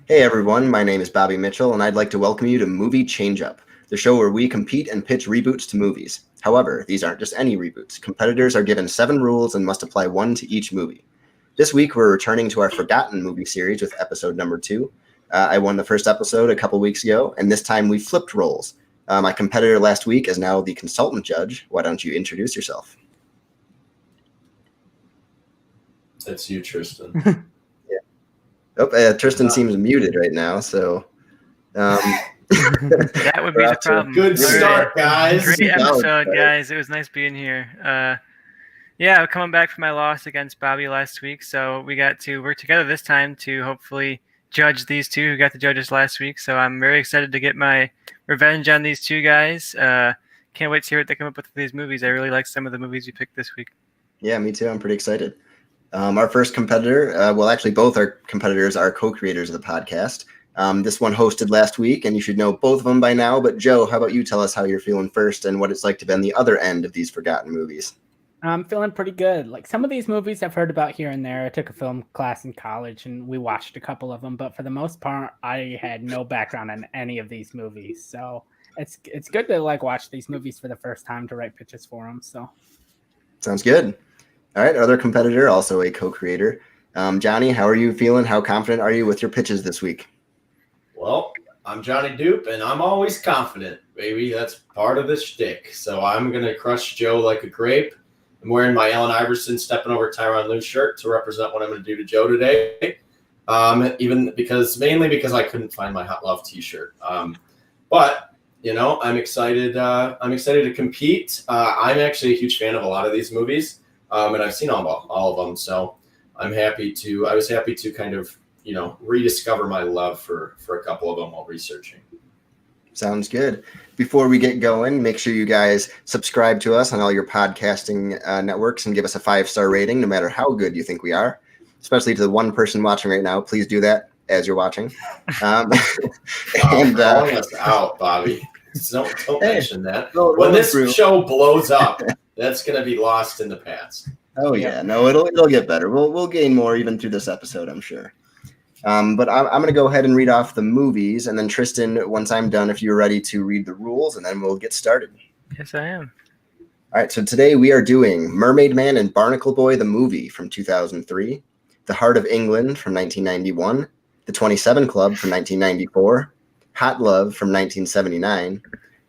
Hey everyone, my name is Bobby Mitchell, and I'd like to welcome you to Movie Changeup, the show where we compete and pitch reboots to movies. However, these aren't just any reboots. Competitors are given 7 rules and must apply 1 to each movie. This week, we're returning to our Forgotten movie series with episode number 2. I won the first episode a couple weeks ago, and this time we flipped roles. My competitor last week is now the consultant judge. Why don't you introduce yourself? That's you, Tristan. Tristan seems muted right now, so... that would be the problem. Good start, guys. Great episode, guys. It was nice being here. I'm coming back from my loss against Bobby last week, so we got to work together this time to hopefully judge these two who got to judge us last week. So I'm very excited to get my revenge on these two guys. Can't wait to hear what they come up with these movies. I really like some of the movies we picked this week. Yeah, me too. I'm pretty excited. Our first competitor, actually both our competitors are co-creators of the podcast. This one hosted last week, and you should know both of them by now. But Joe, how about you tell us how you're feeling first and what it's like to be on the other end of these forgotten movies? I'm feeling pretty good. Like some of these movies I've heard about here and there. I took a film class in college, and we watched a couple of them. But for the most part, I had no background on any of these movies. So it's good to watch these movies for the first time to write pitches for them. So sounds good. All right, other competitor, also a co-creator. Johnny, how are you feeling? How confident are you with your pitches this week? Well, I'm Johnny Doop, and I'm always confident, baby. That's part of the shtick. So I'm going to crush Joe like a grape. I'm wearing my Allen Iverson stepping over Tyronn Lue shirt to represent what I'm going to do to Joe today. Mainly because I couldn't find my Hot Love t-shirt. But, I'm excited. I'm excited to compete. I'm actually a huge fan of a lot of these movies. And I've seen all of them, so I was happy to kind of, rediscover my love for a couple of them while researching. Sounds good. Before we get going, make sure you guys subscribe to us on all your podcasting networks and give us a 5-star rating, no matter how good you think we are, especially to the one person watching right now. Please do that as you're watching. Calling us out, Bobby. Don't mention that. When this show blows up, that's going to be lost in the past. Oh yeah, no, it'll get better. We'll gain more even through this episode, I'm sure. But I'm going to go ahead and read off the movies, and then Tristan, once I'm done, if you're ready to read the rules, and then we'll get started. Yes, I am. All right, so today we are doing Mermaid Man and Barnacle Boy, the movie from 2003, The Heart of England from 1991, The 27 Club from 1994, Hot Love from 1979,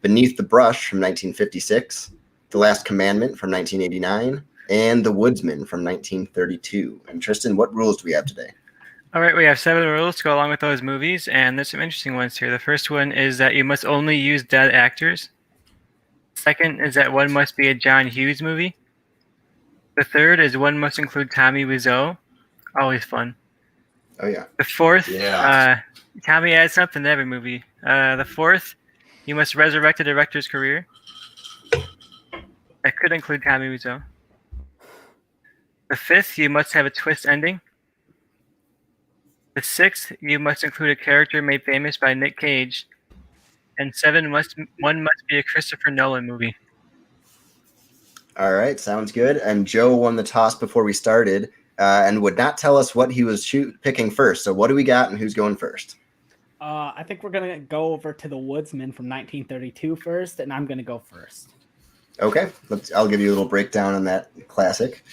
Beneath the Brush from 1956, The Last Commandment from 1989, and The Woodsman from 1932. And Tristan, what rules do we have today? All right, we have 7 rules to go along with those movies, and there's some interesting ones here. The first one is that you must only use dead actors. Second is that one must be a John Hughes movie. The third is one must include Tommy Wiseau. Always fun. Oh, yeah. The fourth, Tommy adds something to every movie. The fourth, you must resurrect a director's career. That could include Tommy Wiseau. The fifth, you must have a twist ending. The sixth, you must include a character made famous by Nick Cage. And 7, one must be a Christopher Nolan movie. All right, sounds good. And Joe won the toss before we started and would not tell us what he was picking first. So what do we got and who's going first? I think we're going to go over to The Woodsman from 1932 first, and I'm going to go first. Okay, I'll give you a little breakdown on that classic.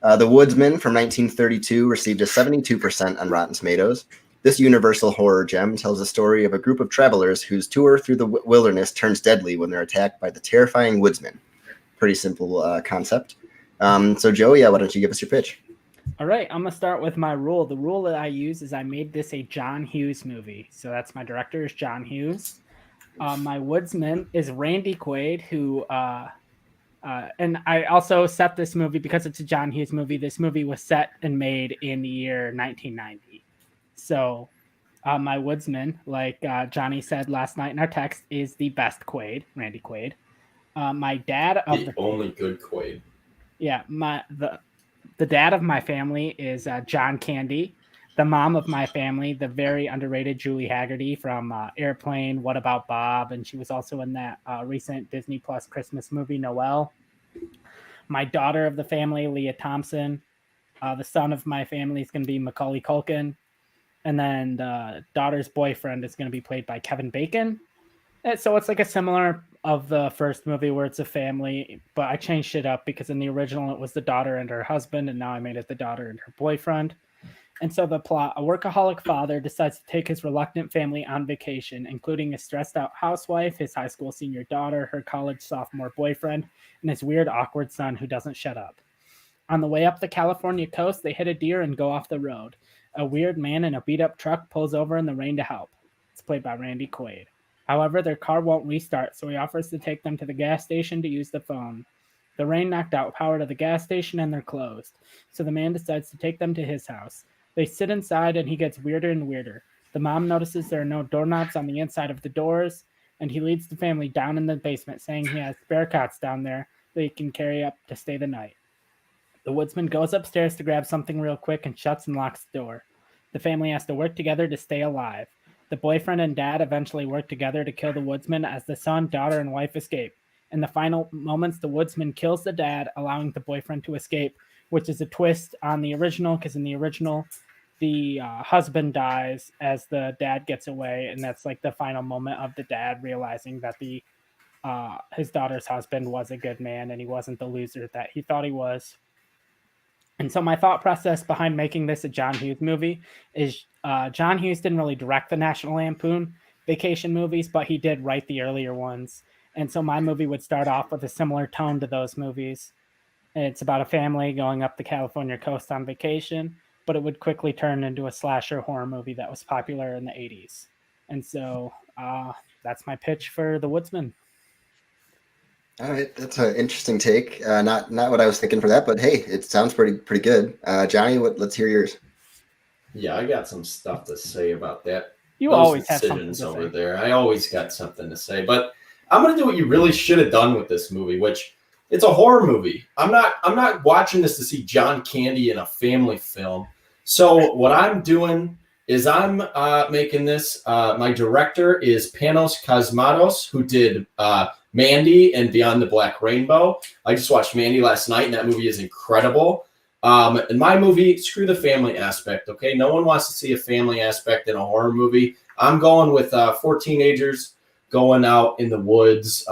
The Woodsman from 1932 received a 72% on Rotten Tomatoes. This universal horror gem tells the story of a group of travelers whose tour through the wilderness turns deadly when they're attacked by the terrifying Woodsman. Pretty simple concept. So Joe, why don't you give us your pitch? All right, I'm going to start with my rule. The rule that I use is I made this a John Hughes movie. So that's my director is John Hughes. My Woodsman is Randy Quaid, who... and I also set this movie because it's a John Hughes movie. This movie was set and made in the year 1990. So my Woodsman, like Johnny said last night in our text, is the best Quaid, Randy Quaid. My dad of the only good Quaid. Yeah, the dad of my family is John Candy. The mom of my family, the very underrated Julie Haggerty from Airplane, What About Bob? And she was also in that recent Disney Plus Christmas movie, Noelle. My daughter of the family, Leah Thompson. The son of my family is going to be Macaulay Culkin. and then the daughter's boyfriend is going to be played by Kevin Bacon. And so it's like a similar of the first movie where it's a family, but I changed it up because in the original it was the daughter and her husband, and now I made it the daughter and her boyfriend. And so the plot: a workaholic father decides to take his reluctant family on vacation, including a stressed out housewife, his high school senior daughter, her college sophomore boyfriend, and his weird, awkward son who doesn't shut up. On the way up the California coast, they hit a deer and go off the road. A weird man in a beat up truck pulls over in the rain to help. It's played by Randy Quaid. However, their car won't restart, so he offers to take them to the gas station to use the phone. The rain knocked out power to the gas station and they're closed, so the man decides to take them to his house. They sit inside and he gets weirder and weirder. The mom notices there are no doorknobs on the inside of the doors, and he leads the family down in the basement, saying he has spare cots down there that he can carry up to stay the night. The woodsman goes upstairs to grab something real quick and shuts and locks the door. The family has to work together to stay alive. The boyfriend and dad eventually work together to kill the woodsman as the son, daughter, and wife escape. In the final moments, the woodsman kills the dad, allowing the boyfriend to escape, which is a twist on the original, because in the original, the husband dies as the dad gets away, and that's like the final moment of the dad realizing that his daughter's husband was a good man and he wasn't the loser that he thought he was. And so my thought process behind making this a John Hughes movie is John Hughes didn't really direct the National Lampoon Vacation movies, but he did write the earlier ones. And so my movie would start off with a similar tone to those movies. It's about a family going up the California coast on vacation, but it would quickly turn into a slasher horror movie that was popular in the 80s. And so that's my pitch for The Woodsman. All right, that's an interesting take. Not what I was thinking for that, but hey, it sounds pretty good. Johnny, let's hear yours. Yeah, I got some stuff to say about that. You Those always have something decisions to over say. there. I always got something to say, but I'm gonna do what you really should have done with this movie, which it's a horror movie. I'm not watching this to see John Candy in a family film. So what I'm doing is I'm making this. My director is Panos Cosmatos, who did Mandy and Beyond the Black Rainbow. I just watched Mandy last night, and that movie is incredible. In my movie, screw the family aspect, okay? No one wants to see a family aspect in a horror movie. I'm going with 4 teenagers going out in the woods,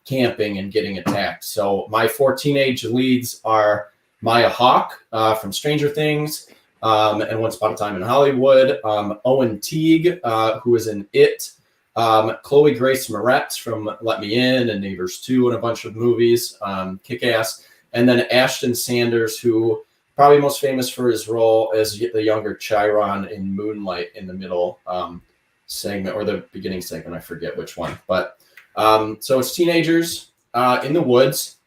camping and getting attacked. So my 4 teenage leads are Maya Hawke from Stranger Things and Once Upon a Time in Hollywood, Owen Teague, who is in It, Chloe Grace Moretz from Let Me In and Neighbors 2 and a bunch of movies, Kick-Ass, and then Ashton Sanders, who probably most famous for his role as the younger Chiron in Moonlight in the middle segment or the beginning segment. I forget which one. But so it's teenagers in the woods.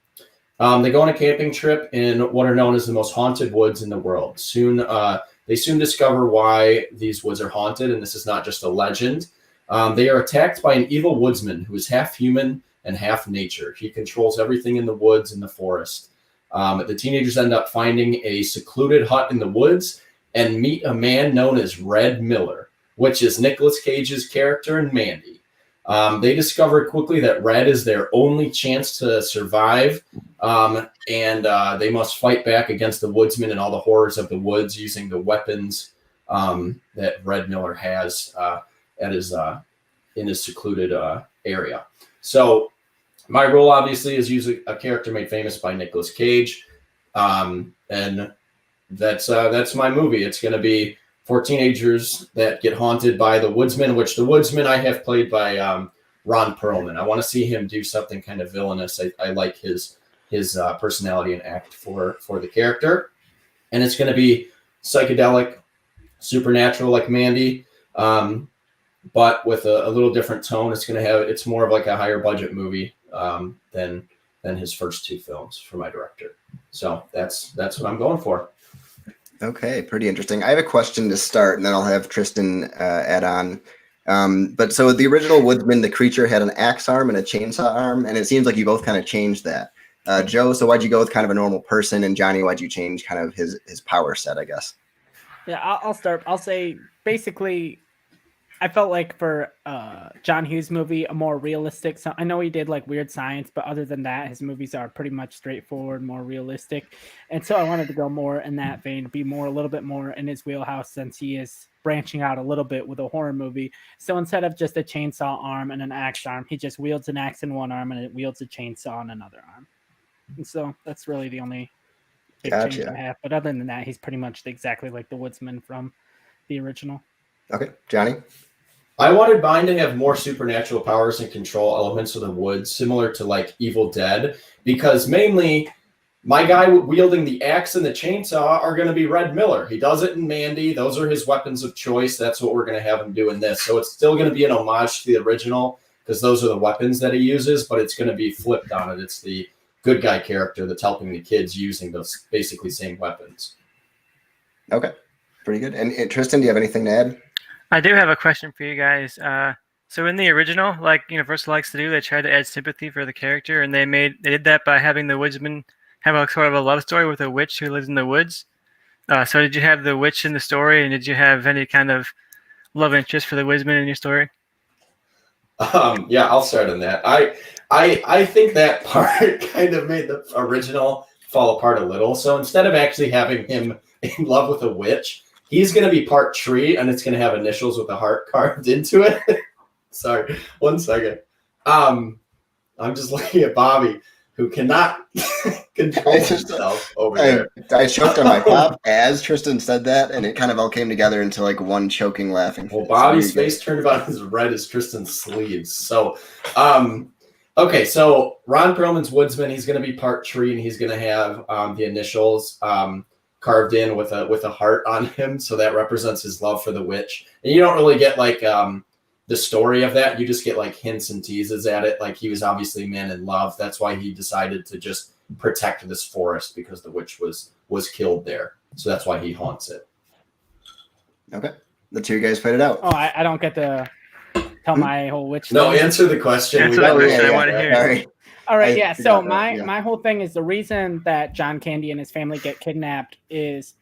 They go on a camping trip in what are known as the most haunted woods in the world. They soon discover why these woods are haunted, and this is not just a legend. They are attacked by an evil woodsman who is half human and half nature. He controls everything in the woods and the forest. The teenagers end up finding a secluded hut in the woods and meet a man known as Red Miller, which is Nicolas Cage's character in Mandy. They discover quickly that Red is their only chance to survive, and they must fight back against the woodsman and all the horrors of the woods using the weapons that Red Miller has in his secluded area. So my role, obviously, is usually a character made famous by Nicolas Cage, and that's my movie. It's going to be 4 teenagers that get haunted by the woodsman, which the woodsman I have played by Ron Perlman. I want to see him do something kind of villainous. I like his personality and act for the character, and it's going to be psychedelic, supernatural like Mandy, but with a little different tone. It's more of like a higher budget movie than his first 2 films for my director. So that's what I'm going for. Okay, pretty interesting. I have a question to start, and then I'll have Tristan add on. But so the original Woodsman, the creature had an axe arm and a chainsaw arm, and it seems like you both kind of changed that. Joe, so why'd you go with kind of a normal person, and Johnny, why'd you change kind of his power set, I guess? Yeah, I'll start. I'll say basically, I felt like for John Hughes movie, a more realistic. So I know he did like weird science, but other than that, his movies are pretty much straightforward, more realistic. And so I wanted to go more in that vein, be a little bit more in his wheelhouse, since he is branching out a little bit with a horror movie. So instead of just a chainsaw arm and an axe arm, he just wields an axe in one arm and it wields a chainsaw in another arm. And so that's really the only big change I have. But other than that, he's pretty much exactly like the Woodsman from the original. Okay, Johnny? I wanted mine to have more supernatural powers and control elements of the woods, similar to like Evil Dead, because mainly my guy wielding the axe and the chainsaw are going to be Red Miller. He does it in Mandy. Those are his weapons of choice. That's what we're going to have him do in this. So it's still going to be an homage to the original because those are the weapons that he uses, but it's going to be flipped on it. It's the good guy character that's helping the kids using those basically same weapons. Okay, pretty good. And Tristan, do you have anything to add? I do have a question for you guys. So in the original, like Universal likes to do, they tried to add sympathy for the character, and they did that by having the Woodsman have a sort of a love story with a witch who lives in the woods. So did you have the witch in the story, and did you have any kind of love interest for the Woodsman in your story? Yeah, I'll start on that. I think that part kind of made the original fall apart a little. So instead of actually having him in love with a witch, he's going to be part tree, and it's going to have initials with a heart carved into it. Sorry, 1 second. I'm just looking at Bobby, who cannot control himself over there. I choked on my pop as Tristan said that, and it kind of all came together into like one choking laughing. Well, Bobby's face turned about as red as Tristan's sleeves. So, okay, so Ron Perlman's Woodsman, he's going to be part tree, and he's going to have the initials carved in with a heart on him, so that represents his love for the witch. And you don't really get like the story of that. You just get like hints and teases at it. Like he was obviously a man in love. That's why he decided to just protect this forest, because the witch was killed there. So that's why he haunts it. Okay, the two guys fight it out. Oh, I don't get to tell my whole witch. No, answer the question. Answer the question. I want to hear. Sorry. All right, yeah. So my whole thing is the reason that John Candy and his family get kidnapped is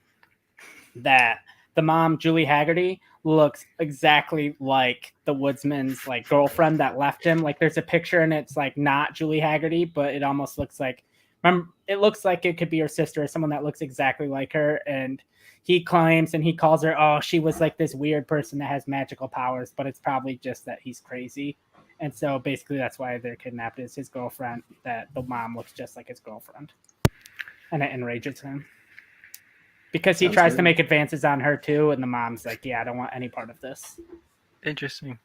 that the mom, Julie Haggerty, looks exactly like the Woodsman's like girlfriend that left him. Like there's a picture and it's like not Julie Haggerty, but it almost looks like it looks like it could be her sister or someone that looks exactly like her. And he claims and he calls her, oh, she was like this weird person that has magical powers, but it's probably just that he's crazy. And so basically that's why they're kidnapped, is his girlfriend, that the mom looks just like his girlfriend. And it enrages him. Because he tries to make advances on her too, and the mom's like, yeah, I don't want any part of this. Interesting.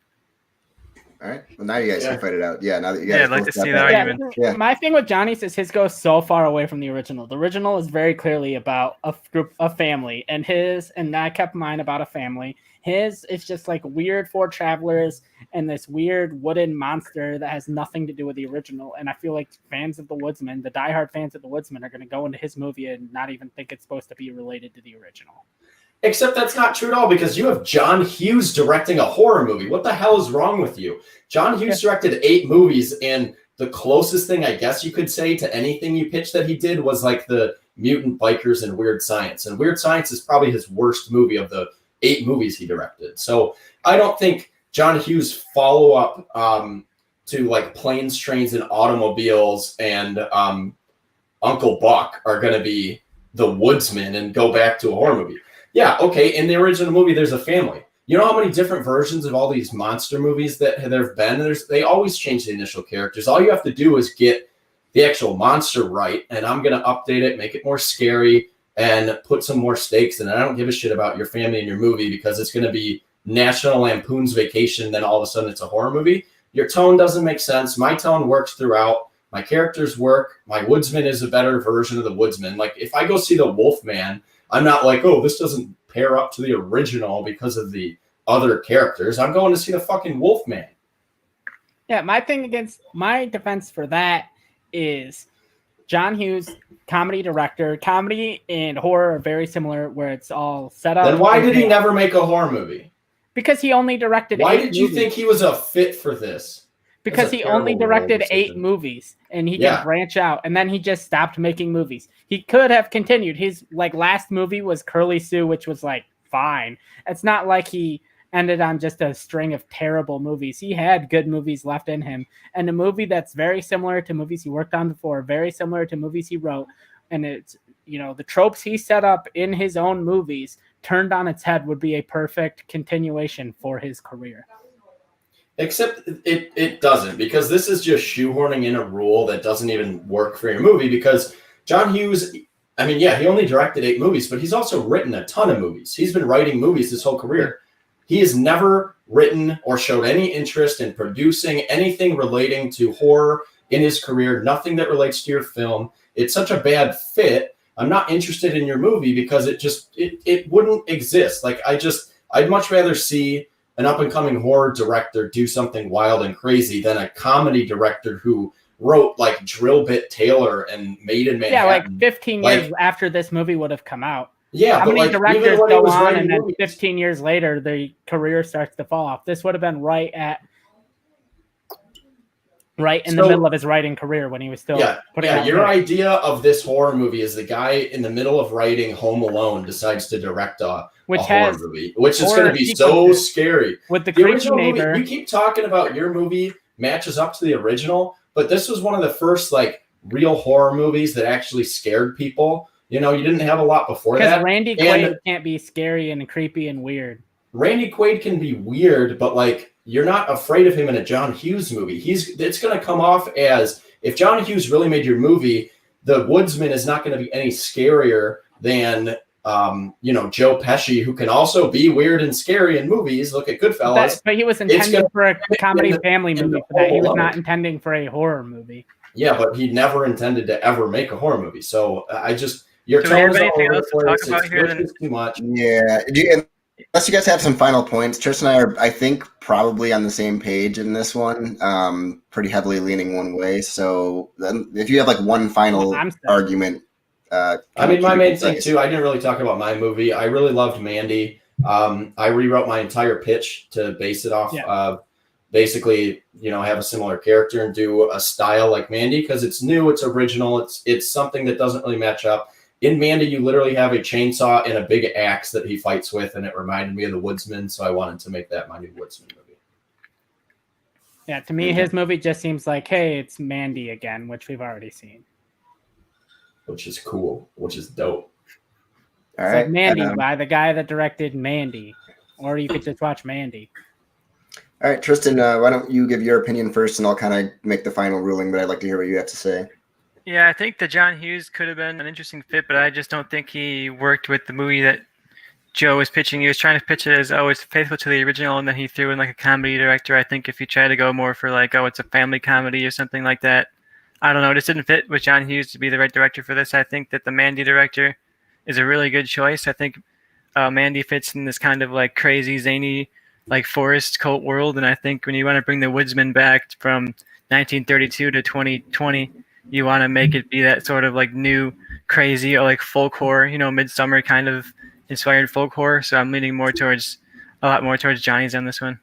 All right. Well, now you guys can fight it out. Yeah, now that you guys I'd like to see the argument. Yeah. My thing with Johnny's is his goes so far away from the original. The original is very clearly about a group, a family, and I kept mine about a family. His is just like weird four travelers and this weird wooden monster that has nothing to do with the original. And I feel like fans of the Woodsman, the diehard fans of the Woodsman, are going to go into his movie and not even think it's supposed to be related to the original. Except that's not true at all, because you have John Hughes directing a horror movie. What the hell is wrong with you? John Hughes directed 8 movies, and the closest thing I guess you could say to anything you pitched that he did was like the Mutant Bikers and Weird Science. And Weird Science is probably his worst movie of the 8 movies he directed. So I don't think John Hughes' follow-up to like Planes, Trains, and Automobiles and Uncle Buck are going to be The Woodsman and go back to a horror movie. Yeah, okay, in the original movie, there's a family. You know how many different versions of all these monster movies that there have been? They always change the initial characters. All you have to do is get the actual monster right, and I'm going to update it, make it more scary, and put some more stakes in it. I don't give a shit about your family and your movie because it's going to be National Lampoon's Vacation, then all of a sudden it's a horror movie. Your tone doesn't make sense. My tone works throughout. My characters work. My Woodsman is a better version of the Woodsman. Like, if I go see the Wolfman, I'm not like, oh, this doesn't pair up to the original because of the other characters. I'm going to see the fucking Wolfman. Yeah, my defense for that is John Hughes, comedy director. Comedy and horror are very similar, where it's all set up. Then why did he never make a horror movie? Because he only directed 8 movies. Why did you movies. think he was a fit for this? Because he only directed 8 movies, and he can branch out, and then he just stopped making movies. He could have continued. His like last movie was Curly Sue, which was like fine. It's not like he ended on just a string of terrible movies. He had good movies left in him, and a movie that's very similar to movies he worked on before, very similar to movies he wrote, and it's, you know, the tropes he set up in his own movies turned on its head would be a perfect continuation for his career. Except it doesn't, because this is just shoehorning in a rule that doesn't even work for your movie, because John Hughes, I mean, yeah, he only directed 8 movies, but he's also written a ton of movies. He's been writing movies his whole career. He has never written or showed any interest in producing anything relating to horror in his career, nothing that relates to your film. It's such a bad fit. I'm not interested in your movie because it wouldn't exist. Like, I'd much rather see an up-and-coming horror director do something wild and crazy than a comedy director who wrote like Drill Bit Taylor and Made in Manhattan. Yeah, like 15 years after this movie would have come out. Yeah, how many directors go on and then movies, 15 years later the career starts to fall off? This would have been right in the middle of his writing career when he was still putting out your idea of this horror movie is the guy in the middle of writing Home Alone decides to direct a horror movie, which is going to be so scary. With the original movie, you keep talking about your movie matches up to the original, but this was one of the first like real horror movies that actually scared people. You know, you didn't have a lot before that. Because Randy Quaid can't be scary and creepy and weird. Randy Quaid can be weird, but like you're not afraid of him in a John Hughes movie. It's going to come off as, if John Hughes really made your movie, the Woodsman is not going to be any scarier than Joe Pesci, who can also be weird and scary in movies. Look at Goodfellas. But he was intending for a comedy family movie for that. He was not intending for a horror movie. Yeah, but he never intended to ever make a horror movie. So your Do we have tone's all anything over else the to talk place. about here? It's too much. Yeah. Unless you guys have some final points, Tristan and I are, I think, probably on the same page in this one, pretty heavily leaning one way. So then if you have like one final argument. I mean, my main thing too, I didn't really talk about my movie. I really loved Mandy. I rewrote my entire pitch to base it off basically, have a similar character and do a style like Mandy, because it's new, it's original, it's something that doesn't really match up. In Mandy, you literally have a chainsaw and a big axe that he fights with, and it reminded me of the Woodsman, so I wanted to make that my new Woodsman movie. Yeah, to me, his movie just seems like, hey, it's Mandy again, which we've already seen. Which is cool, which is dope. All right. Like Mandy by the guy that directed Mandy, or you could just watch Mandy. All right, Tristan, why don't you give your opinion first, and I'll kind of make the final ruling, but I'd like to hear what you have to say. Yeah, I think that John Hughes could have been an interesting fit, but I just don't think he worked with the movie that Joe was pitching. He was trying to pitch it as, it's faithful to the original, and then he threw in like a comedy director. I think if you try to go more for like, it's a family comedy or something like that, I don't know, it just didn't fit with John Hughes to be the right director for this. I think that the Mandy director is a really good choice. I think Mandy fits in this kind of like crazy, zany, like forest cult world, and I think when you want to bring the Woodsman back from 1932 to 2020, you want to make it be that sort of like new, crazy, or like folk horror, Midsummer kind of inspired folk horror. So I'm leaning a lot more towards Johnny's on this one.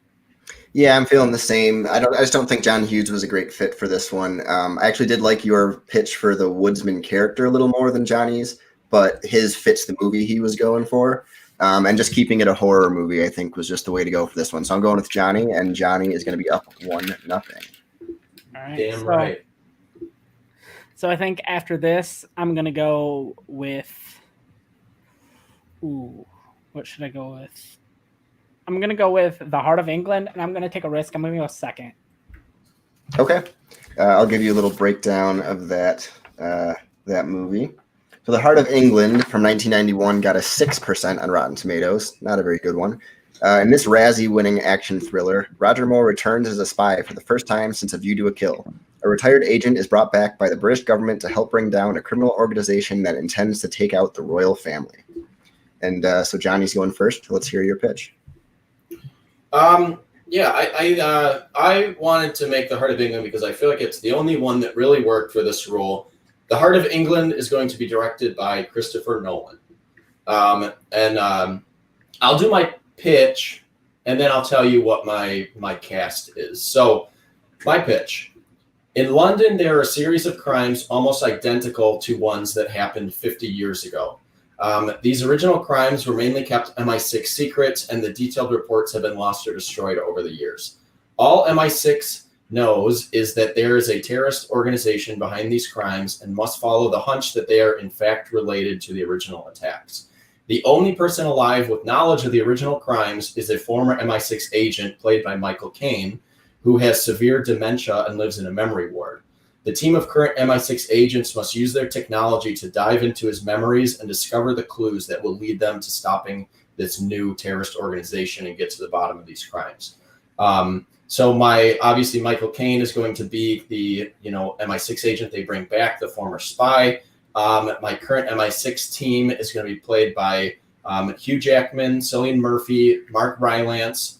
Yeah, I'm feeling the same. I just don't think John Hughes was a great fit for this one. I actually did like your pitch for the Woodsman character a little more than Johnny's, but his fits the movie he was going for. And just keeping it a horror movie, I think, was just the way to go for this one. So I'm going with Johnny, and Johnny is going to be up 1-0. All right, Damn right. So I think after this, I'm going to go with... what should I go with? I'm going to go with The Heart of England, and I'm going to take a risk. I'm going to go second. Okay. I'll give you a little breakdown of that movie. So The Heart of England from 1991 got a 6% on Rotten Tomatoes. Not a very good one. In this Razzie-winning action thriller, Roger Moore returns as a spy for the first time since A View to a Kill. A retired agent is brought back by the British government to help bring down a criminal organization that intends to take out the royal family. And so Johnny's going first. Let's hear your pitch. I wanted to make The Heart of England because I feel like it's the only one that really worked for this role. The Heart of England is going to be directed by Christopher Nolan. I'll do my pitch, and then I'll tell you what my cast is. So my pitch. In London, there are a series of crimes almost identical to ones that happened 50 years ago. These original crimes were mainly kept MI6 secrets, and the detailed reports have been lost or destroyed over the years. All MI6 knows is that there is a terrorist organization behind these crimes and must follow the hunch that they are in fact related to the original attacks. The only person alive with knowledge of the original crimes is a former MI6 agent played by Michael Caine, who has severe dementia and lives in a memory ward. The team of current MI6 agents must use their technology to dive into his memories and discover the clues that will lead them to stopping this new terrorist organization and get to the bottom of these crimes. So obviously Michael Caine is going to be the MI6 agent they bring back, the former spy. My current MI6 team is going to be played by Hugh Jackman, Cillian Murphy, Mark Rylance,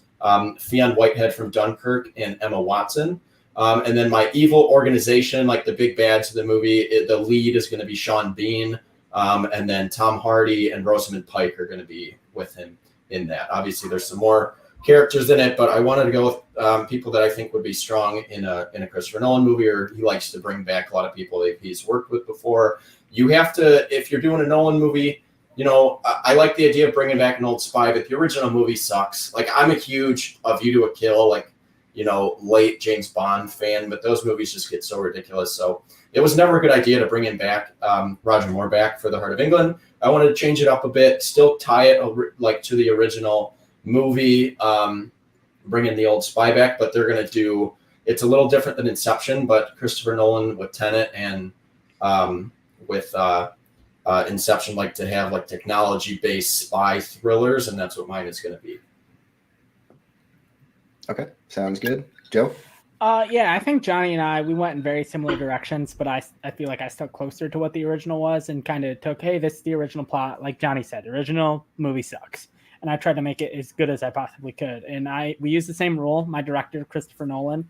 Fionn Whitehead from Dunkirk, and Emma Watson. And then my evil organization, like the big bads of the movie, the lead is going to be Sean Bean. And then Tom Hardy and Rosamund Pike are going to be with him in that. Obviously, there's some more characters in it, but I wanted to go with people that I think would be strong in a Christopher Nolan movie, or he likes to bring back a lot of people that he's worked with before. You have to, if you're doing a Nolan movie, I like the idea of bringing back an old spy, but the original movie sucks. Like, I'm a huge A View to a Kill, late James Bond fan, but those movies just get so ridiculous. So it was never a good idea to bring him back, Roger Moore back for The Heart of England. I wanted to change it up a bit, still tie it to the original movie, bring in the old spy back, but they're going to do, it's a little different than Inception, but Christopher Nolan with Tenet and with Inception like to have technology-based spy thrillers, and that's what mine is going to be. Okay, sounds good. Joe? Yeah, I think Johnny and we went in very similar directions, but I feel like I stuck closer to what the original was and kind of took, hey, this is the original plot. Like Johnny said, the original movie sucks. And I tried to make it as good as I possibly could. And we used the same rule, my director, Christopher Nolan.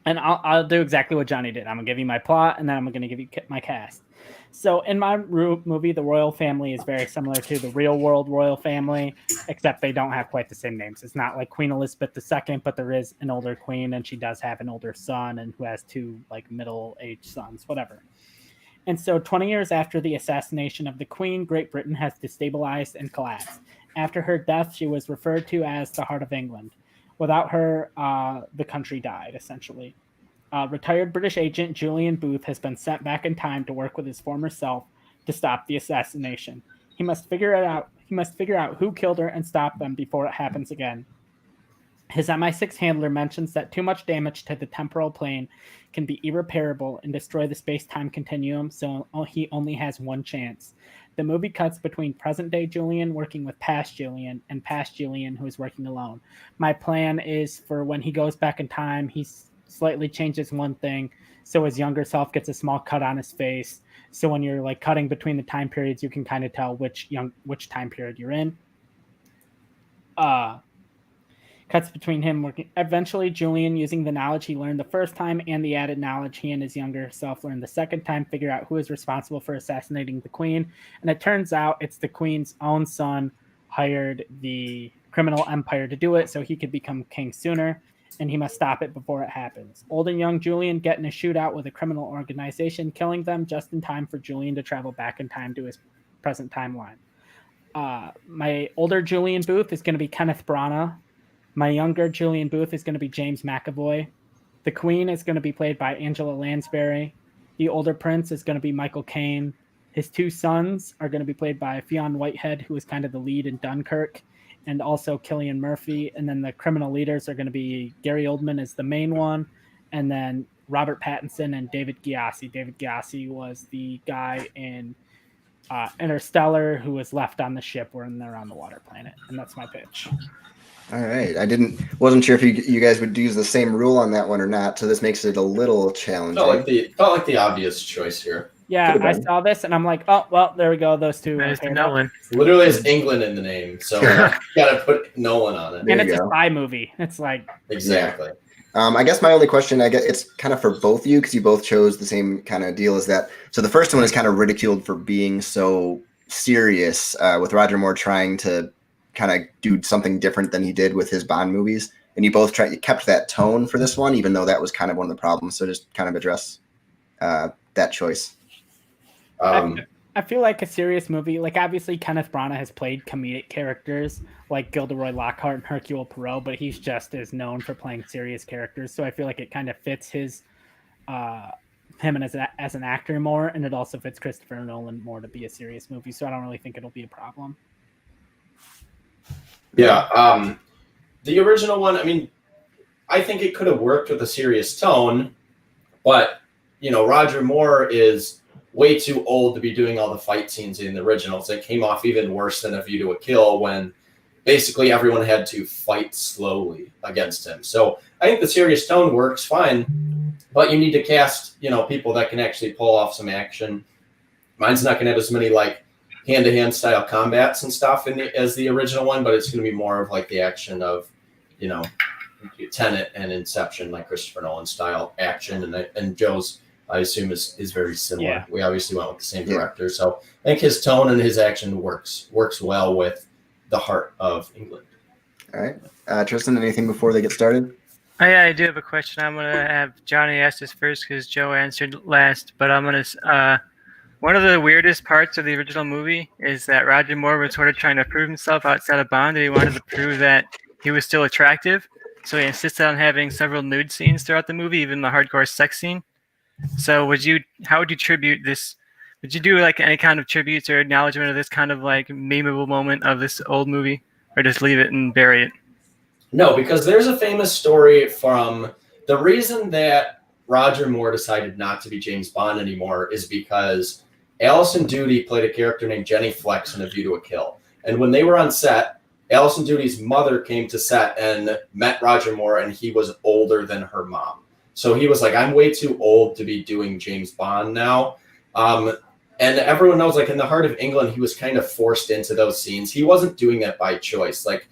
And I'll do exactly what Johnny did. I'm going to give you my plot, and then I'm going to give you my cast. So in my movie, the royal family is very similar to the real world royal family, except they don't have quite the same names. It's not like Queen Elizabeth II, but there is an older queen, and she does have an older son, and who has two middle-aged sons, whatever. And so 20 years after the assassination of the queen, Great Britain has destabilized and collapsed. After her death, she was referred to as the Heart of England. Without her, the country died, essentially. Retired British agent Julian Booth has been sent back in time to work with his former self to stop the assassination. He must figure out who killed her and stop them before it happens again. His MI6 handler mentions that too much damage to the temporal plane can be irreparable and destroy the space-time continuum, so he only has one chance. The movie cuts between present-day Julian working with past Julian and past Julian who is working alone. My plan is for when he goes back in time, he slightly changes one thing, so his younger self gets a small cut on his face. So when you're cutting between the time periods, you can kind of tell which time period you're in. Cuts between him working. Eventually, Julian, using the knowledge he learned the first time and the added knowledge he and his younger self learned the second time, figure out who is responsible for assassinating the queen. And it turns out it's the queen's own son hired the criminal empire to do it so he could become king sooner, and he must stop it before it happens. Old and young Julian get in a shootout with a criminal organization, killing them just in time for Julian to travel back in time to his present timeline. My older Julian Booth is going to be Kenneth Branagh. My younger Julian Booth is going to be James McAvoy. The Queen is going to be played by Angela Lansbury. The older prince is going to be Michael Caine. His two sons are going to be played by Fionn Whitehead, who is kind of the lead in Dunkirk, and also Cillian Murphy. And then the criminal leaders are going to be Gary Oldman as the main one, and then Robert Pattinson and David Gyasi. David Gyasi was the guy in Interstellar who was left on the ship when they're on the water planet. And that's my pitch. All right. Wasn't sure if you guys would use the same rule on that one or not, so this makes it a little challenging. Felt like the obvious choice here. Yeah, I saw this and I'm like, oh, well, there we go. Those two. Nolan. Literally has England in the name, so gotta put Nolan on it. And it's a spy movie. It's like exactly. I guess my only question, it's kind of for both of you because you both chose the same kind of deal as that. So the first one is kind of ridiculed for being so serious, with Roger Moore trying to kind of do something different than he did with his Bond movies. And you both kept that tone for this one, even though that was kind of one of the problems. So just kind of address that choice. I feel like a serious movie, obviously Kenneth Branagh has played comedic characters like Gilderoy Lockhart and Hercule Poirot, but he's just as known for playing serious characters. So I feel like it kind of fits his him as an actor more, and it also fits Christopher Nolan more to be a serious movie. So I don't really think it'll be a problem. Yeah, the original one. I mean, I think it could have worked with a serious tone, but Roger Moore is way too old to be doing all the fight scenes in the originals. It came off even worse than A View to a Kill when basically everyone had to fight slowly against him. So I think the serious tone works fine, but you need to cast, people that can actually pull off some action. Mine's not going to have as many like hand-to-hand style combats and stuff as the original one, but it's going to be more of like the action of, Tenet and Inception, like Christopher Nolan style action, and Joe's, I assume, is very similar. Yeah. We obviously went with the same director, so I think his tone and his action works well with the heart of England. All right, Tristan, anything before they get started? Oh, yeah, I do have a question. I'm gonna have Johnny ask this first because Joe answered last. But I'm gonna. One of the weirdest parts of the original movie is that Roger Moore was sort of trying to prove himself outside of Bond, and he wanted to prove that he was still attractive. So he insisted on having several nude scenes throughout the movie, even the hardcore sex scene. So how would you tribute this? Would you do like any kind of tributes or acknowledgement of this kind of like memeable moment of this old movie, or just leave it and bury it? No, because there's a famous story from the reason that Roger Moore decided not to be James Bond anymore is because Alison Doody played a character named Jenny Flex in A View to a Kill. And when they were on set, Alison Doody's mother came to set and met Roger Moore, and he was older than her mom. So he was like, I'm way too old to be doing James Bond now. And everyone knows, like, in the heart of England, he was kind of forced into those scenes. He wasn't doing that by choice. Like,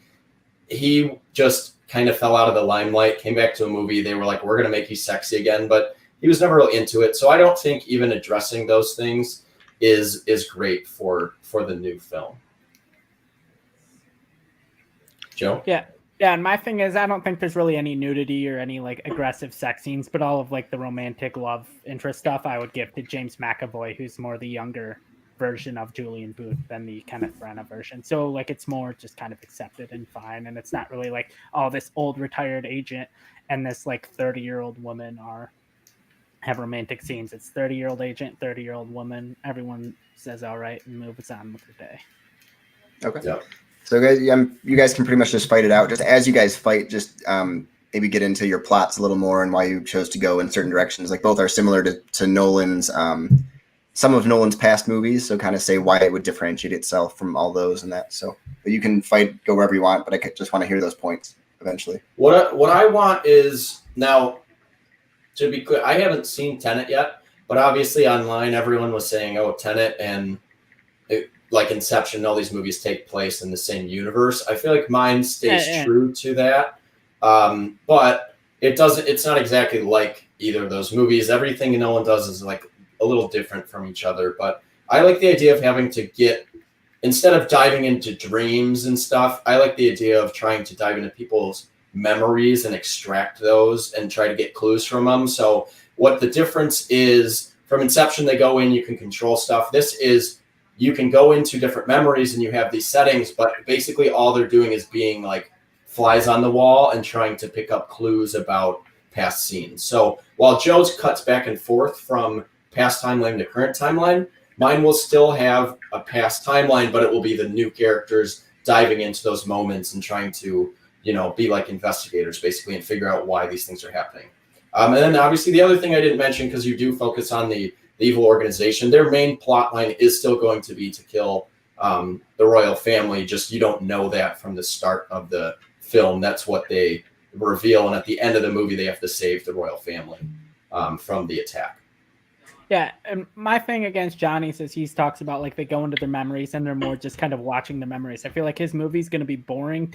he just kind of fell out of the limelight, came back to a movie. They were like, we're going to make you sexy again. But he was never really into it. So I don't think even addressing those things is great for the new film. Joe? Yeah. Yeah, and my thing is, I don't think there's really any nudity or any like aggressive sex scenes, but all of like the romantic love interest stuff I would give to James McAvoy, who's more the younger version of Julian Booth than the Kenneth Branagh version. So like it's more just kind of accepted and fine, and it's not really like, oh, this old retired agent and this like 30-year-old woman have romantic scenes. It's 30-year-old agent, 30-year-old woman. Everyone says all right and moves on with their day. Okay. Yeah. So guys, you guys can pretty much just fight it out. Just as you guys fight, just maybe get into your plots a little more and why you chose to go in certain directions. Like both are similar to Nolan's, some of Nolan's past movies. So kind of say why it would differentiate itself from all those and that. So, but you can go wherever you want. But I just want to hear those points eventually. What I want is, now, to be clear, I haven't seen Tenet yet, but obviously online everyone was saying, oh, Tenet and like Inception, all these movies take place in the same universe. I feel like mine stays true to that. But it's not exactly like either of those movies. Everything Nolan does is like a little different from each other. But I like the idea of having to instead of diving into dreams and stuff, I like the idea of trying to dive into people's memories and extract those and try to get clues from them. So what the difference is, from Inception, they go in, you can control stuff. This is, you can go into different memories and you have these settings, but basically all they're doing is being like flies on the wall and trying to pick up clues about past scenes. So while Joe's cuts back and forth from past timeline to current timeline, mine will still have a past timeline, but it will be the new characters diving into those moments and trying to, be like investigators basically and figure out why these things are happening. And then obviously the other thing I didn't mention, because you do focus on the evil organization, their main plot line is still going to be to kill the royal family. Just you don't know that from the start of the film. That's what they reveal, and at the end of the movie they have to save the royal family from the attack. Yeah, and my thing against Johnny's is he talks about like they go into their memories and they're more just kind of watching the memories. I feel like his movie's going to be boring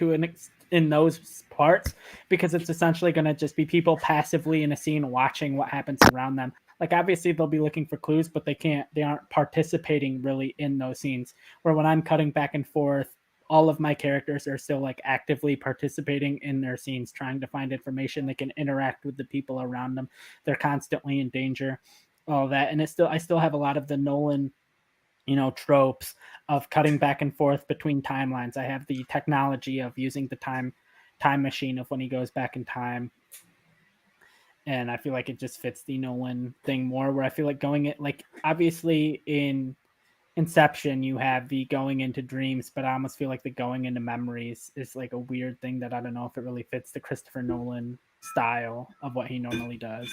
in those parts because it's essentially going to just be people passively in a scene watching what happens around them. Like obviously they'll be looking for clues, but they aren't participating really in those scenes. Where when I'm cutting back and forth, all of my characters are still like actively participating in their scenes, trying to find information. They can interact with the people around them. They're constantly in danger. All that, and I still have a lot of the Nolan, tropes of cutting back and forth between timelines. I have the technology of using the time machine of when he goes back in time, and I feel like it just fits the Nolan thing more, where I feel like going it, like, obviously in Inception you have the going into dreams, but I almost feel like the going into memories is like a weird thing that I don't know if it really fits the Christopher Nolan style of what he normally does.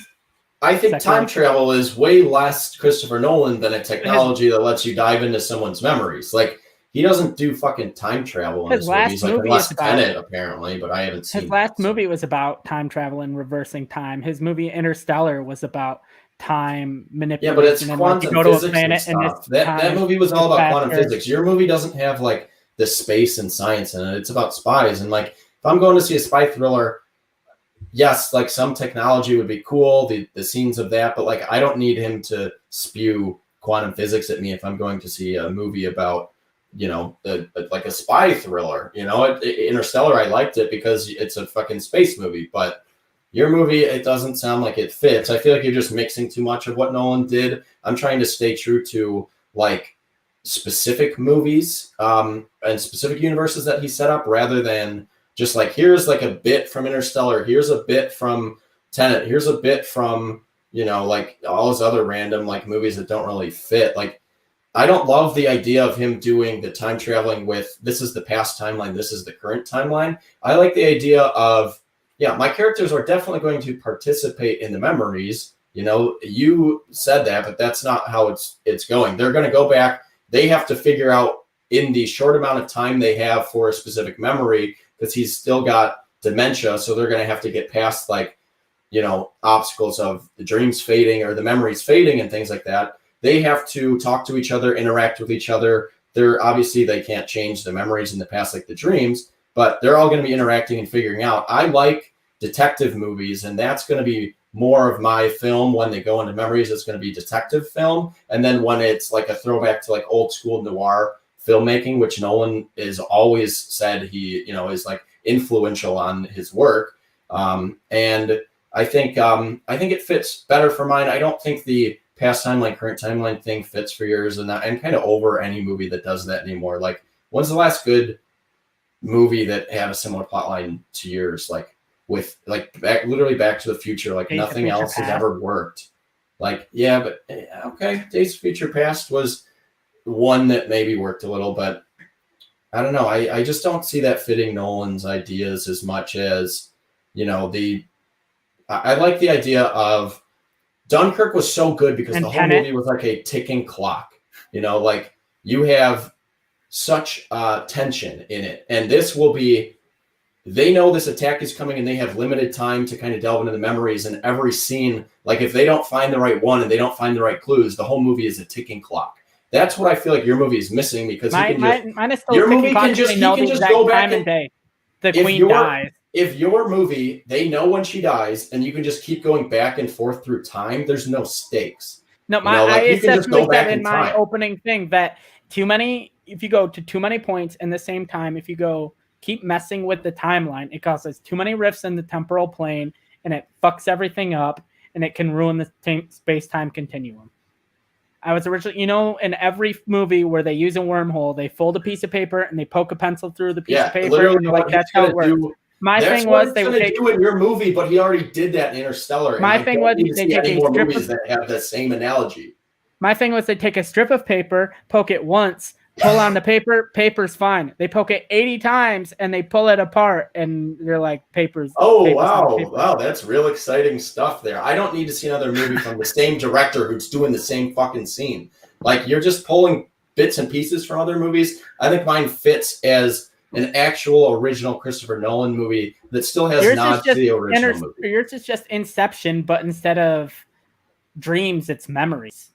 I think time travel is way less Christopher Nolan than a technology that lets you dive into someone's memories. Like, he doesn't do fucking time travel in his movies, like, unless Tenet, apparently, but I haven't seen his last movie was about time travel and reversing time. His movie Interstellar was about time manipulation. Yeah, but it's quantum physics and stuff. That movie was all about quantum physics. Your movie doesn't have, like, the space and science in it. It's about spies. And, like, if I'm going to see a spy thriller, yes, like, some technology would be cool, the scenes of that, but, like, I don't need him to spew quantum physics at me if I'm going to see a movie about, you know, like a spy thriller. You know, Interstellar, I liked it because it's a fucking space movie, but your movie, it doesn't sound like it fits. I feel like you're just mixing too much of what Nolan did. I'm trying to stay true to, like, specific movies and specific universes that he set up, rather than just like, here's like a bit from Interstellar, here's a bit from Tenet, here's a bit from, you know, like all those other random like movies that don't really fit. Like, I don't love the idea of him doing the time traveling with, this is the past timeline, this is the current timeline. I like the idea of, yeah, my characters are definitely going to participate in the memories. You know, you said that, but that's not how it's going. They're going to go back. They have to figure out in the short amount of time they have for a specific memory, because he's still got dementia. So they're going to have to get past, like, you know, obstacles of the dreams fading or the memories fading and things like that. They have to talk to each other, interact with each other. Obviously they can't change the memories in the past, like the dreams, but they're all going to be interacting and figuring out. I like detective movies, and that's going to be more of my film. When they go into memories, it's going to be detective film. And then when it's like a throwback to like old school noir filmmaking, which Nolan is always said he, you know, is like influential on his work. And I think it fits better for mine. I don't think the past timeline, current timeline thing fits for yours, and I'm kind of over any movie that does that anymore. Like, when's the last good movie that had a similar plot line to yours? Like, with like literally Back to the Future, like nothing else has ever worked. Like, yeah, but okay, Days of Future Past was one that maybe worked a little, but I don't know. I just don't see that fitting Nolan's ideas as much as, you know, I like the idea of Dunkirk was so good because the whole movie was like a ticking clock. You know, like, you have such tension in it, and this will be, they know this attack is coming and they have limited time to kind of delve into the memories, and every scene, like, if they don't find the right one and they don't find the right clues, the whole movie is a ticking clock. That's what I feel like your movie is missing, because mine is still your movie can just go back and day. The queen dies. If your movie, they know when she dies, and you can just keep going back and forth through time, there's no stakes. No, I essentially said in my opening thing that if you go to too many points in the same time, if you keep messing with the timeline, it causes too many rifts in the temporal plane, and it fucks everything up, and it can ruin the space-time continuum. I was originally, you know, in every movie where they use a wormhole, they fold a piece of paper and they poke a pencil through the piece of paper, and like, that's how it works. My thing was they would do in your movie, but he already did that in Interstellar. My thing was they take a strip movies that have the same analogy. My thing was they take a strip of paper, poke it once, pull on the paper, paper's fine. They poke it 80 times and they pull it apart, and they're like, paper's. Oh, wow, that's real exciting stuff there. I don't need to see another movie from the same director who's doing the same fucking scene. Like, you're just pulling bits and pieces from other movies. I think mine fits as an actual original Christopher Nolan movie that still has nods to the original movie. Yours is just Inception, but instead of dreams, it's memories.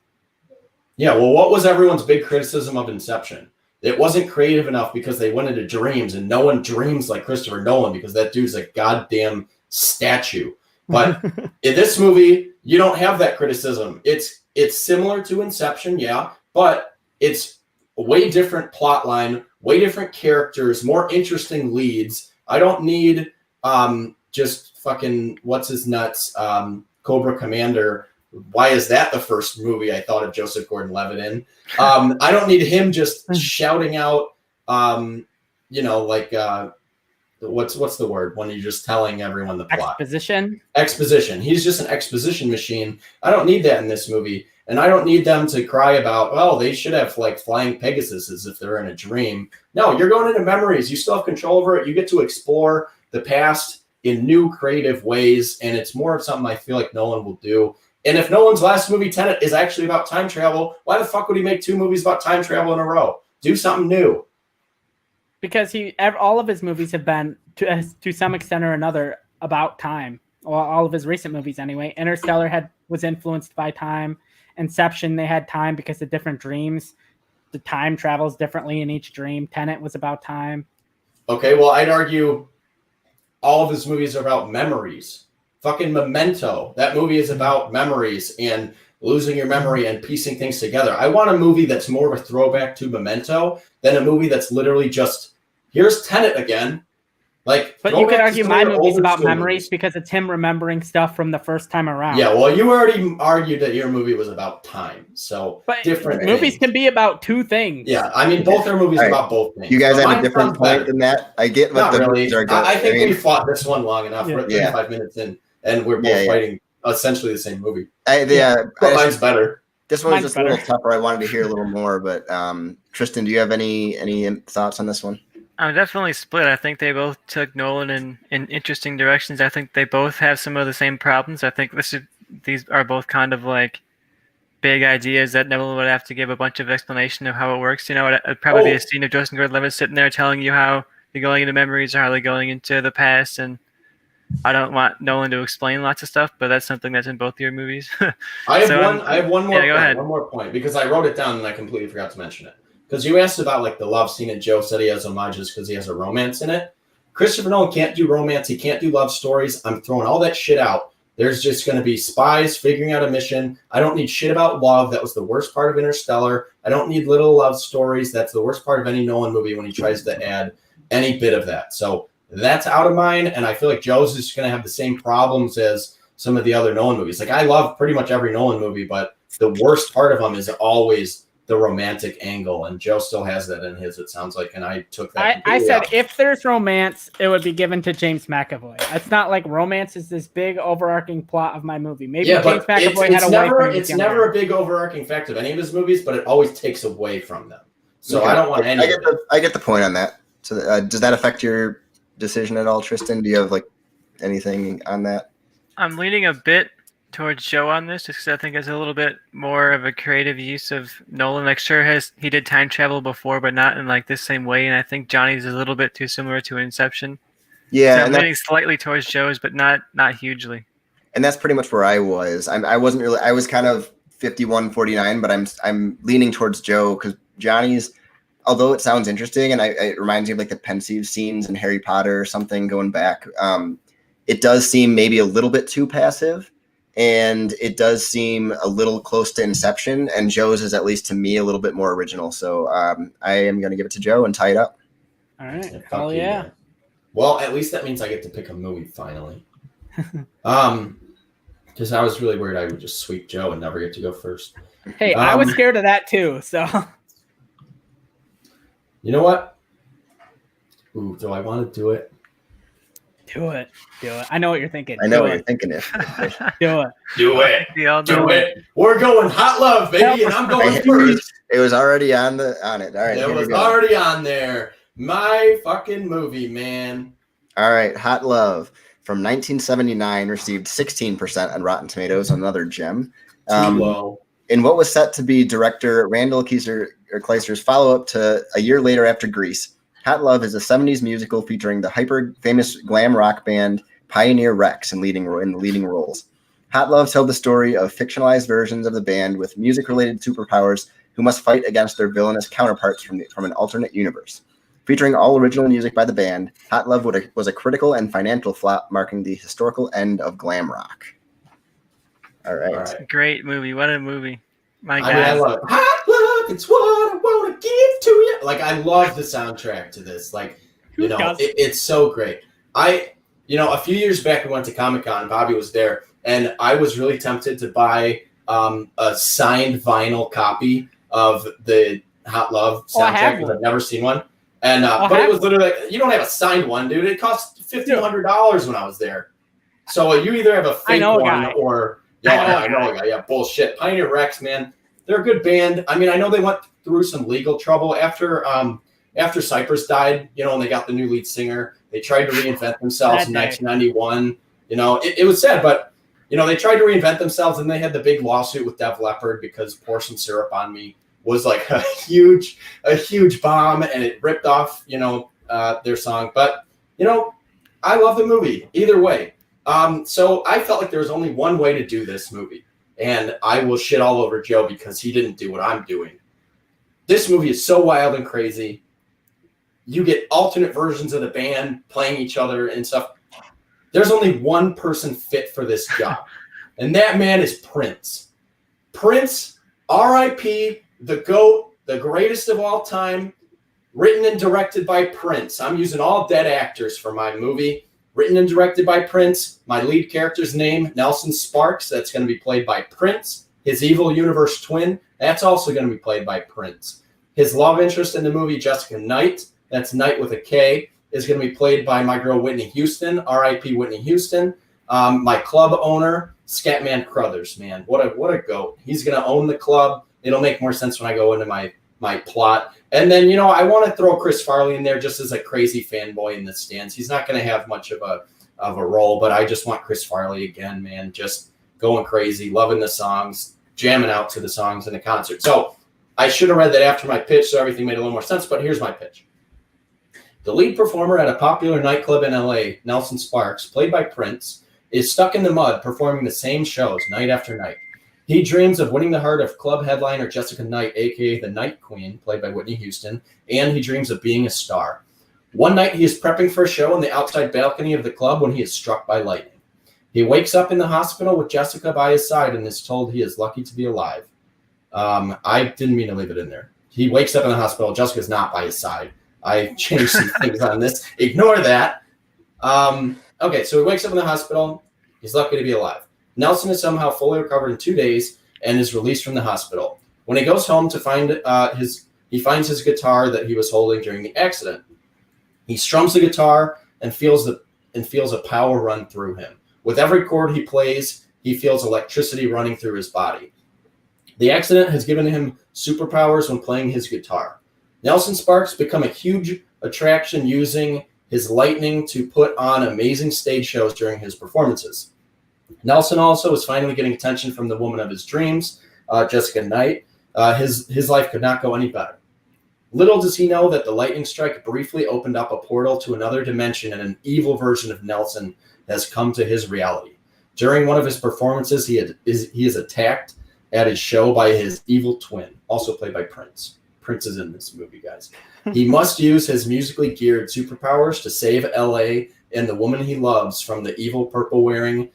Yeah, well, what was everyone's big criticism of Inception? It wasn't creative enough because they went into dreams, and no one dreams like Christopher Nolan because that dude's a goddamn statue. But in this movie, you don't have that criticism. It's similar to Inception, yeah, but it's a way different plot line, way different characters, more interesting leads. I don't need just fucking what's his nuts, Cobra Commander. Why is that the first movie I thought of Joseph Gordon-Levitt in? I don't need him just shouting out, you know, like what's the word when you're just telling everyone the plot? Exposition. He's just an exposition machine. I don't need that in this movie. And I don't need them to cry about, well, they should have like flying Pegasuses if they're in a dream. No, you're going into memories. You still have control over it. You get to explore the past in new creative ways. And it's more of something I feel like Nolan will do. And if Nolan's last movie, Tenet, is actually about time travel, why the fuck would he make 2 movies about time travel in a row? Do something new. Because all of his movies have been, to some extent or another, about time. Well, all of his recent movies anyway. Interstellar was influenced by time. Inception, they had time because of different dreams. The time travels differently in each dream. Tenet was about time. Okay, well, I'd argue all of his movies are about memories. Fucking Memento. That movie is about memories and losing your memory and piecing things together. I want a movie that's more of a throwback to Memento than a movie that's literally just, here's Tenet again. But you could argue my movie's about memories because it's him remembering stuff from the first time around. Yeah, well, you already argued that your movie was about time, so but different movies can be about 2 things. Yeah, I mean, both their movies are about both things. You guys have a different point than that. I get what the movies are going. I think we fought this one long enough. We're 35 minutes in, and we're both fighting essentially the same movie. Mine's better. This one was just a little tougher. I wanted to hear a little more, but Tristan, do you have any thoughts on this one? I'm definitely split. I think they both took Nolan in interesting directions. I think they both have some of the same problems. I think these are both kind of like big ideas that Nolan would have to give a bunch of explanation of how it works. You know, it'd probably be a scene of Joseph Gordon-Levitt sitting there telling you how they're going into memories or how they're going into the past. And I don't want Nolan to explain lots of stuff, but that's something that's in both your movies. I have one more point because I wrote it down and I completely forgot to mention it. Because you asked about like the love scene, and Joe said he has homages because he has a romance in it. Christopher Nolan can't do romance. He can't do love stories. I'm throwing all that shit out. There's just going to be spies figuring out a mission. I don't need shit about love. That was the worst part of Interstellar. I don't need little love stories. That's the worst part of any Nolan movie when he tries to add any bit of that. So that's out of mine, and I feel like Joe's is going to have the same problems as some of the other Nolan movies. Like I love pretty much every Nolan movie, but the worst part of them is always the romantic angle, and Joe still has that in his, it sounds like, and I took that. I said if there's romance, it would be given to James McAvoy. It's not like romance is this big overarching plot of my movie. Maybe James McAvoy had a wife. It's never a big overarching fact of any of his movies, but it always takes away from them. So I don't want any. I get the point on that. So does that affect your decision at all, Tristan? Do you have like anything on that? I'm leaning a bit towards Joe on this, just because I think it's a little bit more of a creative use of Nolan. Like, sure, he did time travel before, but not in like this same way. And I think Johnny's is a little bit too similar to Inception. Yeah, so I'm leaning slightly towards Joe's, but not hugely. And that's pretty much where I was. I wasn't really. I was kind of 51-49, but I'm leaning towards Joe because Johnny's, although it sounds interesting and it reminds me of like the pensive scenes in Harry Potter or something going back. It does seem maybe a little bit too passive. And it does seem a little close to Inception, and Joe's is, at least to me, a little bit more original. So I am going to give it to Joe and tie it up. All right. Hell yeah. Well, at least that means I get to pick a movie finally. Because I was really worried I would just sweep Joe and never get to go first. Hey, I was scared of that too. So. You know what? Ooh, do I want to do it? Do it. I know what you're thinking. I know what you're thinking. Do it. Do it. We're going hot love, baby, and I'm going first. It was already on it. All right. It was already on there. My fucking movie, man. All right. Hot Love from 1979 received 16% on Rotten Tomatoes. Another gem. Too low. In what was set to be director Randall Kleiser's follow-up to A Year Later After Grease, Hot Love is a 70s musical featuring the hyper-famous glam rock band Pioneer Rex in leading roles. Hot Love tells the story of fictionalized versions of the band with music-related superpowers who must fight against their villainous counterparts from an alternate universe. Featuring all original music by the band, Hot Love was a critical and financial flop, marking the historical end of glam rock. All right. Great movie. What a movie. My God. I love it. Hot Love, it's what I want to give to you. Like, I love the soundtrack to this. Like, it's so great. A few years back, we went to Comic-Con. Bobby was there, and I was really tempted to buy a signed vinyl copy of the Hot Love soundtrack because I've never seen one. And but it was literally like, you don't have a signed one, dude. It cost $1,500 when I was there. So you either have a fake one or I know a guy. Yeah, bullshit. Pioneer Rex, man, they're a good band. I mean, I know they went through some legal trouble after Cypress died. You know, and they got the new lead singer. They tried to reinvent themselves in 1991. You know, it was sad, but you know, they tried to reinvent themselves, and they had the big lawsuit with Def Leppard because "Pour Some Syrup on Me" was like a huge bomb, and it ripped off, you know, their song. But you know, I love the movie either way. So I felt like there was only one way to do this movie, and I will shit all over Joe because he didn't do what I'm doing. This movie is so wild and crazy. You get alternate versions of the band playing each other and stuff. There's only one person fit for this job, and that man is Prince. Prince, R.I.P., the GOAT, the greatest of all time, written and directed by Prince. I'm using all dead actors for my movie. Written and directed by Prince. My lead character's name, Nelson Sparks, that's going to be played by Prince. His evil universe twin, that's also going to be played by Prince. His love interest in the movie, Jessica Knight, that's Knight with a K, is going to be played by my girl Whitney Houston, R.I.P. Whitney Houston. My club owner, Scatman Crothers, man, what a goat. He's going to own the club. It'll make more sense when I go into my plot. And then, you know, I want to throw Chris Farley in there just as a crazy fanboy in the stands. He's not going to have much of a role, but I just want Chris Farley again, man, just going crazy, loving the songs, jamming out to the songs in the concert. So I should have read that after my pitch, so everything made a little more sense, but here's my pitch. The lead performer at a popular nightclub in LA, Nelson Sparks, played by Prince, is stuck in the mud performing the same shows night after night. He dreams of winning the heart of club headliner Jessica Knight, a.k.a. the Night Queen, played by Whitney Houston, and he dreams of being a star. One night, he is prepping for a show on the outside balcony of the club when he is struck by lightning. He wakes up in the hospital with Jessica by his side and is told he is lucky to be alive. I didn't mean to leave it in there. He wakes up in the hospital. Jessica's not by his side. I changed some things on this. Ignore that. Okay, so he wakes up in the hospital. He's lucky to be alive. Nelson is somehow fully recovered in 2 days and is released from the hospital. When he goes home to find he finds his guitar that he was holding during the accident. He strums the guitar and feels a power run through him. With every chord he plays, he feels electricity running through his body. The accident has given him superpowers when playing his guitar. Nelson Sparks become a huge attraction using his lightning to put on amazing stage shows during his performances. Nelson also is finally getting attention from the woman of his dreams, Jessica Knight. His life could not go any better. Little does he know that the lightning strike briefly opened up a portal to another dimension, and an evil version of Nelson has come to his reality. During one of his performances, he is attacked at his show by his evil twin, also played by Prince. Prince is in this movie, guys. He must use his musically geared superpowers to save L.A. and the woman he loves from the evil purple-wearing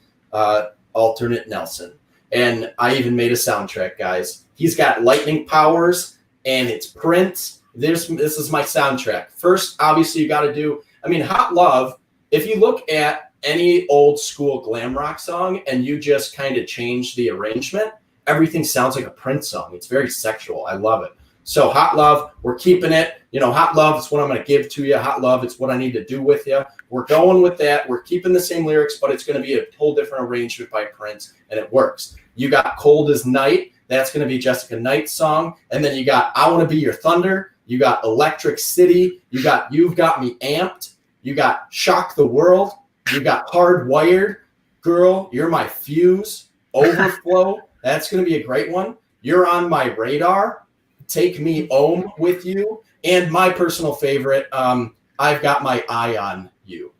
alternate Nelson. And I even made a soundtrack, guys. He's got lightning powers, and it's Prince. This is my soundtrack. First, obviously, you got to do, Hot Love, if you look at any old school glam rock song and you just kind of change the arrangement, everything sounds like a Prince song. It's very sexual. I love it. So Hot Love, we're keeping it. Hot Love is what I'm going to give to you. Hot Love, it's what I need to do with you. We're going with that. We're keeping the same lyrics, but it's going to be a whole different arrangement by Prince, and it works. You got Cold as Night. That's going to be Jessica Knight's song. And then you got I Want to Be Your Thunder. You got Electric City. You got You've Got Me Amped. You got Shock the World. You got Hardwired. Girl, You're My Fuse. Overflow. That's going to be a great one. You're On My Radar. Take Me Home with You. And my personal favorite, I've Got My Eye on You.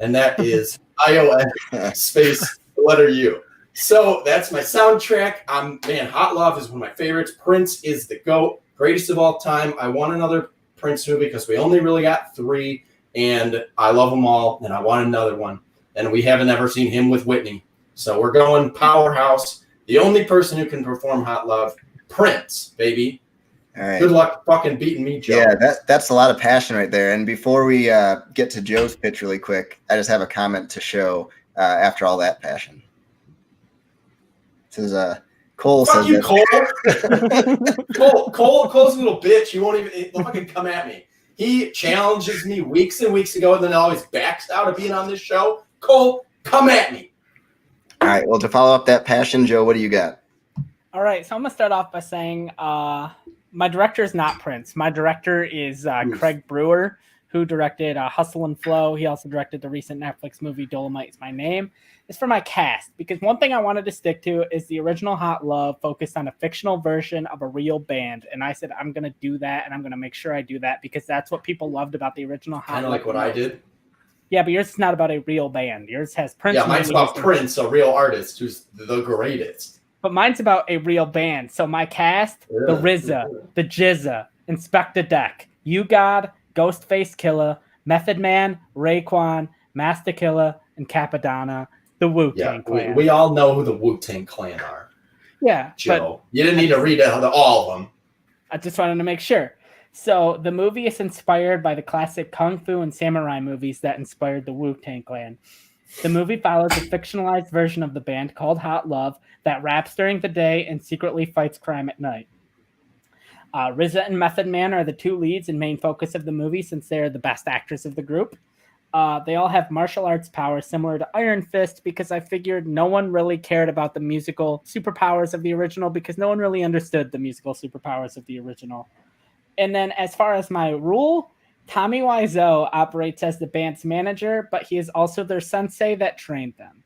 And that is ION space the letter U. So that's my soundtrack. Hot Love is one of my favorites. Prince is the GOAT, greatest of all time. I want another Prince movie because we only really got 3, and I love them all, and I want another one. And we haven't ever seen him with Whitney. So we're going powerhouse. The only person who can perform Hot Love, Prince, baby. All right. Good luck fucking beating me, Joe. Yeah, that's a lot of passion right there. And before we get to Joe's pitch really quick, I just have a comment to show after all that passion. This is Cole. Fuck says you, Cole. Cole's a little bitch. You won't even fucking come at me. He challenges me weeks and weeks ago and then always backs out of being on this show. Cole, come at me. All right. Well, to follow up that passion, Joe, what do you got? All right, so I'm gonna start off by saying my director is not Prince. My director is Craig Brewer, who directed Hustle and Flow. He also directed the recent Netflix movie Dolomite Is My Name. It's for my cast, because one thing I wanted to stick to is the original Hot Love focused on a fictional version of a real band. And I said, I'm going to do that, and I'm going to make sure I do that, because that's what people loved about the original Hot Love. Kind of like what I did. Yeah, but yours is not about a real band. Yours has Prince. Yeah, mine's about Prince, a real artist who's the greatest. But mine's about a real band. So my cast, the RZA, the Jizza, Inspector Deck, You God, Ghostface Killer, Method Man, Raekwon, Master Killer, and Capadonna, the Wu-Tang Clan. We all know who the Wu-Tang Clan are. Yeah, Joe. You didn't need to read all of them. I just wanted to make sure. So the movie is inspired by the classic Kung Fu and Samurai movies that inspired the Wu-Tang Clan. The movie follows a fictionalized version of the band called Hot Love that raps during the day and secretly fights crime at night. RZA and Method Man are the two leads and main focus of the movie, since they are the best actors of the group. They all have martial arts powers similar to Iron Fist, because I figured no one really cared about the musical superpowers of the original, because no one really understood the musical superpowers of the original. And then as far as my rule, Tommy Wiseau operates as the band's manager, but he is also their sensei that trained them.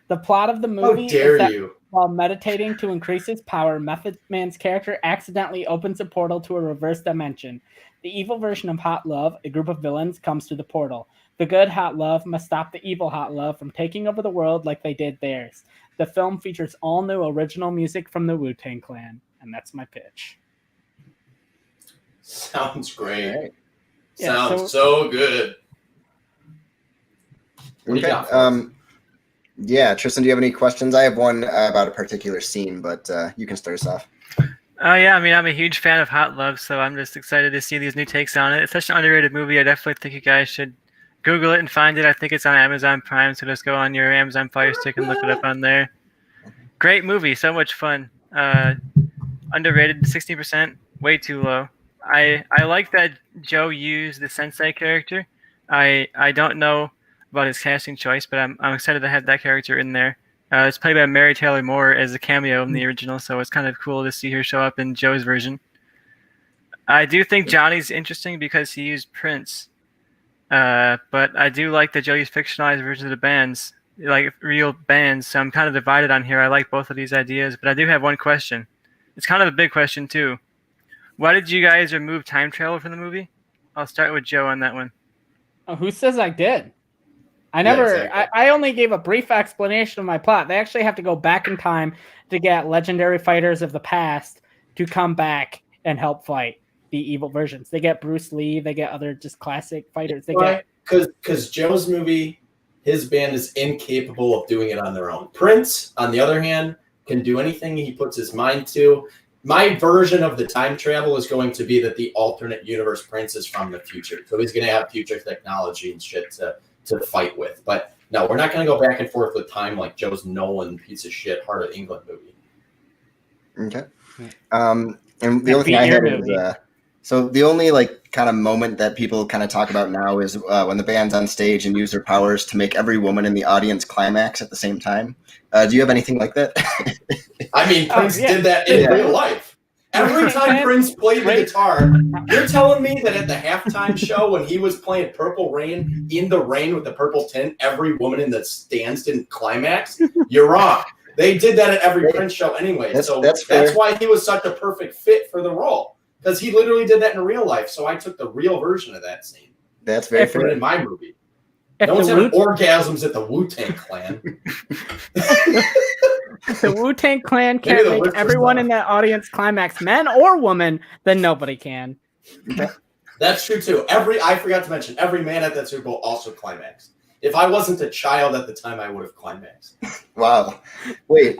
The plot of the movie is that while meditating to increase his power, Method Man's character accidentally opens a portal to a reverse dimension. The evil version of Hot Love, a group of villains, comes to the portal. The good Hot Love must stop the evil Hot Love from taking over the world like they did theirs. The film features all new original music from the Wu-Tang Clan, and that's my pitch. Sounds great. Right. Sounds so good. Okay. Yeah, Tristan, do you have any questions? I have one about a particular scene, but you can start us off. Yeah, I mean, I'm a huge fan of Hot Love, so I'm just excited to see these new takes on it. It's such an underrated movie. I definitely think you guys should Google it and find it. I think it's on Amazon Prime, so just go on your Amazon Fire Stick and look it up on there. Great movie, so much fun. Underrated, 60%, way too low. I like that Joe used the sensei character. I don't know about his casting choice, but I'm excited to have that character in there. It's played by Mary Taylor Moore as a cameo in the original, so it's kind of cool to see her show up in Joe's version. I do think Johnny's interesting because he used Prince, but I do like that Joe used fictionalized versions of the bands, like real bands, so I'm kind of divided on here. I like both of these ideas, but I do have one question. It's kind of a big question, too. Why did you guys remove time travel from the movie? I'll start with Joe on that one. Oh, who says I did? I never. Yeah, exactly. I only gave a brief explanation of my plot. They actually have to go back in time to get legendary fighters of the past to come back and help fight the evil versions. They get Bruce Lee. They get other just classic fighters. They get because Joe's movie, his band is incapable of doing it on their own. Prince, on the other hand, can do anything he puts his mind to. My version of the time travel is going to be that the alternate universe Prince is from the future, so he's going to have future technology and shit to fight with. But no, we're not going to go back and forth with time like Joe's Nolan piece of shit Heart of England movie. Okay. And the only thing I had is so the only like kind of moment that people kind of talk about now is when the band's on stage and use their powers to make every woman in the audience climax at the same time. Do you have anything like that? I mean, Prince did that in real life. Every time Prince played the guitar, you're telling me that at the halftime show when he was playing Purple Rain in the rain with the purple tint, every woman in the stands didn't climax? You're wrong. They did that at every Prince show anyway. That's why he was such a perfect fit for the role, because he literally did that in real life. So I took the real version of that scene. That's very fair. In my movie. No one's having orgasms at the Wu-Tang Clan. The Wu-Tang Clan can't make everyone in that audience climax, men or women, then nobody can. That's true too. I forgot to mention, every man at that Super Bowl also climaxed. If I wasn't a child at the time, I would have climaxed. Wow. Wait.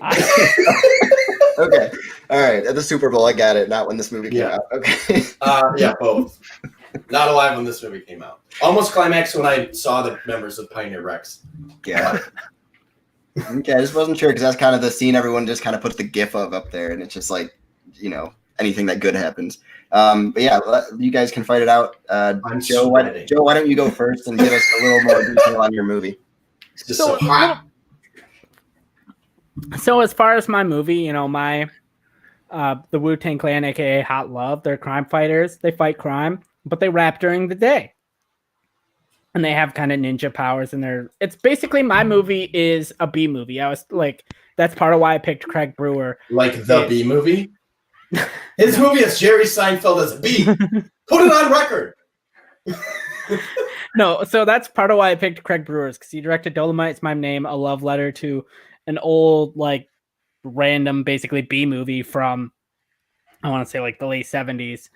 Okay. All right. At the Super Bowl, I got it. Not when this movie came out. Okay. Yeah, both. Not alive when this movie came out. Almost climaxed when I saw the members of Pioneer Rex. Yeah. Okay, I just wasn't sure because that's kind of the scene everyone just kind of puts the gif of up there, and it's just like, anything that good happens. But yeah, you guys can fight it out. Joe, why don't you go first and give us a little more detail on your movie? It's just so hot. So as far as my movie, my the Wu-Tang Clan, aka Hot Love, they're crime fighters. They fight crime, but they rap during the day. And they have kind of ninja powers, and it's basically my movie is a B movie. I was like, that's part of why I picked Craig Brewer. Like the B movie? His movie is Jerry Seinfeld as B. Put it on record. No, so that's part of why I picked Craig Brewer, because he directed Dolomite's My Name, a love letter to an old, random, basically B movie from, I want to say, the late 70s.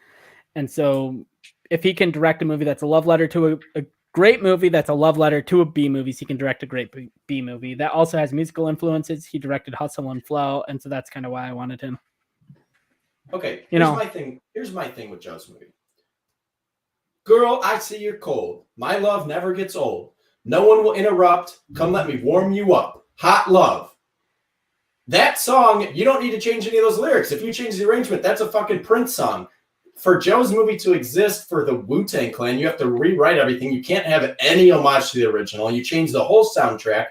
And so if he can direct a movie that's a love letter to a great movie that's a love letter to a B movie, so he can direct a great B movie that also has musical influences. He directed Hustle and Flow, and so that's kind of why I wanted him. Okay, here's my thing with Joe's movie. Girl, I see you're cold. My love never gets old. No one will interrupt. Come let me warm you up. Hot love. That song, you don't need to change any of those lyrics. If you change the arrangement, that's a fucking Prince song. For Joe's movie to exist for the Wu-Tang Clan, you have to rewrite everything. You can't have any homage to the original. You change the whole soundtrack.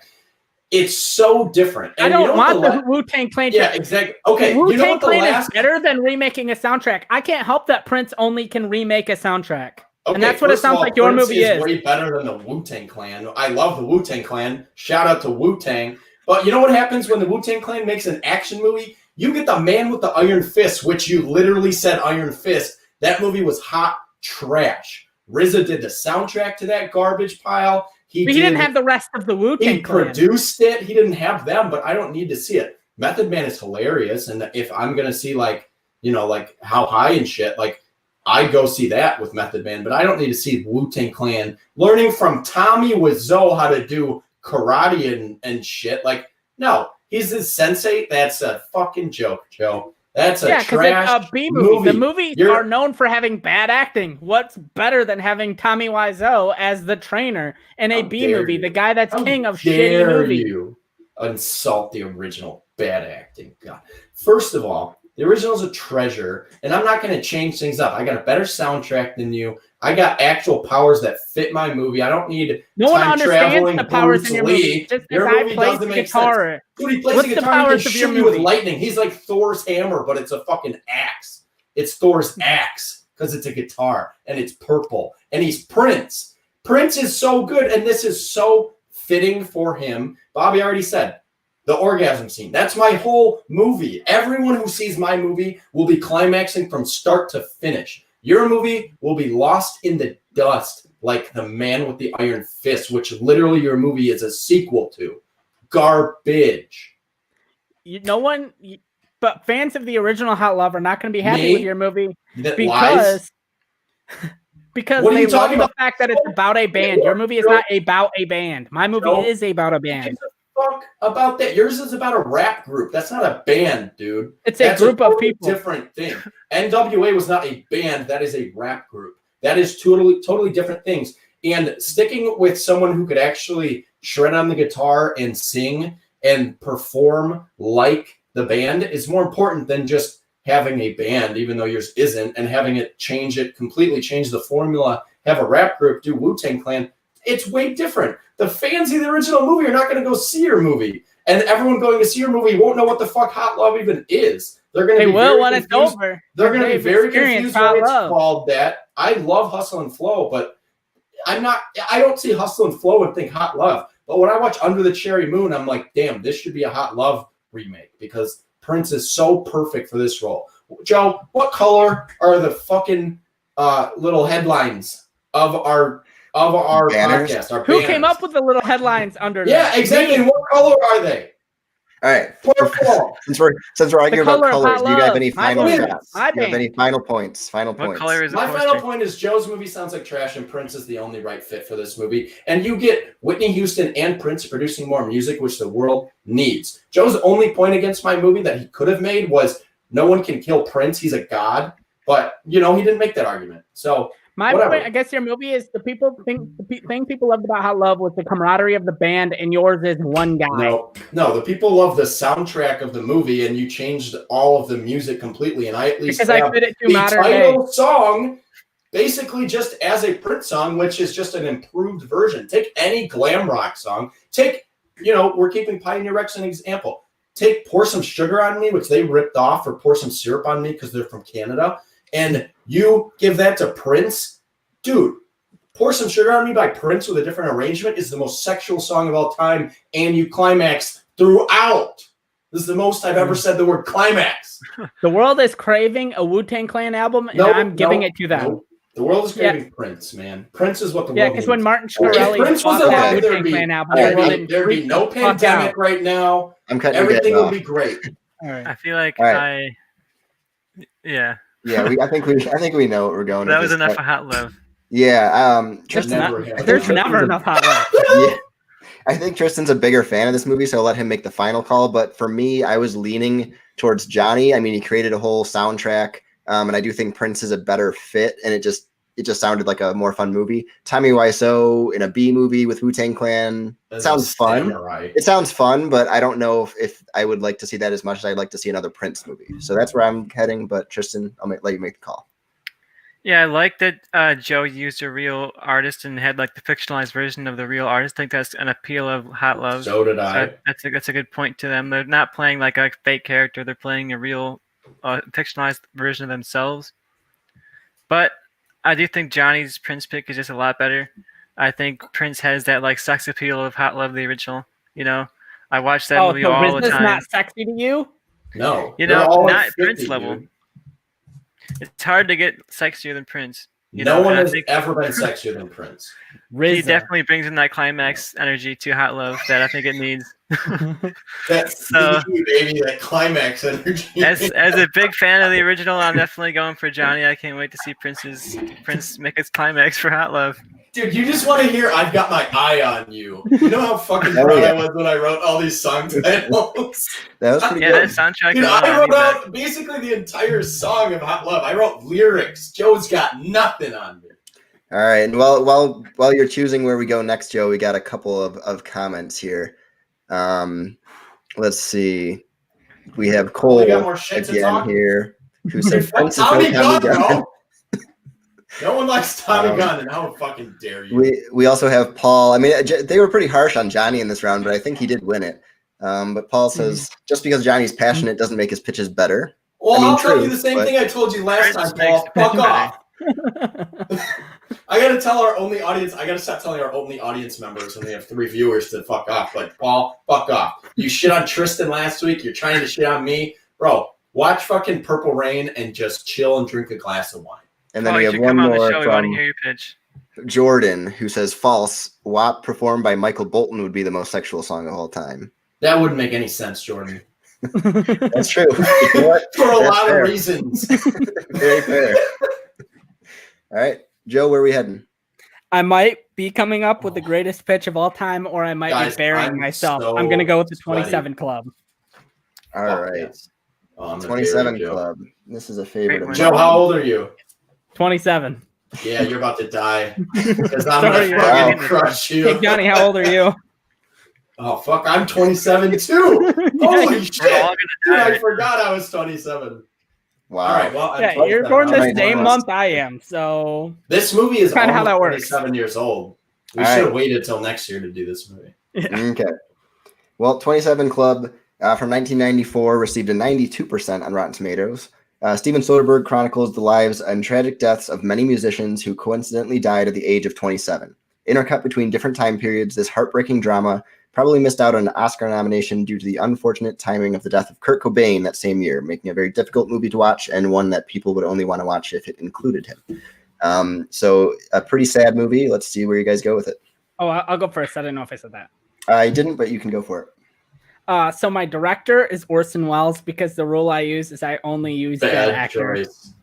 It's so different. And I don't want the Wu-Tang Clan. Yeah, exactly. Okay, Wu-Tang Clan is better than remaking a soundtrack. I can't help that Prince only can remake a soundtrack. Okay, and that's what it sounds like your Prince movie is. Way better than the Wu-Tang Clan. I love the Wu-Tang Clan. Shout out to Wu-Tang. But you know what happens when the Wu-Tang Clan makes an action movie? You get the man with the iron fist, which you literally said iron fist. That movie was hot trash. RZA did the soundtrack to that garbage pile. He didn't have the rest of the Wu-Tang Clan. He produced it. He didn't have them, but I don't need to see it. Method Man is hilarious. And if I'm going to see How High and shit, I go see that with Method Man, but I don't need to see Wu-Tang Clan learning from Tommy Wiseau how to do karate and shit. No, he's his sensei. That's a fucking joke, Joe. That's a trash it's a B movie. The movies are known for having bad acting. What's better than having Tommy Wiseau as the trainer in a B movie? The guy that's king of shitty movies. You insult the original bad acting. God. First of all, the original is a treasure, and I'm not going to change things up. I got a better soundtrack than you. I got actual powers that fit my movie. I don't need time traveling the powers in your movie. Just your movie doesn't make sense. Dude, he plays the guitar and he can shoot you with lightning. He's like Thor's hammer, but it's a fucking axe. It's Thor's axe because it's a guitar, and it's purple. And he's Prince. Prince is so good, and this is so fitting for him. Bobby already said, the orgasm scene. That's my whole movie. Everyone who sees my movie will be climaxing from start to finish. Your movie will be lost in the dust like The Man with the Iron Fist, which literally your movie is a sequel to. Garbage. But fans of the original Hot Love are not going to be happy with your movie because they love the fact that it's about a band. Your movie is not about a band. My movie is about a band. Fuck about that. Yours is about a rap group. That's not a band, dude. That's a group of people. Different thing. NWA was not a band. That is a rap group. That is totally different things. And sticking with someone who could actually shred on the guitar and sing and perform like the band is more important than just having a band, even though yours isn't, and having it completely change the formula, have a rap group, do Wu-Tang Clan. It's way different. The fans of the original movie are not going to go see your movie. And everyone going to see your movie won't know what the fuck Hot Love even is. They're going to be very confused. It's over. They're going to be very confused why it's called that. I love Hustle and Flow, but I don't see Hustle and Flow and think Hot Love. But when I watch Under the Cherry Moon, I'm like, damn, this should be a Hot Love remake because Prince is so perfect for this role. Joe, what color are the fucking little headlines of our podcast? Our Who came up with the little headlines under? Yeah, exactly. And what color are they? All right. Since we're arguing about colors, do you have any final thoughts? Do you have any final points? What color is my final point is Joe's movie sounds like trash, and Prince is the only right fit for this movie. And you get Whitney Houston and Prince producing more music, which the world needs. Joe's only point against my movie that he could have made was no one can kill Prince. He's a god. But, he didn't make that argument. So My Whatever. point, I guess, your movie is the thing people loved about Hot Love was the camaraderie of the band, and yours is one guy. No, the people love the soundtrack of the movie, and you changed all of the music completely. And I at least because I fit it to the modern title day. song basically just as a Prince song, which is just an improved version. Take any glam rock song. Take, we're keeping Pioneer Rex an example. Take Pour Some Sugar on Me, which they ripped off, or Pour Some Syrup on Me because they're from Canada. And you give that to Prince, dude. Pour Some Sugar on Me by Prince with a different arrangement is the most sexual song of all time, and you climax throughout. This is the most I've ever said the word climax. The world is craving a Wu-Tang Clan album, and I'm giving it to them. No. The world is craving Prince, man. Prince is what the world needs. Yeah, because when Martin Shkreli bought that Wu-Tang Clan album, there'd be no pandemic right now. Everything would be great. All right. I feel like Yeah, I think we know what we're going. That was enough of Hot Love. Yeah, there's never enough Hot Love. Yeah, I think Tristan's a bigger fan of this movie, so I'll let him make the final call. But for me, I was leaning towards Johnny. I mean, he created a whole soundtrack, and I do think Prince is a better fit, and it just sounded like a more fun movie. Tommy Wiseau in a B movie with Wu-Tang Clan sounds fun. It sounds fun, but I don't know if I would like to see that as much as I'd like to see another Prince movie. So that's where I'm heading. But Tristan, I'll let you make the call. Yeah, I like that Joe used a real artist and had like the fictionalized version of the real artist. I think that's an appeal of Hot Love. So did I. So that's a good point to them. They're not playing like a fake character. They're playing a real fictionalized version of themselves. But I do think Johnny's Prince pick is just a lot better. I think Prince has that like sex appeal of Hot Love, the original. I watched that movie all the time. Not sexy to you? No. Not Prince level. Dude. It's hard to get sexier than Prince. No one has ever been sexier than Prince. He definitely brings in that climax energy to Hot Love that I think it needs. That's baby, that climax energy. As a big fan of the original, I'm definitely going for Johnny. I can't wait to see Prince make his climax for Hot Love. Dude, you just want to hear "I've Got My Eye on You." You know how fucking proud I was when I wrote all these song titles. That was pretty good. That soundtrack. Dude, I wrote out basically the entire song of Hot Love. I wrote lyrics. Joe's got nothing on me. All right, and while you're choosing where we go next, Joe, we got a couple of comments here. Let's see. We have Cole again here, who said Prince is Tommy Gunn. No one likes Tommy Gunn, and how fucking dare you? We also have Paul. I mean, they were pretty harsh on Johnny in this round, but I think he did win it. But Paul says just because Johnny's passionate doesn't make his pitches better. Well, I'll tell you the same thing I told you last time, Paul. Fuck off. I gotta tell our only audience. I gotta stop telling our only audience members when they have 3 viewers to fuck off. Like, Paul, fuck off. You shit on Tristan last week. You're trying to shit on me, bro. Watch fucking Purple Rain and just chill and drink a glass of wine. And then we have one more from we want to hear your pitch. Jordan, who says false. WAP performed by Michael Bolton would be the most sexual song of all time. That wouldn't make any sense, Jordan. That's true. For a lot of reasons. Very fair. All right, Joe, where are we heading? I might be coming up with the greatest pitch of all time, or I might be burying myself. I'm going to go with the 27 Club. All right. 27 Club. This is a favorite of mine. Joe, how old are you? 27. Yeah, you're about to die. Because I'm going to fucking crush you. Hey, Johnny, how old are you? Oh, fuck, I'm 27 too. Holy shit. Dude, I forgot I was 27. Wow. All right, well, you're born the same month I am, so. This movie is kind of how that works. 27 years old. We should have waited till next year to do this movie. Yeah. Okay. Well, 27 Club from 1994 received a 92% on Rotten Tomatoes. Steven Soderbergh chronicles the lives and tragic deaths of many musicians who coincidentally died at the age of 27. Intercut between different time periods, this heartbreaking drama probably missed out on an Oscar nomination due to the unfortunate timing of the death of Kurt Cobain that same year, making a very difficult movie to watch and one that people would only want to watch if it included him. So a pretty sad movie. Let's see where you guys go with it. Oh, I'll go first. I didn't know if I said that. I didn't, but you can go for it. So my director is Orson Welles because the rule I use is I only use good actors.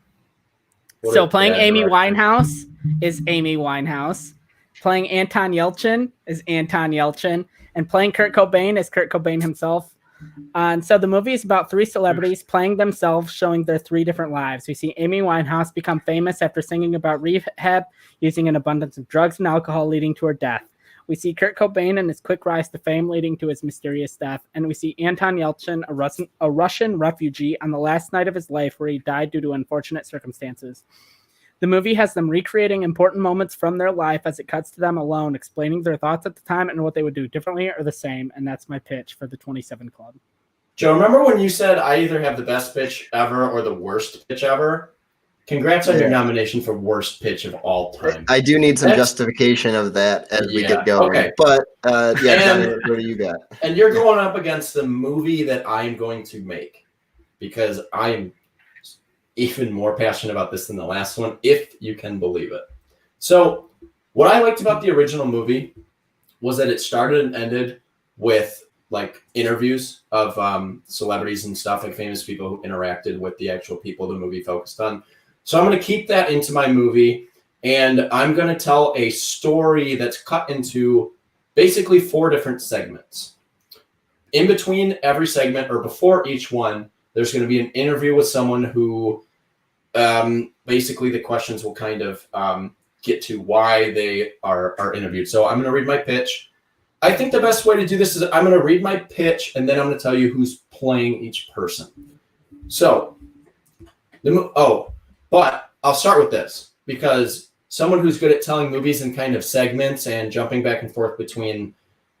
So playing Amy Winehouse is Amy Winehouse. Playing Anton Yelchin is Anton Yelchin. And playing Kurt Cobain is Kurt Cobain himself. And so the movie is about three celebrities playing themselves, showing their three different lives. We see Amy Winehouse become famous after singing about rehab, using an abundance of drugs and alcohol, leading to her death. We see Kurt Cobain and his quick rise to fame, leading to his mysterious death. And we see Anton Yelchin, a Russian refugee, on the last night of his life, where he died due to unfortunate circumstances. The movie has them recreating important moments from their life as it cuts to them alone, explaining their thoughts at the time and what they would do differently or the same. And that's my pitch for the 27 Club. Joe, remember when you said I either have the best pitch ever or the worst pitch ever? Congrats on your nomination for worst pitch of all time. I do need some justification of that as we get going. Okay. But Johnny, what do you got? And you're going up against the movie that I'm going to make, because I'm even more passionate about this than the last one, if you can believe it. So what I liked about the original movie was that it started and ended with like interviews of celebrities and stuff, like famous people who interacted with the actual people the movie focused on. So I'm going to keep that into my movie, and I'm going to tell a story that's cut into basically 4 different segments. In between every segment, or before each one, there's going to be an interview with someone who basically the questions will kind of get to why they are interviewed. So I'm going to read my pitch. I think the best way to do this is I'm going to read my pitch, and then I'm going to tell you who's playing each person. So, but I'll start with this, because someone who's good at telling movies in kind of segments and jumping back and forth between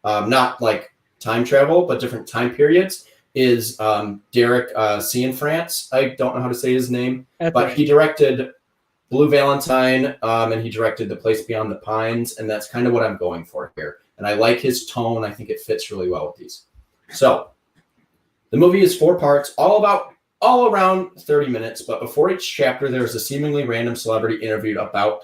not like time travel, but different time periods is Derek Cianfrance. I don't know how to say his name, but he directed Blue Valentine, and he directed The Place Beyond the Pines, and that's kind of what I'm going for here. And I like his tone. I think it fits really well with these. So the movie is 4 parts, all around 30 minutes. But before each chapter, there's a seemingly random celebrity interviewed about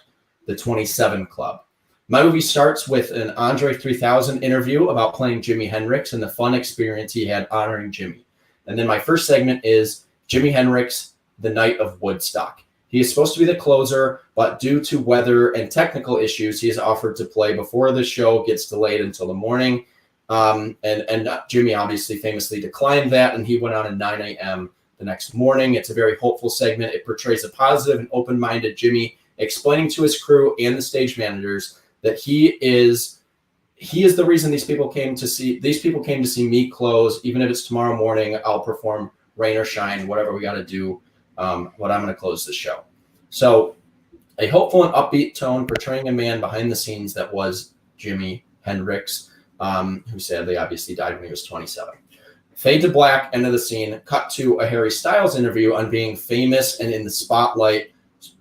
the 27 Club. My movie starts with an Andre 3000 interview about playing Jimi Hendrix and the fun experience he had honoring Jimi. And then my first segment is Jimi Hendrix, the night of Woodstock. He is supposed to be the closer, but due to weather and technical issues, he is offered to play before the show gets delayed until the morning. And Jimi obviously famously declined that, and he went on at 9 a.m. the next morning. It's a very hopeful segment. It portrays a positive and open-minded Jimi explaining to his crew and the stage managers that he is the reason these people came to see me close. Even if it's tomorrow morning, I'll perform rain or shine, whatever we got to do. But I'm going to close the show. So a hopeful and upbeat tone portraying a man behind the scenes that was Jimi Hendrix, who sadly obviously died when he was 27. Fade to black, end of the scene, cut to a Harry Styles interview on being famous and in the spotlight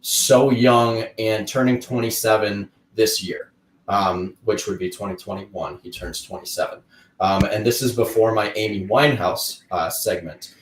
so young and turning 27 this year, which would be 2021. He turns 27. And this is before my Amy Winehouse segment.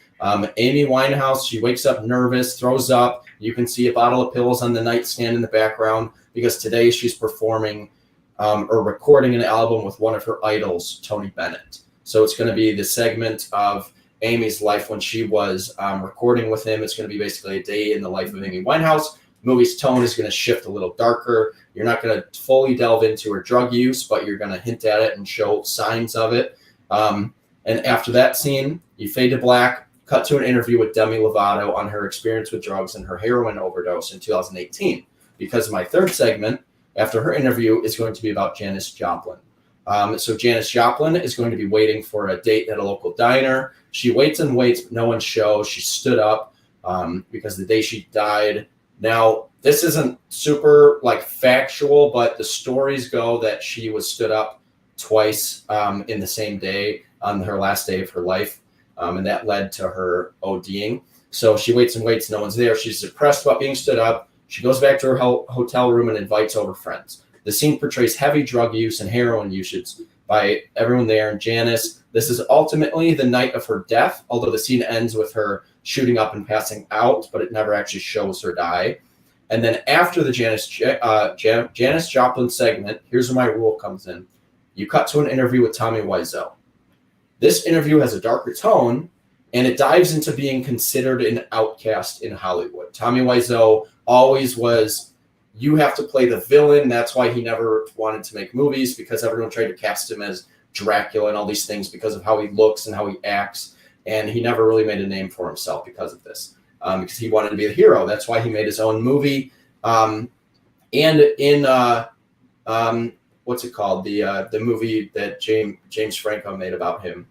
Amy Winehouse, she wakes up nervous, throws up. You can see a bottle of pills on the nightstand in the background, because today she's performing or recording an album with one of her idols, Tony Bennett. So it's going to be the segment of Amy's life when she was recording with him. It's going to be basically a day in the life of Amy Winehouse. Movie's tone is going to shift a little darker. You're not going to fully delve into her drug use, but you're going to hint at it and show signs of it. And after that scene, you fade to black, cut to an interview with Demi Lovato on her experience with drugs and her heroin overdose in 2018. Because my third segment, after her interview, is going to be about Janis Joplin. So Janis Joplin is going to be waiting for a date at a local diner. She waits and waits, but no one shows. She stood up because the day she died. Now, this isn't super factual, but the stories go that she was stood up twice in the same day on her last day of her life. And that led to her ODing. So she waits and waits. No one's there. She's depressed about being stood up. She goes back to her hotel room and invites over friends. The scene portrays heavy drug use and heroin usage by everyone there. And Janis, this is ultimately the night of her death, although the scene ends with her shooting up and passing out, but it never actually shows her die. And then after the Janis Joplin segment, here's where my rule comes in. You cut to an interview with Tommy Wiseau. This interview has a darker tone, and it dives into being considered an outcast in Hollywood. Tommy Wiseau always was, you have to play the villain. That's why he never wanted to make movies, because everyone tried to cast him as Dracula and all these things because of how he looks and how he acts. And he never really made a name for himself because of this, because he wanted to be the hero. That's why he made his own movie. And in what's it called? The movie that James Franco made about him.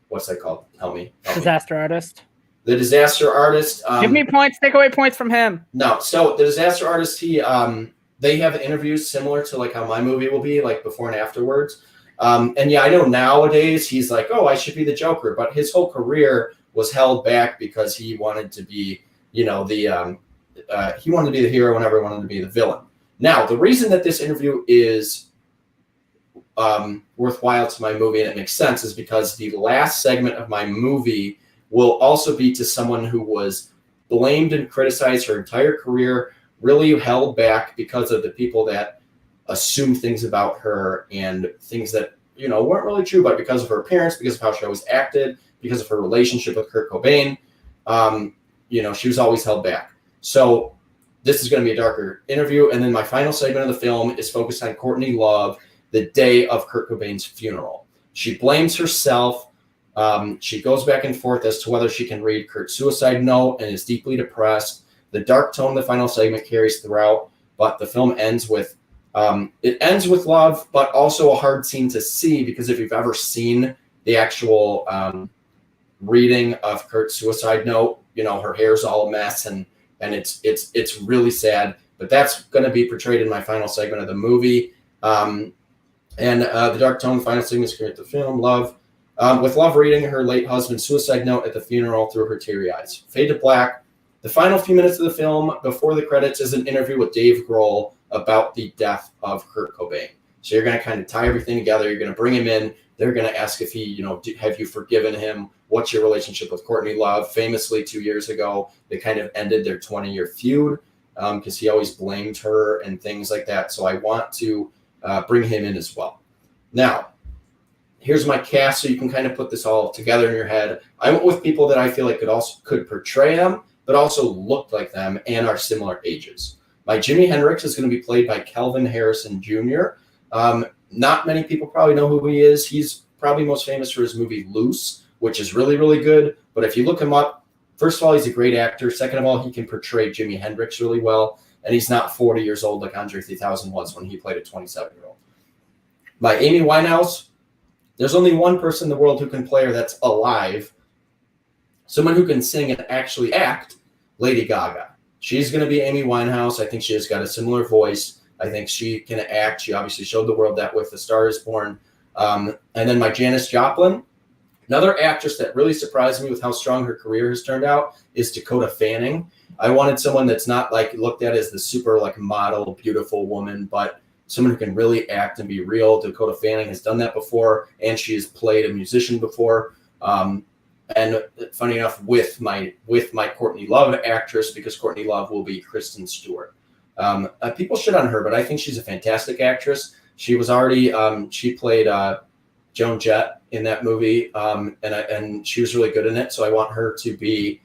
What's that called? Help me. Disaster Artist. The Disaster Artist. Give me points. Take away points from him. No. So the Disaster Artist, they have interviews similar to like how my movie will be, like before and afterwards. And yeah, I know nowadays he's like, oh, I should be the Joker, but his whole career was held back because he wanted to be, he wanted to be the hero whenever he wanted to be the villain. Now, the reason that this interview is worthwhile to my movie and it makes sense is because the last segment of my movie will also be to someone who was blamed and criticized her entire career, really held back because of the people that assumed things about her and things that, weren't really true, but because of her appearance, because of how she always acted, because of her relationship with Kurt Cobain, she was always held back. So this is going to be a darker interview. And then my final segment of the film is focused on Courtney Love, the day of Kurt Cobain's funeral. She blames herself. She goes back and forth as to whether she can read Kurt's suicide note and is deeply depressed. The dark tone the final segment carries throughout, but the film ends with love, but also a hard scene to see, because if you've ever seen the actual reading of Kurt's suicide note, her hair's all a mess and it's really sad. But that's going to be portrayed in my final segment of the movie. The dark tone, the final segment is the film, Love. With Love reading her late husband's suicide note at the funeral through her teary eyes. Fade to black. The final few minutes of the film before the credits is an interview with Dave Grohl about the death of Kurt Cobain. So you're going to kind of tie everything together. You're going to bring him in. They're going to ask if he, have you forgiven him? What's your relationship with Courtney Love? Famously, 2 years ago, they kind of ended their 20-year feud because he always blamed her and things like that. So I want to bring him in as well. Now, here's my cast so you can kind of put this all together in your head. I went with people that I feel like could portray them, but also look like them and are similar ages. My Jimi Hendrix is going to be played by Kelvin Harrison Jr. Not many people probably know who he is. He's probably most famous for his movie Loose, which is really, really good. But if you look him up, first of all, he's a great actor. Second of all, he can portray Jimi Hendrix really well. And he's not 40 years old like Andre 3000 was when he played a 27-year-old. My Amy Winehouse, there's only one person in the world who can play her that's alive. Someone who can sing and actually act, Lady Gaga. She's going to be Amy Winehouse. I think she has got a similar voice. I think she can act. She obviously showed the world that with A Star Is Born. And then my Janis Joplin, another actress that really surprised me with how strong her career has turned out, is Dakota Fanning. I wanted someone that's not like looked at as the super like model, beautiful woman, but someone who can really act and be real. Dakota Fanning has done that before, and she has played a musician before. And funny enough, with my Courtney Love actress, because Courtney Love will be Kristen Stewart. People shit on her, but I think she's a fantastic actress. She was already she played Joan Jett in that movie, and she was really good in it. So I want her to be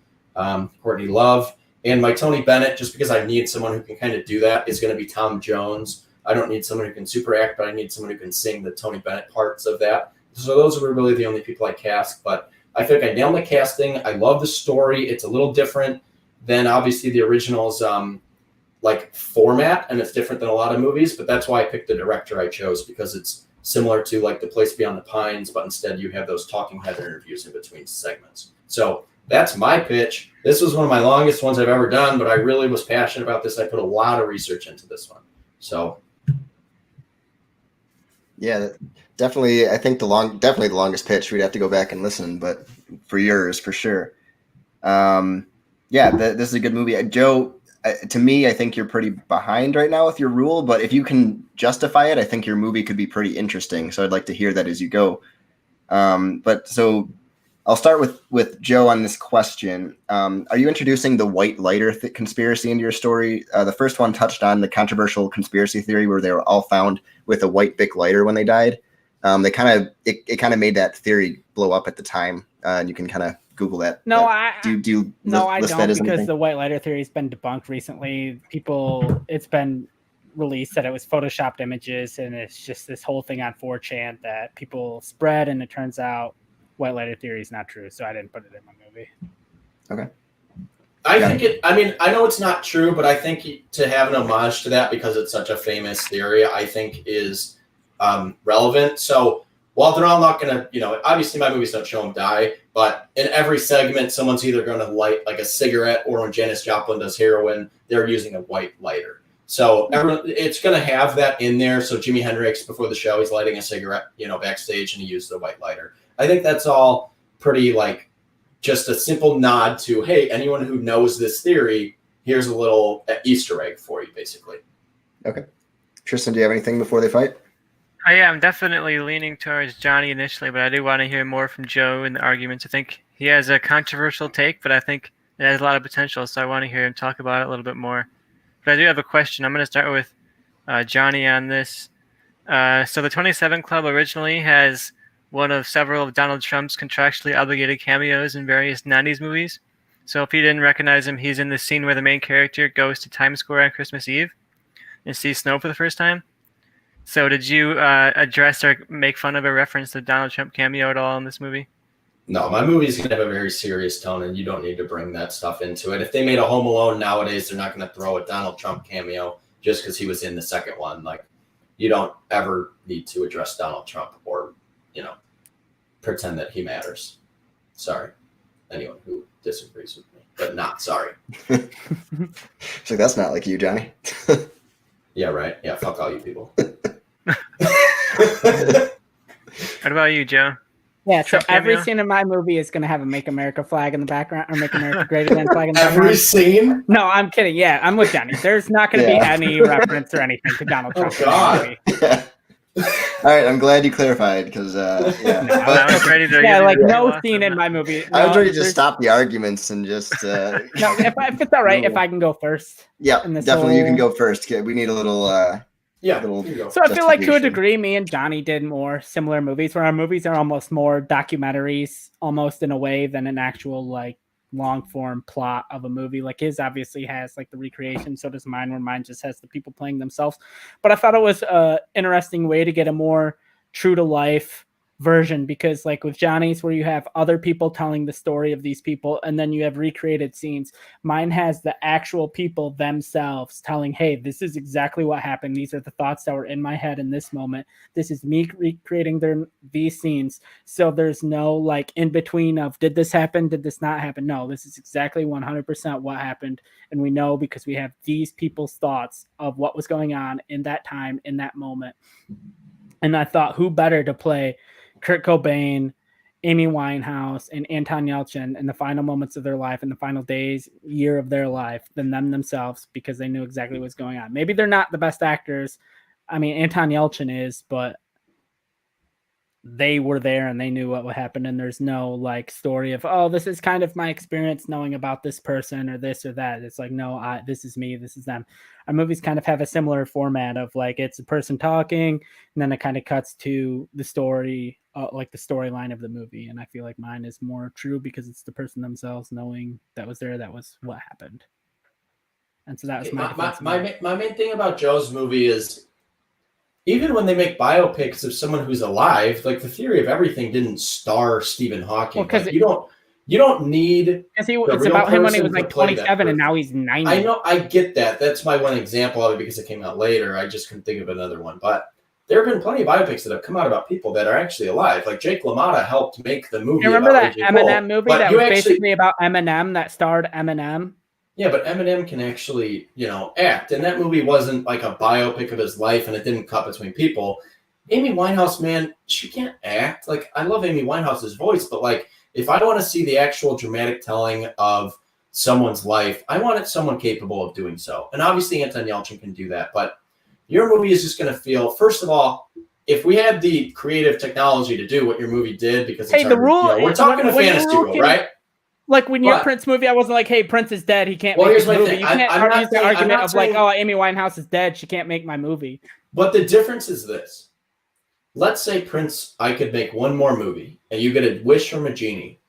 Courtney Love. And my Tony Bennett, just because I need someone who can kind of do that, is going to be Tom Jones. I don't need someone who can super act, but I need someone who can sing the Tony Bennett parts of that. So those were really the only people I cast, but I feel like I nailed my casting. I love the story. It's a little different than obviously the original's like format, and it's different than a lot of movies, but that's why I picked the director I chose, because it's similar to like The Place Beyond the Pines, but instead you have those talking head interviews in between segments. So that's my pitch. This was one of my longest ones I've ever done, but I really was passionate about this. I put a lot of research into this one. So yeah, definitely. I think definitely the longest pitch. We'd have to go back and listen, but for yours, for sure. This is a good movie. Joe, to me, I think you're pretty behind right now with your rule, but if you can justify it, I think your movie could be pretty interesting. So I'd like to hear that as you go. But so I'll start with Joe on this question. Are you introducing the white lighter conspiracy into your story? The first one touched on the controversial conspiracy theory where they were all found with a white Bic lighter when they died. It kind of made that theory blow up at the time, and you can kind of Google that. No, I don't, because the white lighter theory has been debunked recently. It's been released that it was photoshopped images, and it's just this whole thing on 4chan that people spread, and it turns out white lighter theory is not true, so I didn't put it in my movie. Okay. I know it's not true, but I think to have an homage to that because it's such a famous theory, I think is relevant. So while they're all not going to, obviously my movies don't show them die, but in every segment, someone's either going to light like a cigarette, or when Janis Joplin does heroin, they're using a white lighter. So it's going to have that in there. So Jimi Hendrix, before the show, he's lighting a cigarette, backstage, and he used the white lighter. I think that's all pretty just a simple nod to, hey, anyone who knows this theory, here's a little Easter egg for you, basically. Okay. Tristan, do you have anything before they fight? Yeah, I'm definitely leaning towards Johnny initially, but I do want to hear more from Joe in the arguments. I think he has a controversial take, but I think it has a lot of potential, so I want to hear him talk about it a little bit more. But I do have a question. I'm going to start with Johnny on this. So the 27 Club originally has one of several of Donald Trump's contractually obligated cameos in various 90s movies. So if you didn't recognize him, he's in the scene where the main character goes to Times Square on Christmas Eve and sees snow for the first time. So did you address or make fun of a reference to Donald Trump cameo at all in this movie? No, my movie's going to have a very serious tone, and you don't need to bring that stuff into it. If they made a Home Alone nowadays, they're not going to throw a Donald Trump cameo just because he was in the second one. You don't ever need to address Donald Trump or, pretend that he matters. Sorry. Anyone who disagrees with me, but not sorry. So that's not like you, Johnny. Yeah, right. Yeah, fuck all you people. What about you, Joe? Yeah, so Trump every cameo? scene in my movie is going to have a Make America flag in the background, or Make America Great Again flag in the Every background. scene? No, I'm kidding. Yeah, I'm with Johnny. There's not going to be any reference or anything to Donald Trump. in my movie. All right, I'm glad you clarified because yeah. No, I was ready to Yeah, get no lost scene in that. my movie. I was No, ready to there's- stop the arguments and just. No, if it's all right, if I can go first. Yeah, in this definitely. You can whole- go first. We need a little. Yeah. Little- you go. So I feel like to a Justification. degree, me and Johnny did more similar movies, where our movies are almost more documentaries, almost in a way, than an actual long form plot of a movie. Like his obviously has the recreation, so does mine, where mine just has the people playing themselves. But I thought it was a interesting way to get a more true to life version, because with Johnny's, where you have other people telling the story of these people and then you have recreated scenes, mine has the actual people themselves telling, hey, this is exactly what happened, these are the thoughts that were in my head in this moment, this is me recreating these scenes. So there's no in between of did this happen, did this not happen. No, this is exactly 100% what happened, and we know because we have these people's thoughts of what was going on in that time, in that moment. And I thought, who better to play Kurt Cobain, Amy Winehouse, and Anton Yelchin in the final moments of their life, in the final days, year of their life, than them themselves, because they knew exactly what's going on. Maybe they're not the best actors. I mean, Anton Yelchin is, but they were there and they knew what would happen. And there's no story of, oh, this is kind of my experience knowing about this person or this or that. It's no, this is me, this is them. Our movies kind of have a similar format of it's a person talking, and then it kind of cuts to the story, the storyline of the movie. And I feel like mine is more true because it's the person themselves knowing that was there, that was what happened. And so that was my main thing about Joe's movie is, even when they make biopics of someone who's alive, the theory of everything didn't star Stephen Hawking. You don't need. Because it's about him when he was 27 and now he's 90. I know, I get that. That's my one example of it because it came out later. I just couldn't think of another one. But there have been plenty of biopics that have come out about people that are actually alive. Jake LaMotta helped make the movie. You remember that Eminem movie that was basically about Eminem, that starred Eminem? Yeah, but Eminem can actually, act. And that movie wasn't a biopic of his life, and it didn't cut between people. Amy Winehouse, man, she can't act. I love Amy Winehouse's voice, but if I want to see the actual dramatic telling of someone's life, I want someone capable of doing so. And obviously Anton Yelchin can do that. But your movie is just going to feel, first of all, if we had the creative technology to do what your movie did, because it's the rule, we're talking a fantasy rule, right? When your Prince movie, I wasn't hey, Prince is dead, he can't make here's his my movie. thing. You can't I'm not use the saying- argument of saying- oh, Amy Winehouse is dead, she can't make my movie. But the difference is this. Let's say Prince, I could make one more movie, and you get a wish from a genie.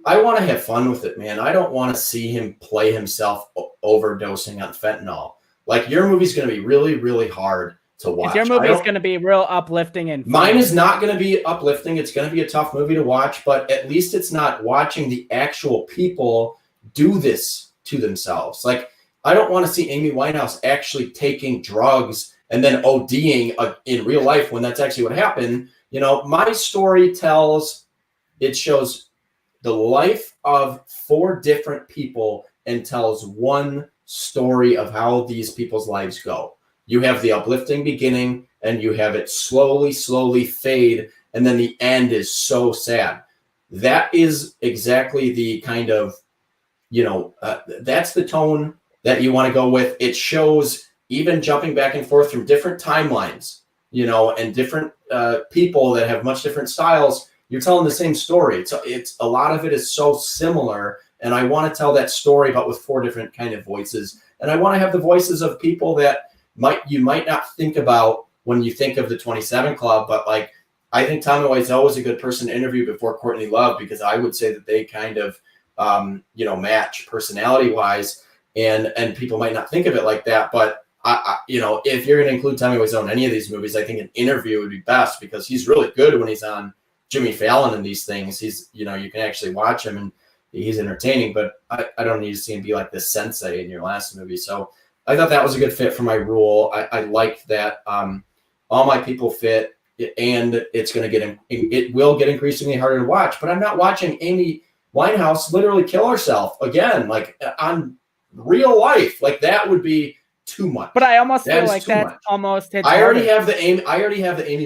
I want to have fun with it, man. I don't want to see him play himself overdosing on fentanyl. Like your movie's going to be really, really hard to watch. Your movie is going to be real uplifting and fun. Mine is not going to be uplifting. It's going to be a tough movie to watch, but at least it's not watching the actual people do this to themselves. Like, I don't want to see Amy Winehouse actually taking drugs and then ODing in real life when that's actually what happened. You know, my story shows the life of 4 different people and tells one story of how these people's lives go. You have the uplifting beginning and you have it slowly fade. And then the end is so sad. That is exactly the kind of, that's the tone that you want to go with. It shows even jumping back and forth from different timelines, and different people that have much different styles. You're telling the same story. It's a lot of it is so similar. And I want to tell that story, but with 4 different kind of voices. And I want to have the voices of people that you might not think about when you think of the 27 Club, but like, I think Tommy Wiseau was a good person to interview before Courtney Love, because I would say that they kind of, match personality wise, and people might not think of it like that. But if you're going to include Tommy Wiseau in any of these movies, I think an interview would be best, because he's really good when he's on Jimmy Fallon and these things. He's, you can actually watch him and he's entertaining, but I don't need to see him be like this sensei in your last movie. So I thought that was a good fit for my rule. I liked that all my people fit, and it will get increasingly harder to watch. But I'm not watching Amy Winehouse literally kill herself again, like on real life. Like that would be too much. But I almost feel like that's almost. I already have the Amy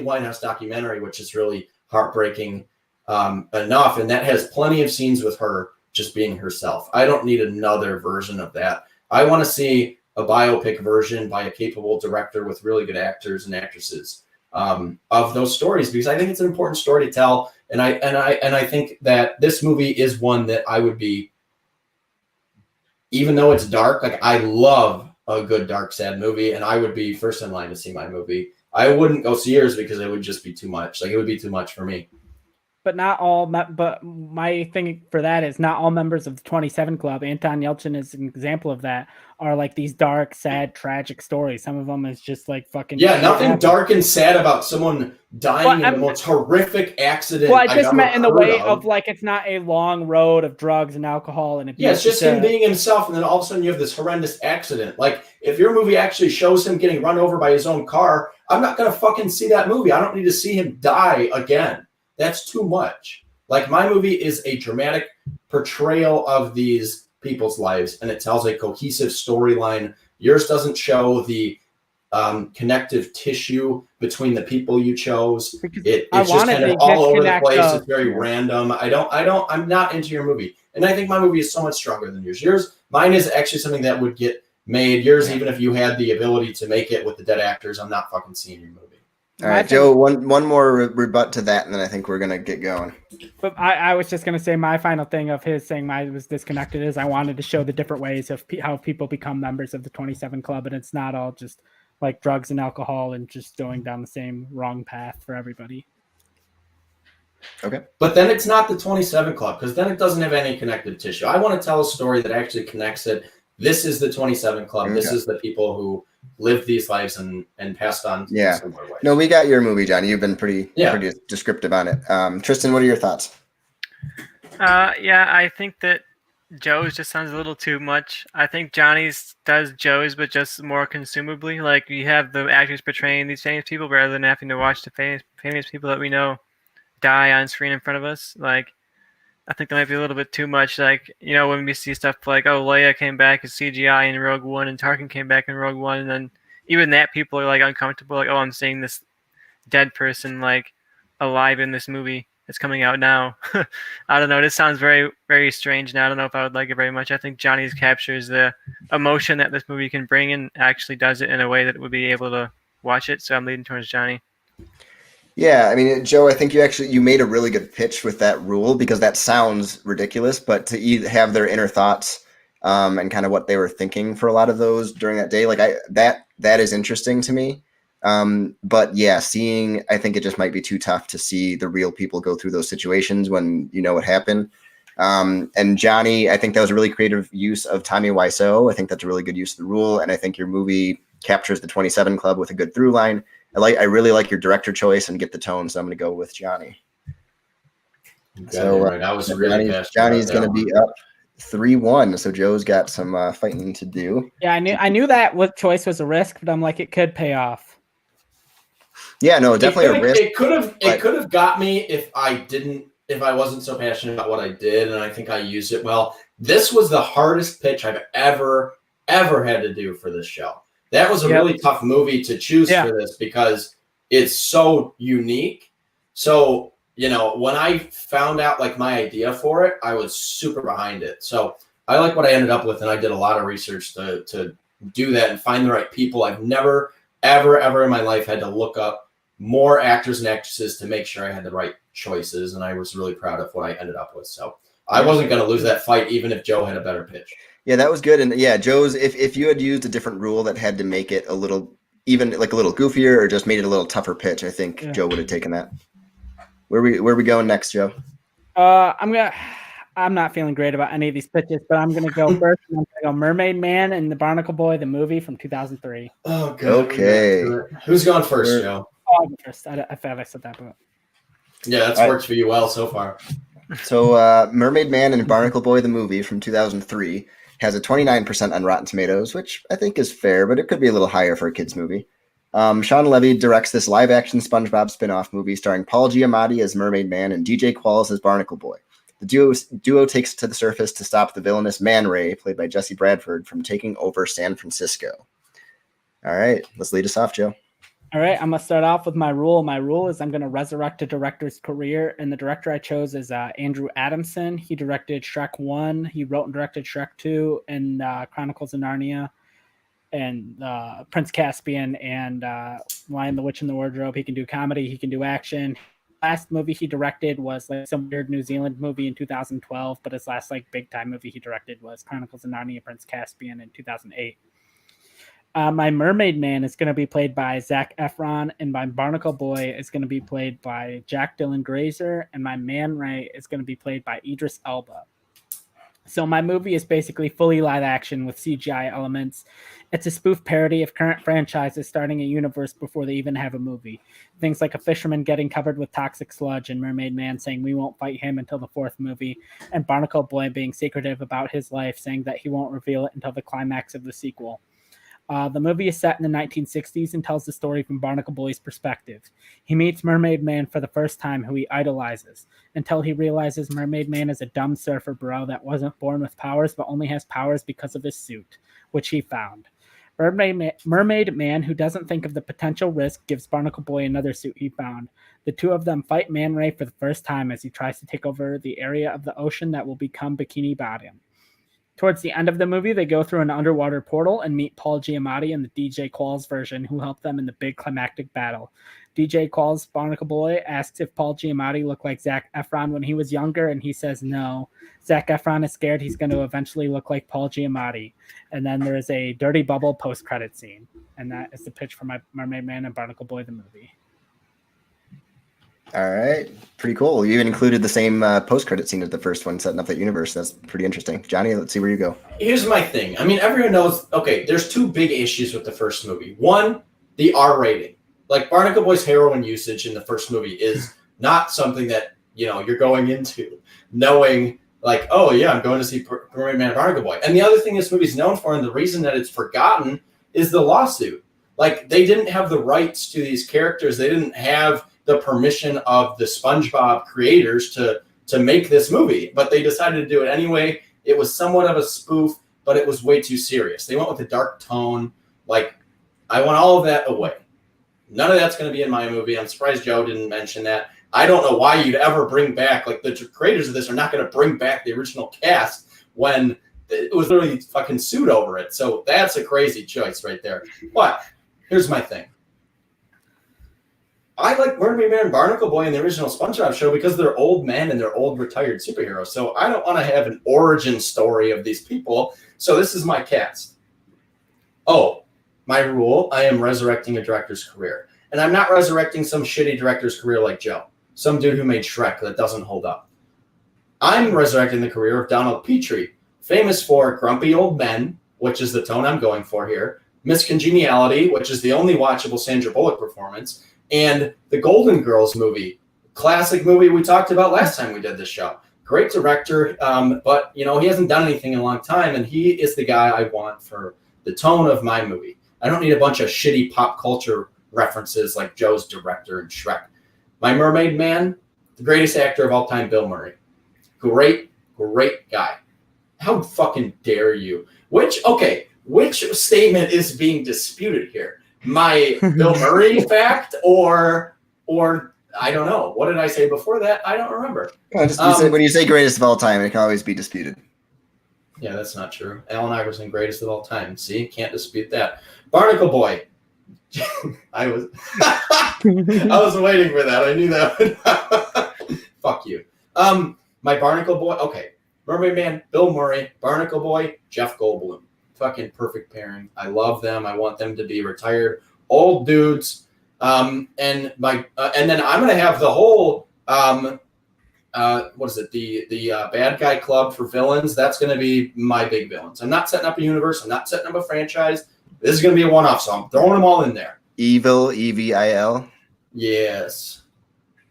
Winehouse documentary, which is really heartbreaking enough, and that has plenty of scenes with her just being herself. I don't need another version of that. I want to see a biopic version by a capable director with really good actors and actresses of those stories, because I think it's an important story to tell. And I think that this movie is one that I would be, even though it's dark, like I love a good dark sad movie, and I would be first in line to see my movie. I wouldn't go see yours because it would just be too much. Like it would be too much for me. But not all. But my thing for that is not all members of the 27 Club. Anton Yelchin is an example of that. Are like these dark, sad, tragic stories. Some of them is just like fucking. Yeah, nothing dark and sad about someone dying in the most horrific accident. Well, I just meant in the way of like it's not a long road of drugs and alcohol and abuse. Yeah, it's just him being himself, and then all of a sudden you have this horrendous accident. Like if your movie actually shows him getting run over by his own car, I'm not gonna fucking see that movie. I don't need to see him die again. That's too much. Like my movie is a dramatic portrayal of these people's lives, and it tells a cohesive storyline. Yours doesn't show the connective tissue between the people you chose. It's just kind of all over the place. It's very random. I'm not into your movie. And I think my movie is so much stronger than yours. Mine is actually something that would get made. Yours, even if you had the ability to make it with the dead actors, I'm not fucking seeing your movie. All right, Joe, one more rebut to that, and then I think we're going to get going. But I was just going to say my final thing of his saying mine was disconnected is I wanted to show the different ways of how people become members of the 27 Club, and it's not all just like drugs and alcohol and just going down the same wrong path for everybody. Okay. But then it's not the 27 Club, because then it doesn't have any connective tissue. I want to tell a story that actually connects it. This is the 27 Club. Okay. This is the people who lived these lives and passed on similar ways. No, we got your movie, Johnny. You've been pretty descriptive on it. Tristan, what are your thoughts? I think that Joe's just sounds a little too much. I think Johnny's does Joe's, but just more consumably. Like you have the actors portraying these famous people rather than having to watch the famous people that we know die on screen in front of us. Like I think that might be a little bit too much. Like, when we see stuff like, oh, Leia came back as CGI in Rogue One and Tarkin came back in Rogue One, and then even that people are like uncomfortable. Like, oh, I'm seeing this dead person like alive in this movie that's coming out now. I don't know. This sounds very, very strange, and I don't know if I would like it very much. I think Johnny's captures the emotion that this movie can bring and actually does it in a way that would be able to watch it. So I'm leaning towards Johnny. Yeah, I mean, Joe, I think you made a really good pitch with that rule, because that sounds ridiculous, but to have their inner thoughts and kind of what they were thinking for a lot of those during that day, like that is interesting to me. But yeah, I think it just might be too tough to see the real people go through those situations when you know what happened. And Johnny, I think that was a really creative use of Tommy Wiseau. I think that's a really good use of the rule. And I think your movie captures the 27 Club with a good through line. I really like your director choice and get the tone. So I'm going to go with Johnny. So right. I was really Johnny's going to be up 3-1. So Joe's got some fighting to do. Yeah, I knew that what choice was a risk, but I'm like, it could pay off. Yeah, no, definitely a risk. It could have got me if I wasn't so passionate about what I did, and I think I used it well. This was the hardest pitch I've ever had to do for this show. That was a really tough movie to choose for this because it's so unique. So, when I found out like my idea for it, I was super behind it. So I like what I ended up with, and I did a lot of research to do that and find the right people. I've never, ever in my life had to look up more actors and actresses to make sure I had the right choices, and I was really proud of what I ended up with. So I wasn't going to lose that fight, even if Joe had a better pitch. Yeah, that was good. And yeah, Joe's, if you had used a different rule that had to make it a little, even like a little goofier or just made it a little tougher pitch, I think Joe would have taken that. Where we going next, Joe? I'm not feeling great about any of these pitches, but I'm gonna go first. I'm gonna go Mermaid Man and the Barnacle Boy, the movie from 2003. Oh, good. Okay. Who's going first, Joe? Oh, I'm first. I thought I said that, but yeah, that's worked for you well so far. So, Mermaid Man and Barnacle Boy, the movie from 2003, has a 29% on Rotten Tomatoes, which I think is fair, but it could be a little higher for a kids' movie. Sean Levy directs this live-action SpongeBob spin-off movie starring Paul Giamatti as Mermaid Man and DJ Qualls as Barnacle Boy. The duo takes to the surface to stop the villainous Man Ray, played by Jesse Bradford, from taking over San Francisco. All right, let's lead us off, Joe. All right, I'm going to start off with my rule. My rule is I'm going to resurrect a director's career, and the director I chose is Andrew Adamson. He directed Shrek 1. He wrote and directed Shrek 2 and Chronicles of Narnia and Prince Caspian and Lion, the Witch, and the Wardrobe. He can do comedy. He can do action. Last movie he directed was like some weird New Zealand movie in 2012, but his last like big time movie he directed was Chronicles of Narnia, Prince Caspian in 2008. My Mermaid Man is going to be played by Zac Efron, and my Barnacle Boy is going to be played by Jack Dylan Grazer, and my Man Ray is going to be played by Idris Elba. So my movie is basically fully live action with CGI elements. It's a spoof parody of current franchises starting a universe before they even have a movie. Things like a fisherman getting covered with toxic sludge and Mermaid Man saying we won't fight him until the fourth movie, and Barnacle Boy being secretive about his life, saying that he won't reveal it until the climax of the sequel. The movie is set in the 1960s and tells the story from Barnacle Boy's perspective. He meets Mermaid Man for the first time, who he idolizes, until he realizes Mermaid Man is a dumb surfer bro that wasn't born with powers, but only has powers because of his suit, which he found. Mermaid Man, who doesn't think of the potential risk, gives Barnacle Boy another suit he found. The two of them fight Man Ray for the first time as he tries to take over the area of the ocean that will become Bikini Bottom. Towards the end of the movie, they go through an underwater portal and meet Paul Giamatti in the DJ Qualls version, who helped them in the big climactic battle. DJ Qualls' Barnacle Boy asks if Paul Giamatti looked like Zac Efron when he was younger, and he says no. Zac Efron is scared he's going to eventually look like Paul Giamatti. And then there is a dirty bubble post-credit scene. And that is the pitch for my Mermaid Man and Barnacle Boy, the movie. All right. Pretty cool. You even included the same post-credit scene as the first one, setting up that universe. That's pretty interesting. Johnny, let's see where you go. Here's my thing. I mean, everyone knows, okay, there's two big issues with the first movie. One, the R rating. Like, Barnacle Boy's heroin usage in the first movie is not something that, you're going into knowing, like, oh, yeah, I'm going to see Mermaid Man and Barnacle Boy. And the other thing this movie's known for, and the reason that it's forgotten, is the lawsuit. Like, they didn't have the rights to these characters. They didn't have the permission of the SpongeBob creators to make this movie, but they decided to do it anyway. It was somewhat of a spoof, but it was way too serious. They went with a dark tone. Like, I want all of that away. None of that's going to be in my movie. I'm surprised Joe didn't mention that. I don't know why you'd ever bring back, like, the creators of this are not going to bring back the original cast when it was literally fucking sued over it. So that's a crazy choice right there. But here's my thing. I like Mermaid Man and Barnacle Boy in the original SpongeBob show because they're old men and they're old retired superheroes. So I don't want to have an origin story of these people. So this is my cast. Oh, my rule, I am resurrecting a director's career. And I'm not resurrecting some shitty director's career like Joe. Some dude who made Shrek that doesn't hold up. I'm resurrecting the career of Donald Petrie, famous for Grumpy Old Men, which is the tone I'm going for here, Miss Congeniality, which is the only watchable Sandra Bullock performance, and the Golden Girls movie, classic movie we talked about last time we did this show. Great director, but he hasn't done anything in a long time, and he is the guy I want for the tone of my movie. I don't need a bunch of shitty pop culture references like Joe's director and Shrek. My Mermaid man, the greatest actor of all time, Bill Murray. Great guy. How fucking dare you? Which statement is being disputed here? My Bill Murray fact or I don't know. What did I say before that? I don't remember. When you say greatest of all time, it can always be disputed. Yeah, that's not true. Allen Iverson, greatest of all time. See, can't dispute that. Barnacle Boy. I was waiting for that. I knew that. Fuck you. My Barnacle Boy. Okay, Mermaid Man, Bill Murray, Barnacle Boy, Jeff Goldblum. Fucking perfect pairing. I love them. I want them to be retired old dudes. And then I'm gonna have the whole what is it? The bad guy club for villains. That's gonna be my big villains. I'm not setting up a universe. I'm not setting up a franchise. This is gonna be a one-off. So I'm throwing them all in there. Evil, EVIL. Yes.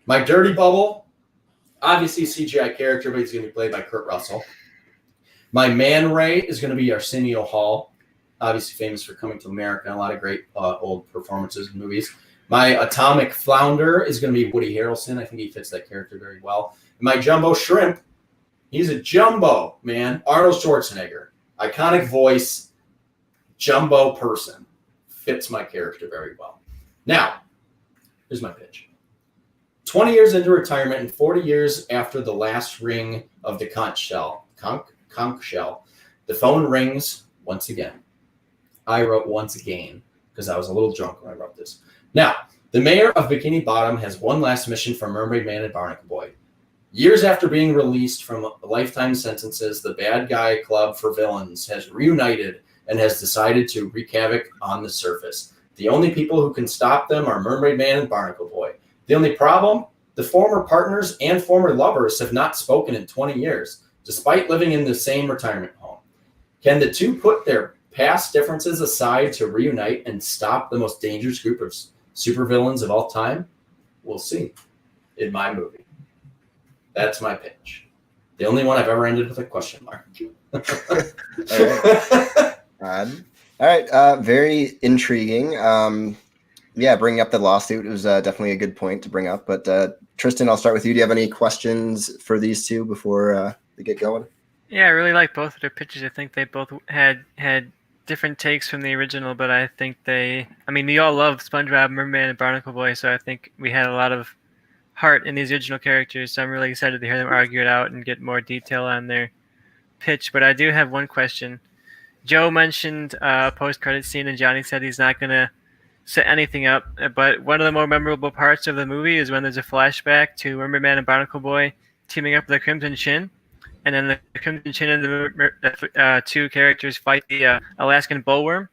My Dirty Bubble. Obviously CGI character, but he's gonna be played by Kurt Russell. My Man Ray is gonna be Arsenio Hall. Obviously famous for Coming to America and a lot of great old performances in movies. My Atomic Flounder is going to be Woody Harrelson. I think he fits that character very well. And my Jumbo Shrimp, he's a jumbo, man. Arnold Schwarzenegger. Iconic voice, jumbo person. Fits my character very well. Now, here's my pitch. 20 years into retirement and 40 years after the last ring of the conch shell, the phone rings once again. I wrote once again because I was a little drunk when I wrote this. Now, the mayor of Bikini Bottom has one last mission for Mermaid Man and Barnacle Boy. Years after being released from lifetime sentences, the bad guy club for villains has reunited and has decided to wreak havoc on the surface. The only people who can stop them are Mermaid Man and Barnacle Boy. The only problem? The former partners and former lovers have not spoken in 20 years, despite living in the same retirement home. Can the two put their past differences aside to reunite and stop the most dangerous group of supervillains of all time? We'll see in my movie. That's my pitch. The only one I've ever ended with a question mark. All right. Very intriguing. Bringing up the lawsuit was definitely a good point to bring up. But Tristan, I'll start with you. Do you have any questions for these two before they get going? Yeah, I really like both of their pitches. I think they both had different takes from the original, but I think we all love SpongeBob, Merman, and Barnacle Boy, so I think we had a lot of heart in these original characters, so I'm really excited to hear them argue it out and get more detail on their pitch. But I do have one question. Joe mentioned a post-credit scene, and Johnny said he's not going to set anything up, but one of the more memorable parts of the movie is when there's a flashback to Mermaid Man and Barnacle Boy teaming up with the Crimson Chin, and then the Crimson Chin and the two characters fight the Alaskan bullworm.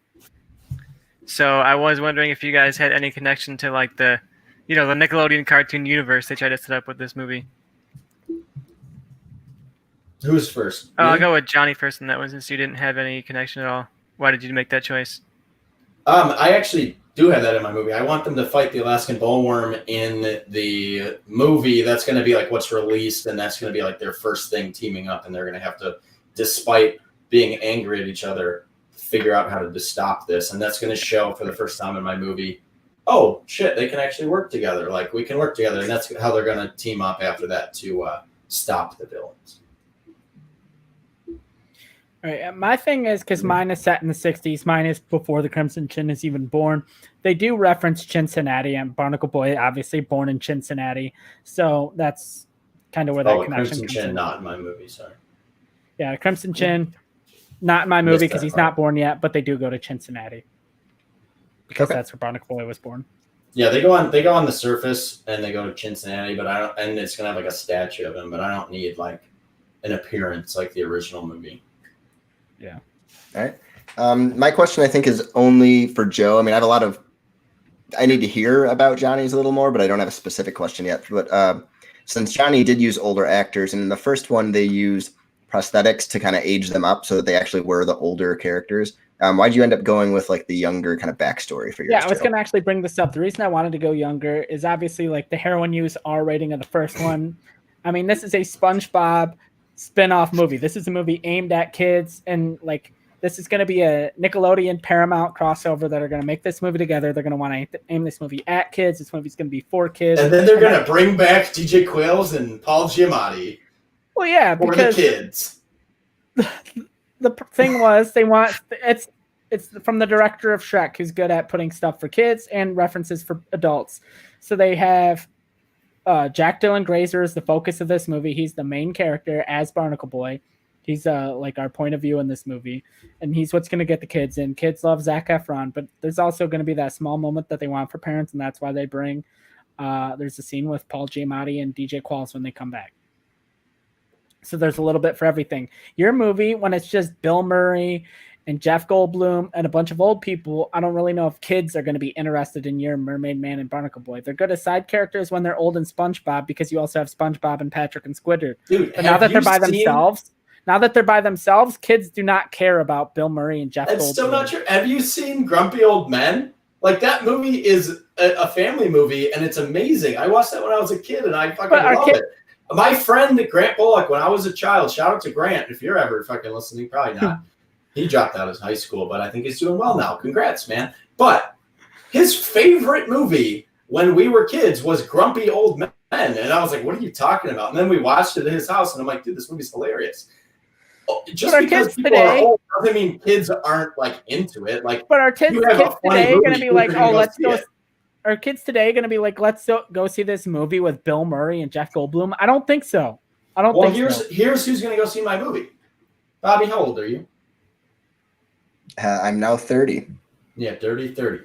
So I was wondering if you guys had any connection to like the Nickelodeon cartoon universe they tried to set up with this movie. Who's first? I'll go with Johnny first on that one since you didn't have any connection at all. Why did you make that choice? I actually do have that in my movie. I want them to fight the Alaskan bullworm in the movie. That's going to be like what's released, and that's going to be like their first thing teaming up, and they're going to have to, despite being angry at each other, figure out how to stop this. And that's going to show for the first time in my movie, oh, shit, they can actually work together. Like, we can work together, and that's how they're going to team up after that to stop the villains. All right, my thing is, because mine is set in the 60s, mine is before the Crimson Chin is even born. They do reference Cincinnati, and Barnacle Boy, obviously born in Cincinnati. So that's kind of where that connection Crimson comes Chin, in. not in my movie, sorry. Yeah, Crimson Chin, not in my movie because he's not born yet, but they do go to Cincinnati because that's where Barnacle Boy was born. Yeah, they go on the surface and they go to Cincinnati, but I don't, and it's gonna have like a statue of him, but I don't need like an appearance like the original movie. Yeah. All right. My question, I think, is only for Joe. I mean, I need to hear about Johnny's a little more, but I don't have a specific question yet. But since Johnny did use older actors, and in the first one they used prosthetics to kind of age them up so that they actually were the older characters. Why'd you end up going with like the younger kind of backstory for yours? Yeah, I was going to actually bring this up. The reason I wanted to go younger is obviously like the heroin use R rating of the first one. I mean, this is a SpongeBob spin-off movie. This is a movie aimed at kids, and like this is going to be a Nickelodeon Paramount crossover that are going to make this movie together. They're going to want to aim this movie at kids. This movie's going to be for kids. And then they're going to bring back DJ Quails and Paul Giamatti. Well, yeah, because for the kids. The thing was they want it's from the director of Shrek, who's good at putting stuff for kids and references for adults. So they have Jack Dylan Grazer is the focus of this movie. He's the main character as Barnacle Boy. He's like our point of view in this movie, and he's what's going to get the kids in. Kids love Zac Efron, but there's also going to be that small moment that they want for parents, and that's why they bring. There's a scene with Paul Giamatti and DJ Qualls when they come back. So there's a little bit for everything. Your movie, when it's just Bill Murray and Jeff Goldblum and a bunch of old people, I don't really know if kids are going to be interested in your Mermaid Man and Barnacle Boy. They're good as side characters when they're old in SpongeBob, because you also have SpongeBob and Patrick and Squidward. Dude, but now that they're by themselves, kids do not care about Bill Murray and Jeff Goldblum. That's still not true. Have you seen Grumpy Old Men? Like, that movie is a family movie, and it's amazing. I watched that when I was a kid, and I fucking love it. My friend Grant Bullock, when I was a child, shout out to Grant, if you're ever fucking listening, probably not. He dropped out of high school, but I think he's doing well now. Congrats, man. But his favorite movie when we were kids was Grumpy Old Men. And I was like, what are you talking about? And then we watched it at his house, and I'm like, dude, this movie's hilarious. Just because people are old doesn't mean kids aren't like into it. Like, but our kids today are going to be like, oh, let's go. Are kids today going to be like, let's go see this movie with Bill Murray and Jeff Goldblum? I don't think so. Here's who's going to go see my movie. Bobby, how old are you? I'm now 30. Yeah, 30.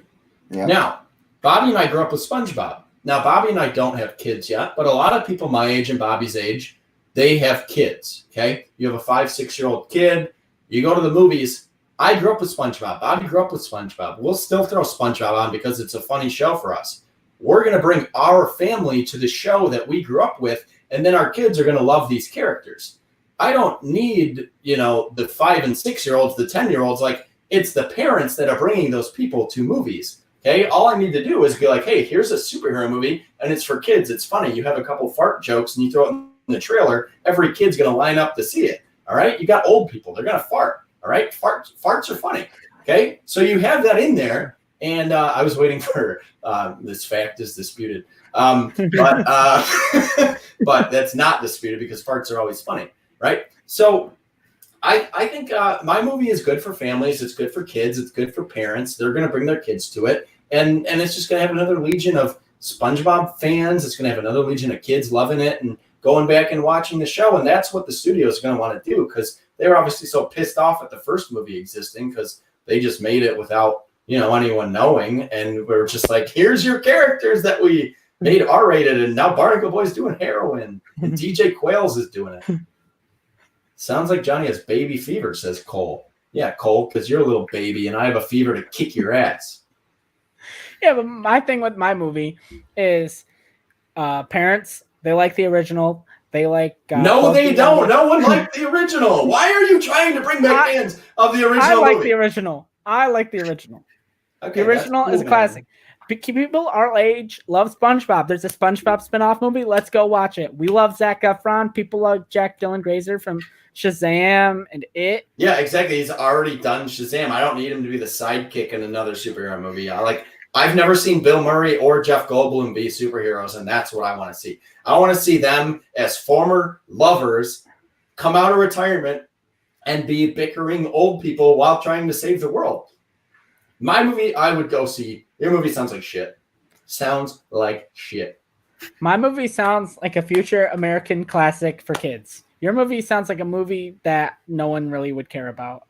Yeah. Now, Bobby and I grew up with SpongeBob. Now, Bobby and I don't have kids yet, but a lot of people my age and Bobby's age, they have kids, okay? You have a 5-6-year-old kid. You go to the movies. I grew up with SpongeBob. Bobby grew up with SpongeBob. We'll still throw SpongeBob on because it's a funny show for us. We're going to bring our family to the show that we grew up with, and then our kids are going to love these characters. I don't need, the 5 and 6-year-olds, the 10-year-olds. Like, it's the parents that are bringing those people to movies, okay? All I need to do is be like, hey, here's a superhero movie, and it's for kids. It's funny. You have a couple fart jokes, and you throw it in the trailer. Every kid's going to line up to see it, all right? You got old people. They're going to fart. All right, farts are funny. Okay, so you have that in there, and I was waiting for this fact is disputed, but that's not disputed because farts are always funny, right? So I think my movie is good for families. It's good for kids. It's good for parents. They're going to bring their kids to it, and it's just going to have another legion of SpongeBob fans. It's going to have another legion of kids loving it and going back and watching the show, and that's what the studio is going to want to do because they were obviously so pissed off at the first movie existing because they just made it without, anyone knowing. And we're just like, here's your characters that we made R-rated, and now Barnacle Boy's doing heroin, and DJ Quails is doing it. Sounds like Johnny has baby fever, says Cole. Yeah, Cole, because you're a little baby, and I have a fever to kick your ass. Yeah, but my thing with my movie is parents, they like the original. They like no, they don't. No one liked the original. Why are you trying to bring back fans of the original? I like movie? the original. Okay, the original is a classic. People our age love SpongeBob. There's a SpongeBob spinoff movie. Let's go watch it. We love Zac Efron. People love Jack Dylan Grazer from Shazam and It. Yeah, exactly. He's already done Shazam. I don't need him to be the sidekick in another superhero movie. I've never seen Bill Murray or Jeff Goldblum be superheroes, and that's what I want to see. I want to see them as former lovers come out of retirement and be bickering old people while trying to save the world. My movie, I would go see. Your movie sounds like shit. Sounds like shit. My movie sounds like a future American classic for kids. Your movie sounds like a movie that no one really would care about.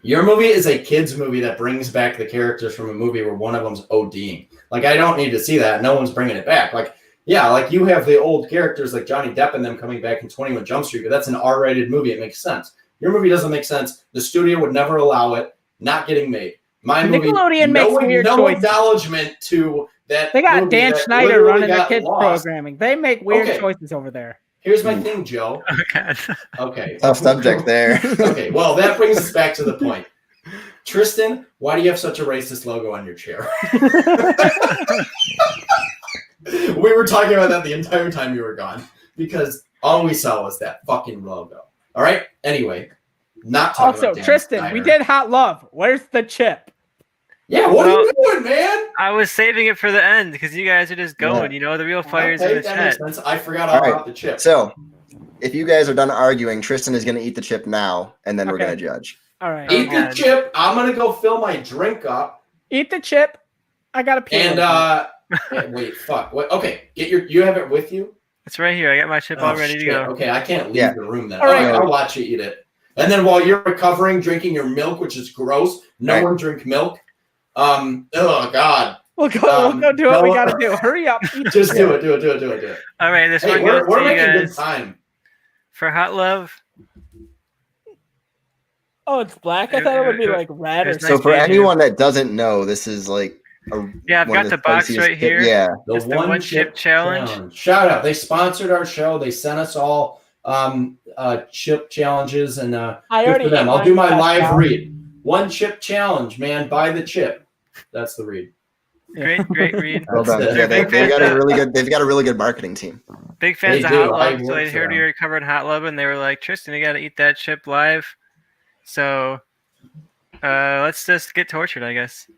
Your movie is a kid's movie that brings back the characters from a movie where one of them's ODing. Like, I don't need to see that. No one's bringing it back. Like, yeah, like you have the old characters like Johnny Depp and them coming back in 21 Jump Street, but that's an R-rated movie. It makes sense. Your movie doesn't make sense. The studio would never allow it. Not getting made. My movie, Nickelodeon makes weird choices. No acknowledgement to that They got movie Dan that Schneider literally running the got kids lost. programming. They make weird Okay. choices over there. Here's my thing, Joe. Oh, God. Okay. Tough subject there. Okay, well, that brings us back to the point. Tristan, why do you have such a racist logo on your chair? We were talking about that the entire time you were gone because all we saw was that fucking logo. All right? Anyway, not talking Also, about Dan Tristan, Schneider. we did Hot Love. Where's the chip? Yeah, what are you doing, man? I was saving it for the end because you guys are just going. Yeah. You know, the real fire's Okay, in the that chat. makes sense. I forgot All all right. about the chip. So, if you guys are done arguing, Tristan is going to eat the chip now, and then we're Okay. going to judge. All right. Eat the God. chip. I'm going to go fill my drink up. Eat the chip. I got to pee. And, wait, fuck. What? Okay, you have it with you? It's right here. I got my chip all ready to shit. go. Okay, I can't leave Yeah. the room then. All right. I'll watch you eat it. And then while you're recovering, drinking your milk, which is gross. No Right. one drink milk. Oh God. We'll go do what we got to do. Hurry up. Eat Just the do chip. it. All right, this Hey, one we're goes to you making good guys time. for Hot Love. Oh, it's black? I thought it would be like red or It's So, nice for being here. anyone that doesn't know, this is like Yeah, I've one got of the box spiciest right here. Yeah. It's the one chip challenge. Shout out. They sponsored our show. They sent us all chip challenges and I good already for them. ate I'll do my mine. live read. One chip challenge, man. Buy the chip. That's the read. Great read. Well done. That's it. Yeah, Big they've got a fans really good. They've got a really good marketing team. Big fans They of do. Hot I Love, so work they for heard them. you were covering Hot Love, and they were like, Tristan, you got to eat that chip live. So let's just get tortured, I guess.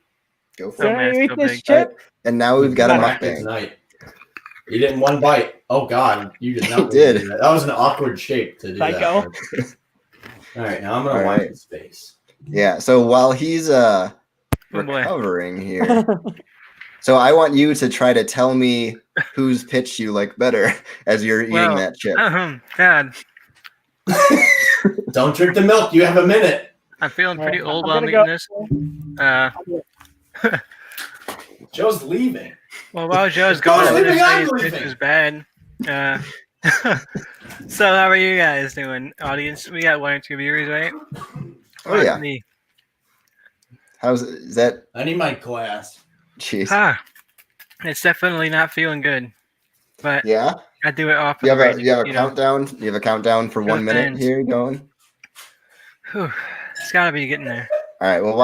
Go for Can it. man, I it's eat so this big. chip? And now we've got a Back mukbang. tonight. You did in one bite. Oh God, you did not. He did. Do that. That was an awkward shape to do Psycho. that. All right, now I'm gonna All watch right. his face. Yeah. So while he's boy. recovering here, so I want you to try to tell me whose pitch you like better as you're eating Well, that chip. God, Don't drink the milk. You have a minute. I'm feeling pretty I'm old while I'm gonna eating go- this. Joe's leaving. Well, while Joe's gone, Who's I'm gonna leaving? say I'm his pitch leaving. was bad. So how are you guys doing, audience? We got 1 or 2 viewers, right? Oh yeah. Me. Is that? I need my glass. Jeez. It's definitely not feeling good, but Yeah. I do it off. You have a you know. countdown. You have a countdown for 1 minute fans. here going. Whew. It's gotta be getting there. All right. Well,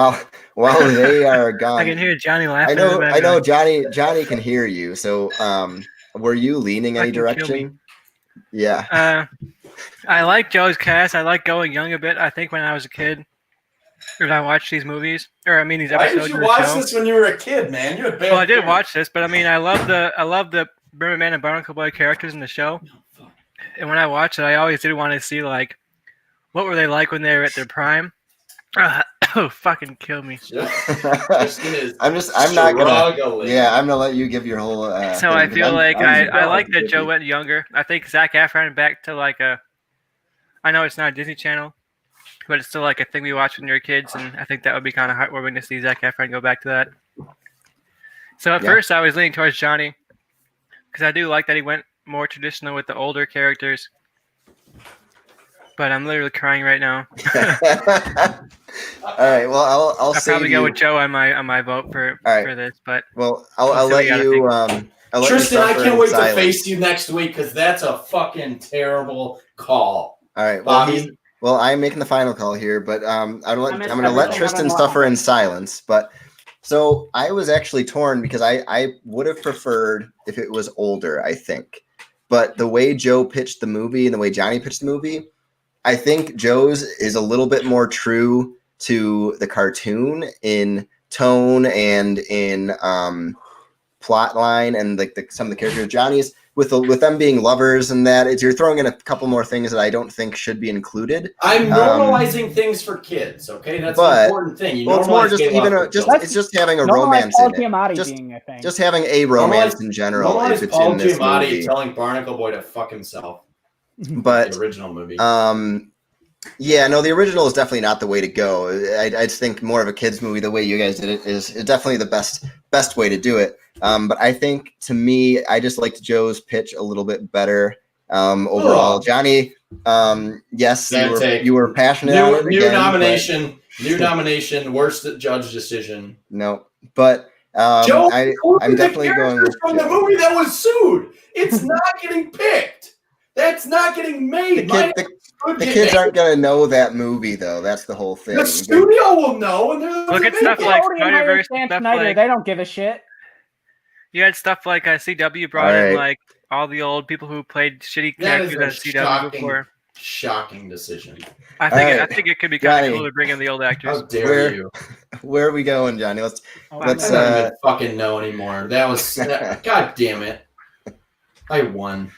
while they are gone, I can hear Johnny laughing. I in the know. background. Johnny can hear you. So, were you leaning any Fucking kill me. direction? Yeah. I like Joe's cast. I like going young a bit. I think when I was a kid, when I watched these movies, these Why episodes did you of the watch show. this when you were a kid, man? You're a bad Well, I did parent. watch this, but I mean, I love the Mermaid and Barnacle Boy characters in the show. And when I watched it, I always did want to see like, what were they like when they were at their prime? Oh, fucking kill me. Tristan is I'm not gonna. struggling. Yeah, I'm gonna let you give your whole. So I thing, feel but like I'm I like that with Joe you. went younger. I think Zac Efron back to like I know it's not a Disney Channel, but it's still like a thing we watch when you're kids, and I think that would be kind of heartwarming to see Zac Efron go back to that. So at Yeah. first I was leaning towards Johnny, because I do like that he went more traditional with the older characters. But I'm literally crying right now. All right. Well, I'll I'll save probably you. go with Joe on my vote for All right. for this, but Well, I'll see what let you gotta you. I'll let you Tristan, I suffer can't in wait to silence. face you next week because that's a fucking terrible call. All right. Well, Bobby. I'm making the final call here, but I'm I going missed to let everything. Tristan I don't suffer know. in silence. But so I was actually torn because I would have preferred if it was older, I think. But the way Joe pitched the movie and the way Johnny pitched the movie, I think Joe's is a little bit more true to the cartoon in tone and in plot line and like some of the characters. Johnny's with them being lovers and that you're throwing in a couple more things that I don't think should be included. I'm normalizing things for kids, okay? That's an but- important thing. You Well, it's more normalize just gay even love for just children. it's just having a Normalize romance Paul in it. Giamatti Just being a thing. just having a romance Normalize- in general if Normalize it's Paul in this Giamatti movie. telling Barnacle Boy to fuck himself. But The original movie. yeah, no, the original is definitely not the way to go. I just think more of a kids movie. The way you guys did it is definitely the best way to do it. But I think to me, I just liked Joe's pitch a little bit better overall. Ugh. Johnny, yes, Bad take. you were passionate on it. New again, nomination. New nomination. Worst judge decision. No, but Joe, I'm definitely going with from the movie that was sued. It's not getting picked. That's not getting made. The kids aren't going to know that movie, though. That's the whole thing. The studio will know. And look at stuff like Spider-Verse. They don't give a shit. You had stuff like CW brought in like all the old people who played shitty characters on CW before. Shocking decision. I think it could be kind of cool to bring in the old actors. How dare you? Where are we going, Johnny? Let's I don't even fucking know anymore. That was God damn it. I won.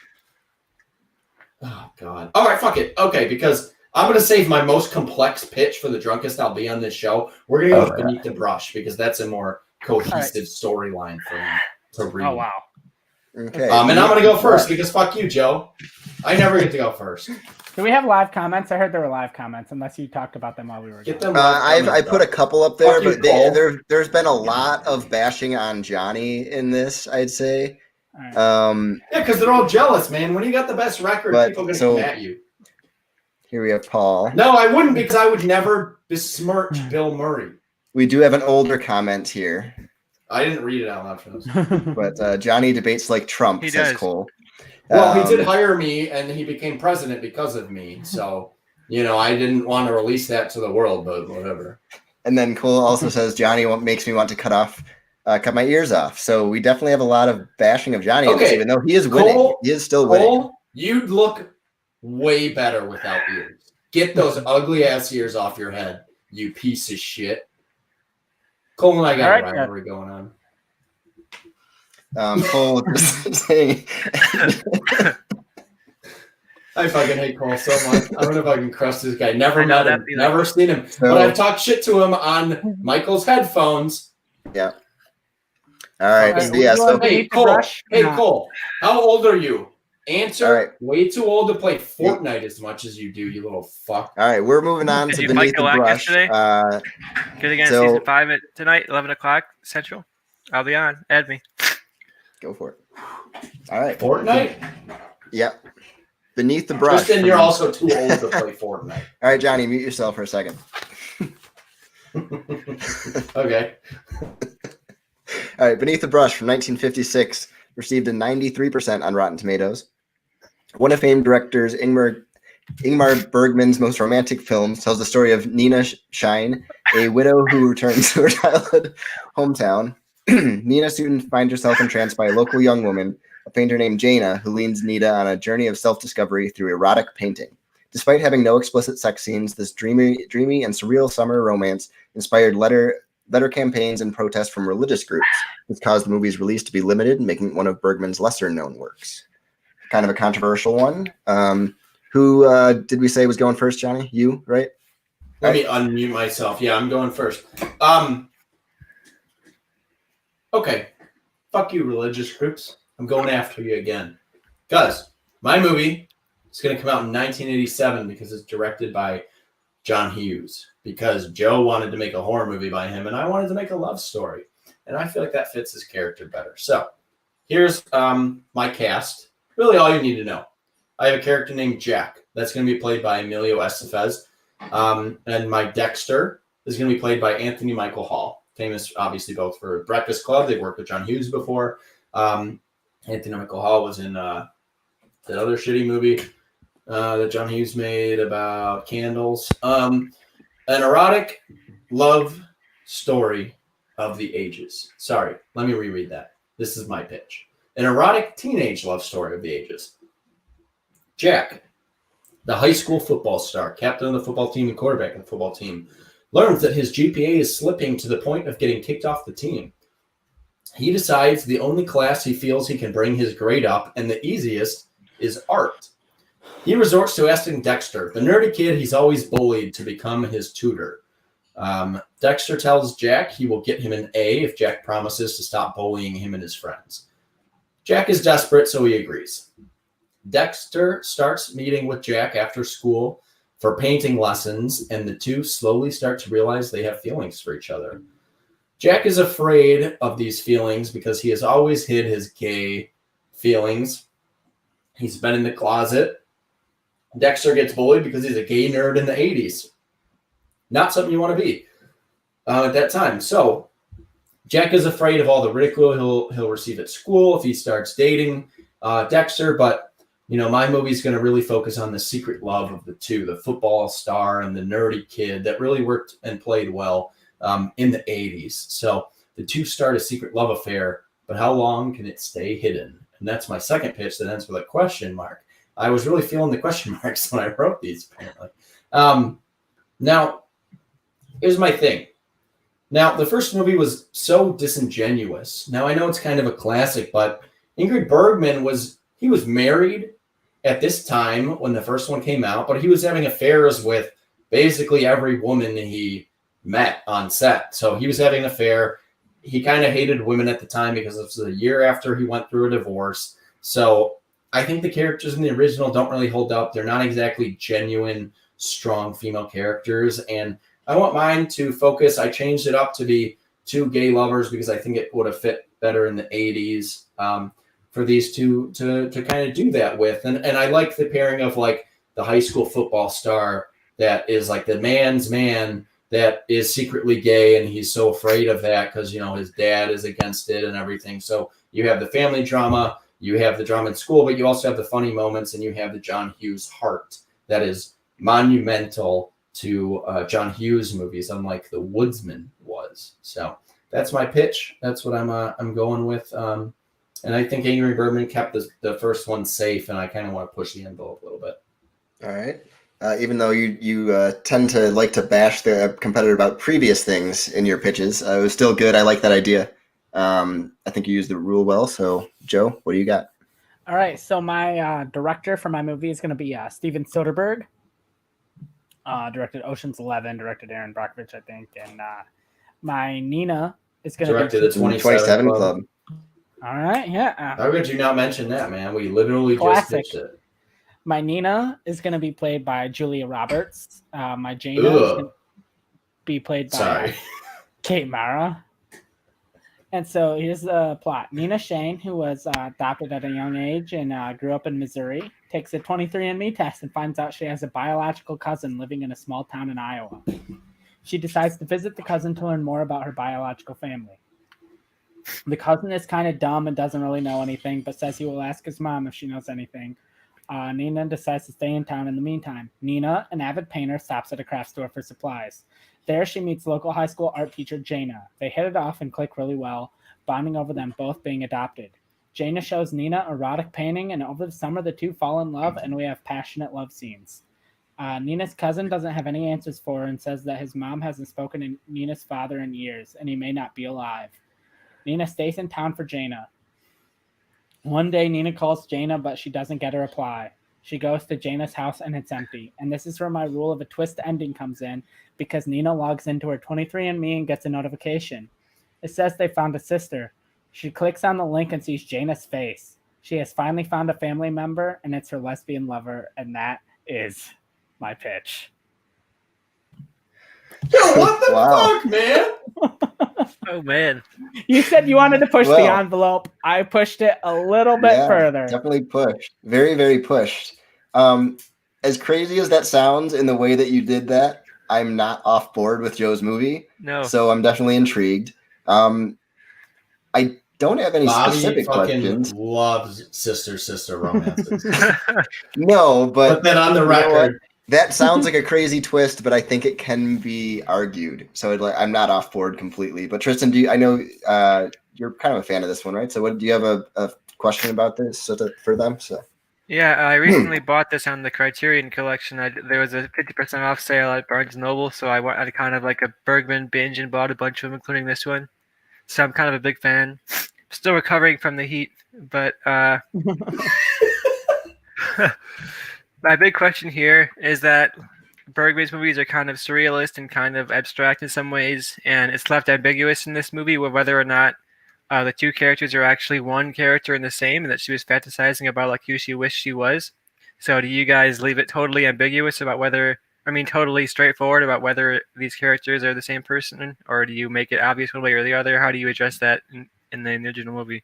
Oh God. All right, fuck it. Okay, because I'm gonna save my most complex pitch for the drunkest I'll be on this show. We're gonna go with Beneath the Brush because that's a more cohesive storyline for me to read. Oh wow. Okay. And I'm gonna go first because fuck you, Joe. I never get to go first. Do we have live comments? I heard there were live comments, unless you talked about them while we were Get going. them. I put a couple up there, Fuck but you, there's been a lot of bashing on Johnny in this, I'd say. Right. Yeah, because they're all jealous, man. When you got the best record, people are gonna come at you. Here we have Paul. No, I wouldn't because I would never besmirch Bill Murray. We do have an older comment here. I didn't read it out loud for this. But Johnny debates like Trump, says Cole. Well, he did hire me, and he became president because of me. So, I didn't want to release that to the world, but whatever. And then Cole also says Johnny makes me want to cut my ears off. So we definitely have a lot of bashing of Johnny, in this, even though he is winning. Cole, he is still winning. Cole, you'd look way better without ears. Get those ugly ass ears off your head, you piece of shit. Cole and I got a rivalry going on. Cole just saying. I fucking hate Cole so much. I don't know if I can crush this guy. Never met him. Never seen him. So, but I've talked shit to him on Michael's headphones. Yeah. All right. So hey, Cole. Cole. How old are you? Answer. Right. Way too old to play Fortnite as much as you do, you little fuck. All right. We're moving on to Beneath the Brush. Good again. Season 5 tonight, 11 o'clock Central. I'll be on. Add me. Go for it. All right. Fortnite? Yep. Beneath the Brush. Tristan, you're also too old to play Fortnite. All right, Johnny, mute yourself for a second. Okay. All right. Beneath the Brush from 1956 received a 93% on Rotten Tomatoes. One of famed directors Ingmar Bergman's most romantic films tells the story of Nina Shine, a widow who returns to her childhood hometown. Nina soon finds herself entranced by a local young woman, a painter named Jaina, who leads Nina on a journey of self-discovery through erotic painting. Despite having no explicit sex scenes, this dreamy and surreal summer romance inspired letter campaigns and protests from religious groups, which caused the movie's release to be limited, making it one of Bergman's lesser-known works. Kind of a controversial one. Who did we say was going first, Johnny? You, right? Let me unmute myself. Yeah, I'm going first. Okay. Fuck you, religious groups. I'm going after you again. Guys, my movie is going to come out in 1987 because it's directed by John Hughes. Because Joe wanted to make a horror movie by him, and I wanted to make a love story. And I feel like that fits his character better. So, here's my cast. Really all you need to know. I have a character named Jack. That's going to be played by Emilio Estevez. And my Dexter is going to be played by Anthony Michael Hall. Famous, obviously, both for Breakfast Club. They've worked with John Hughes before. Anthony Michael Hall was in that other shitty movie that John Hughes made about candles. An erotic love story of the ages. Sorry, let me reread that. This is my pitch. An erotic teenage love story of the ages. Jack, the high school football star, captain of the football team and quarterback of the football team, learns that his GPA is slipping to the point of getting kicked off the team. He decides the only class he feels he can bring his grade up, and the easiest, is art. He resorts to asking Dexter, the nerdy kid he's always bullied, to become his tutor. Dexter tells Jack he will get him an A if Jack promises to stop bullying him and his friends. Jack is desperate, so he agrees. Dexter starts meeting with Jack after school for painting lessons, and the two slowly start to realize they have feelings for each other. Jack is afraid of these feelings because he has always hid his gay feelings. He's been in the closet. Dexter gets bullied because he's a gay nerd in the 80s. Not something you want to be at that time. So Jack is afraid of all the ridicule he'll receive at school if he starts dating Dexter, but my movie is going to really focus on the secret love of the two, the football star and the nerdy kid that really worked and played well in the 80s. So the two start a secret love affair, but how long can it stay hidden? And that's my second pitch that ends with a question mark. I was really feeling the question marks when I wrote these, apparently. Now, here's my thing. Now, the first movie was so disingenuous. Now, I know it's kind of a classic, but Ingrid Bergman was married at this time when the first one came out, but he was having affairs with basically every woman he met on set. So he was having an affair. He kind of hated women at the time because it was a year after he went through a divorce. So I think the characters in the original don't really hold up. They're not exactly genuine, strong female characters. And I want mine to focus. I changed it up to be two gay lovers because I think it would have fit better in the 80s for these two to kind of do that with. And I like the pairing of like the high school football star that is like the man's man that is secretly gay, and he's so afraid of that because, his dad is against it and everything. So you have the family drama, you have the drama in school, but you also have the funny moments, and you have the John Hughes heart that is monumental to John Hughes movies, unlike the Woodsman was. So that's my pitch. That's what I'm going with. And I think Ingrid Bergman kept the first one safe, and I kind of want to push the envelope a little bit. All right. Even though you tend to like to bash the competitor about previous things in your pitches, it was still good. I like that idea. I think you used the rule well. So, Joe, what do you got? All right. So my director for my movie is going to be Steven Soderbergh. Directed Ocean's 11, directed Aaron Brockovich, I think. And my Nina is going to be... Directed the 27 Club. All right, yeah. How could you not mention that, man? We literally just pitched it. My Nina is going to be played by Julia Roberts. My Jaina is going to be played by Kate Mara. And so here's the plot. Nina Shane, who was adopted at a young age and grew up in Missouri, takes a 23andMe test and finds out she has a biological cousin living in a small town in Iowa. She decides to visit the cousin to learn more about her biological family. The cousin is kind of dumb and doesn't really know anything, but says he will ask his mom if she knows anything. Nina decides to stay in town in the meantime. Nina, an avid painter, stops at a craft store for supplies. There she meets local high school art teacher Jaina. They hit it off and click really well, bonding over them both being adopted. Jaina shows Nina erotic painting, and over the summer the two fall in love, and we have passionate love scenes. Nina's cousin doesn't have any answers for her and says that his mom hasn't spoken to Nina's father in years, and he may not be alive. Nina stays in town for Jaina. One day, Nina calls Jaina, but she doesn't get a reply. She goes to Jaina's house, and it's empty. And this is where my rule of a twist ending comes in, because Nina logs into her 23andMe and gets a notification. It says they found a sister. She clicks on the link and sees Jaina's face. She has finally found a family member, and it's her lesbian lover, and that is my pitch. Yo, what the fuck, man? Oh, man. You said you wanted to push the envelope. I pushed it a little bit further. Definitely pushed. Very, very pushed. As crazy as that sounds in the way that you did that, I'm not off board with Joe's movie. No. So I'm definitely intrigued. I don't have any specific questions. Loves sister romances. No, but then on the record, that sounds like a crazy twist, but I think it can be argued. So I'm not off board completely. But Tristan, I know you're kind of a fan of this one, right? So do you have a question about this for them? So. Yeah, I recently bought this on the Criterion Collection. There was a 50% off sale at Barnes & Noble, so I had kind of like a Bergman binge and bought a bunch of them, including this one. So I'm kind of a big fan. Still recovering from the heat, but my big question here is that Bergman's movies are kind of surrealist and kind of abstract in some ways, and it's left ambiguous in this movie whether or not the two characters are actually one character and the same, and that she was fantasizing about like who she wished she was. So do you guys leave it totally ambiguous about totally straightforward about whether these characters are the same person, or do you make it obvious one way or the other? How do you address that in the original movie?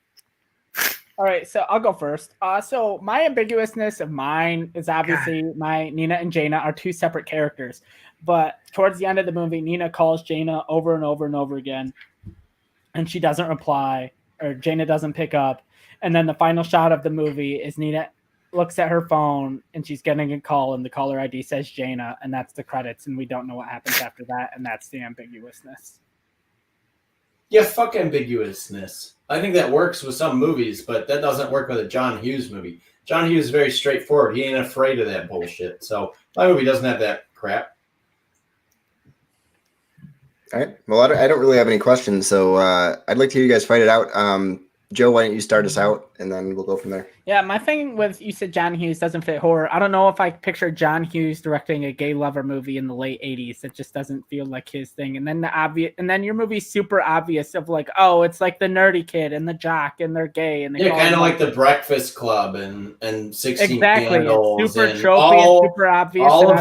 All right, so I'll go first. So my ambiguousness of mine is obviously my Nina and Jaina are two separate characters. But towards the end of the movie, Nina calls Jaina over and over and over again. and she doesn't reply, or Jaina doesn't pick up. And then the final shot of the movie is Nina looks at her phone and she's getting a call, and the caller ID says Jaina, and that's the credits, and we don't know what happens after that, and that's the ambiguousness. Yeah, fuck ambiguousness. I think that works with some movies, but that doesn't work with a John Hughes movie. John Hughes is very straightforward. He ain't afraid of that bullshit. So my movie doesn't have that crap. All right. Well, I don't really have any questions, so I'd like to hear you guys fight it out. Joe, why don't you start us out, and then we'll go from there. Yeah, my thing with, you said John Hughes doesn't fit horror. I don't know if I picture John Hughes directing a gay lover movie in the late 80s. It just doesn't feel like his thing. And then your movie's super obvious of like, oh, it's like the nerdy kid and the jock and they're gay. And they kind of like The Breakfast Club and 16 exactly. Candles. It's super and tropey and super obvious. All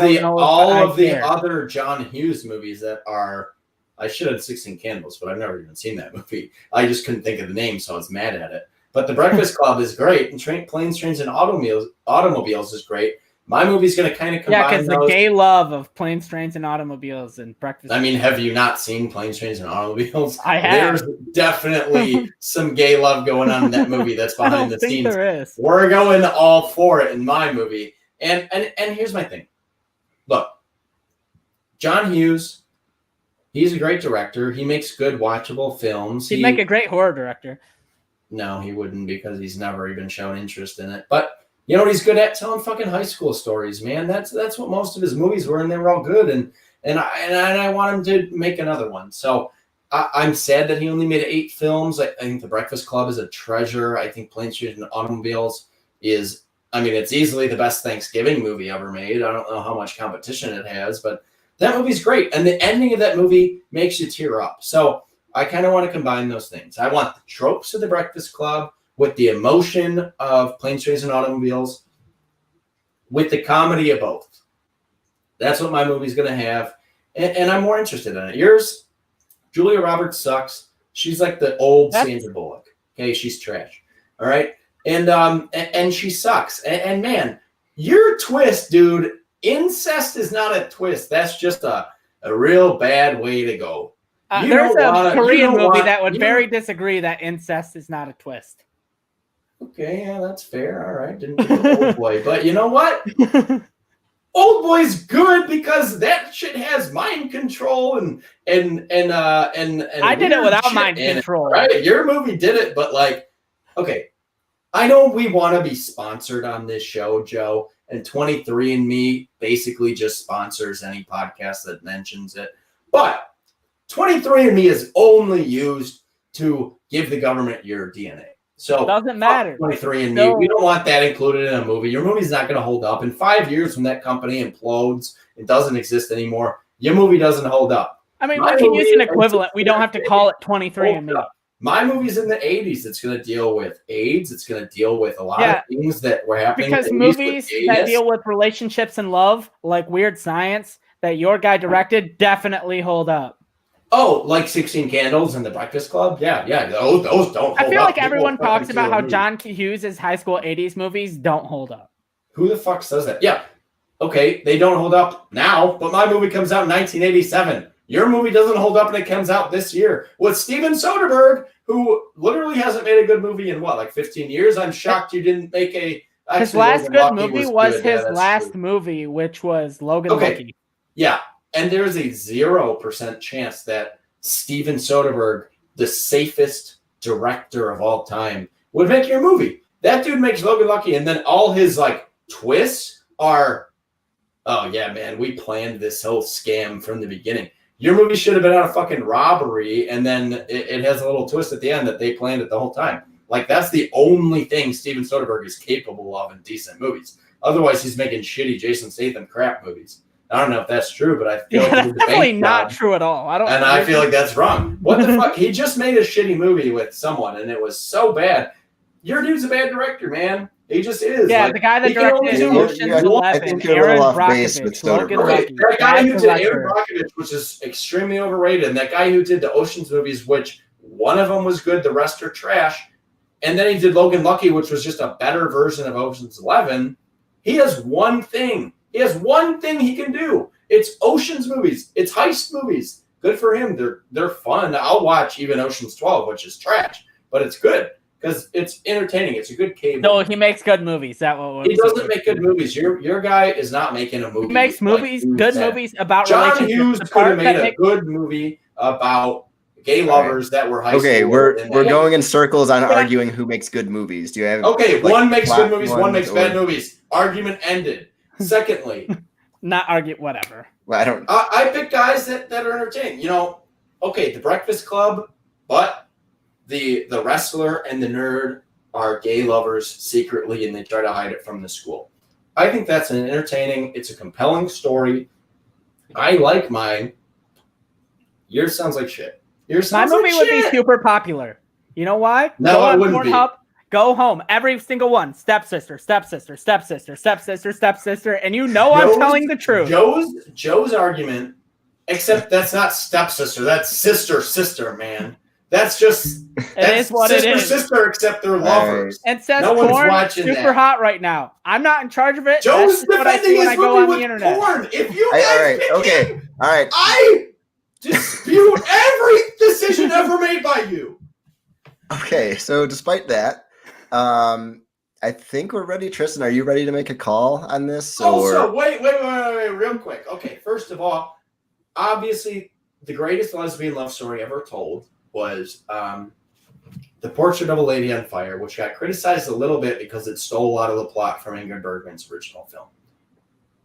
of the other John Hughes movies that are, I should have 16 Candles, but I've never even seen that movie. I just couldn't think of the name, so I was mad at it. But The Breakfast Club is great, and Planes, Trains, and Automobiles is great. My movie's going to kind of combine Yeah, because the gay love of Planes, Trains, and Automobiles and Breakfast. I mean, have you not seen Planes, Trains, and Automobiles? I have. There's definitely some gay love going on in that movie that's behind the scenes. There is. We're going all for it in my movie. And here's my thing. Look, John Hughes, he's a great director. He makes good, watchable films. He'd make a great horror director. No, he wouldn't, because he's never even shown interest in it. But you know what he's good at? Telling fucking high school stories, man. That's what most of his movies were, and they were all good. And I want him to make another one. So I'm sad that he only made 8 films. I think The Breakfast Club is a treasure. I think Planes, Trains, and Automobiles is, I mean, it's easily the best Thanksgiving movie ever made. I don't know how much competition it has, but that movie's great. And the ending of that movie makes you tear up. So I kind of want to combine those things. I want the tropes of The Breakfast Club with the emotion of Planes, Trains, and Automobiles with the comedy of both. That's what my movie's going to have. And I'm more interested in it. Yours, Julia Roberts sucks. She's like the old Sandra Bullock. Okay, she's trash. All right? And she sucks. And man, your twist, dude, incest is not a twist. That's just a real bad way to go. There's a Korean movie that would very disagree that incest is not a twist. Okay, yeah, that's fair. All right, didn't do Old Boy, but you know what? Old Boy's good because that shit has mind control and I did it without mind control. Right, your movie did it, but like, okay, I know we want to be sponsored on this show, Joe, and 23andMe basically just sponsors any podcast that mentions it, but 23andMe is only used to give the government your DNA. So it doesn't matter. 23andMe, no. We don't want that included in a movie. Your movie's not going to hold up. In 5 years, when that company implodes, it doesn't exist anymore, your movie doesn't hold up. I mean, we can use an equivalent. We don't have to call it 23andMe. My movie's in the 80s. It's going to deal with AIDS. It's going to deal with a lot of things that were happening. Because movies that deal with relationships and love, like Weird Science, that your guy directed, definitely hold up. Oh, like 16 Candles and The Breakfast Club? Yeah. Those don't hold up. I feel like everyone talks about how John Hughes' high school 80s movies don't hold up. Who the fuck says that? Yeah. Okay, they don't hold up now, but my movie comes out in 1987. Your movie doesn't hold up and it comes out this year with Steven Soderbergh, who literally hasn't made a good movie in what, like 15 years? I'm shocked you didn't make a... His last good movie was his last movie, which was Logan Lucky. Yeah. And there's a 0% chance that Steven Soderbergh, the safest director of all time, would make your movie. That dude makes Logan Lucky, and then all his like twists are, oh yeah, man, we planned this whole scam from the beginning. Your movie should have been on a fucking robbery, and then it has a little twist at the end that they planned it the whole time. Like, that's the only thing Steven Soderbergh is capable of in decent movies. Otherwise, he's making shitty Jason Statham crap movies. I don't know if that's true, but I feel like that's definitely not true at all. I feel like that's wrong. What the fuck? He just made a shitty movie with someone, and it was so bad. Your dude's a bad director, man. He just is. Yeah, like, the guy that directed Ocean's 11, Aaron Brockovich, Logan Lucky. That guy who did Aaron Brockovich, which is extremely overrated, and that guy who did the Ocean's movies, which one of them was good, the rest are trash, and then he did Logan Lucky, which was just a better version of Ocean's 11. He has one thing. He has one thing he can do. It's Ocean's movies. It's heist movies. good for him. They're fun. I'll watch even Ocean's 12, which is trash, but it's good because it's entertaining. It's a good cable. No, he makes good movies. He doesn't make good movies. Your guy is not making a movie. He makes movies, good movies about John relationships. Hughes could have made a good movie about gay lovers that were high school. Okay, we're going in circles on arguing who makes good movies. Do you have one makes good movies, one makes bad movies. Argument ended. Secondly, not argue whatever. Well, I don't. I pick guys that are entertaining. The Breakfast Club, but the wrestler and the nerd are gay lovers secretly, and they try to hide it from the school. I think that's an entertaining. It's a compelling story. I like mine. Yours sounds like shit. My movie would be super popular. You know why? No, it wouldn't be. Go home. Every single one. Stepsister, stepsister, stepsister, stepsister, stepsister. And I'm telling the truth. Joe's argument, except that's not stepsister. That's sister, man. That's just sister, except they're lovers. And says no porn super hot right now. I'm not in charge of it. Joe's defending his movie with porn. If you guys all right. I dispute every decision ever made by you. Okay, so despite that, I think we're ready. Tristan, are you ready to make a call on this? So wait, real quick. Okay, first of all, obviously, the greatest lesbian love story ever told was The Portrait of a Lady on Fire, which got criticized a little bit because it stole a lot of the plot from Ingrid Bergman's original film.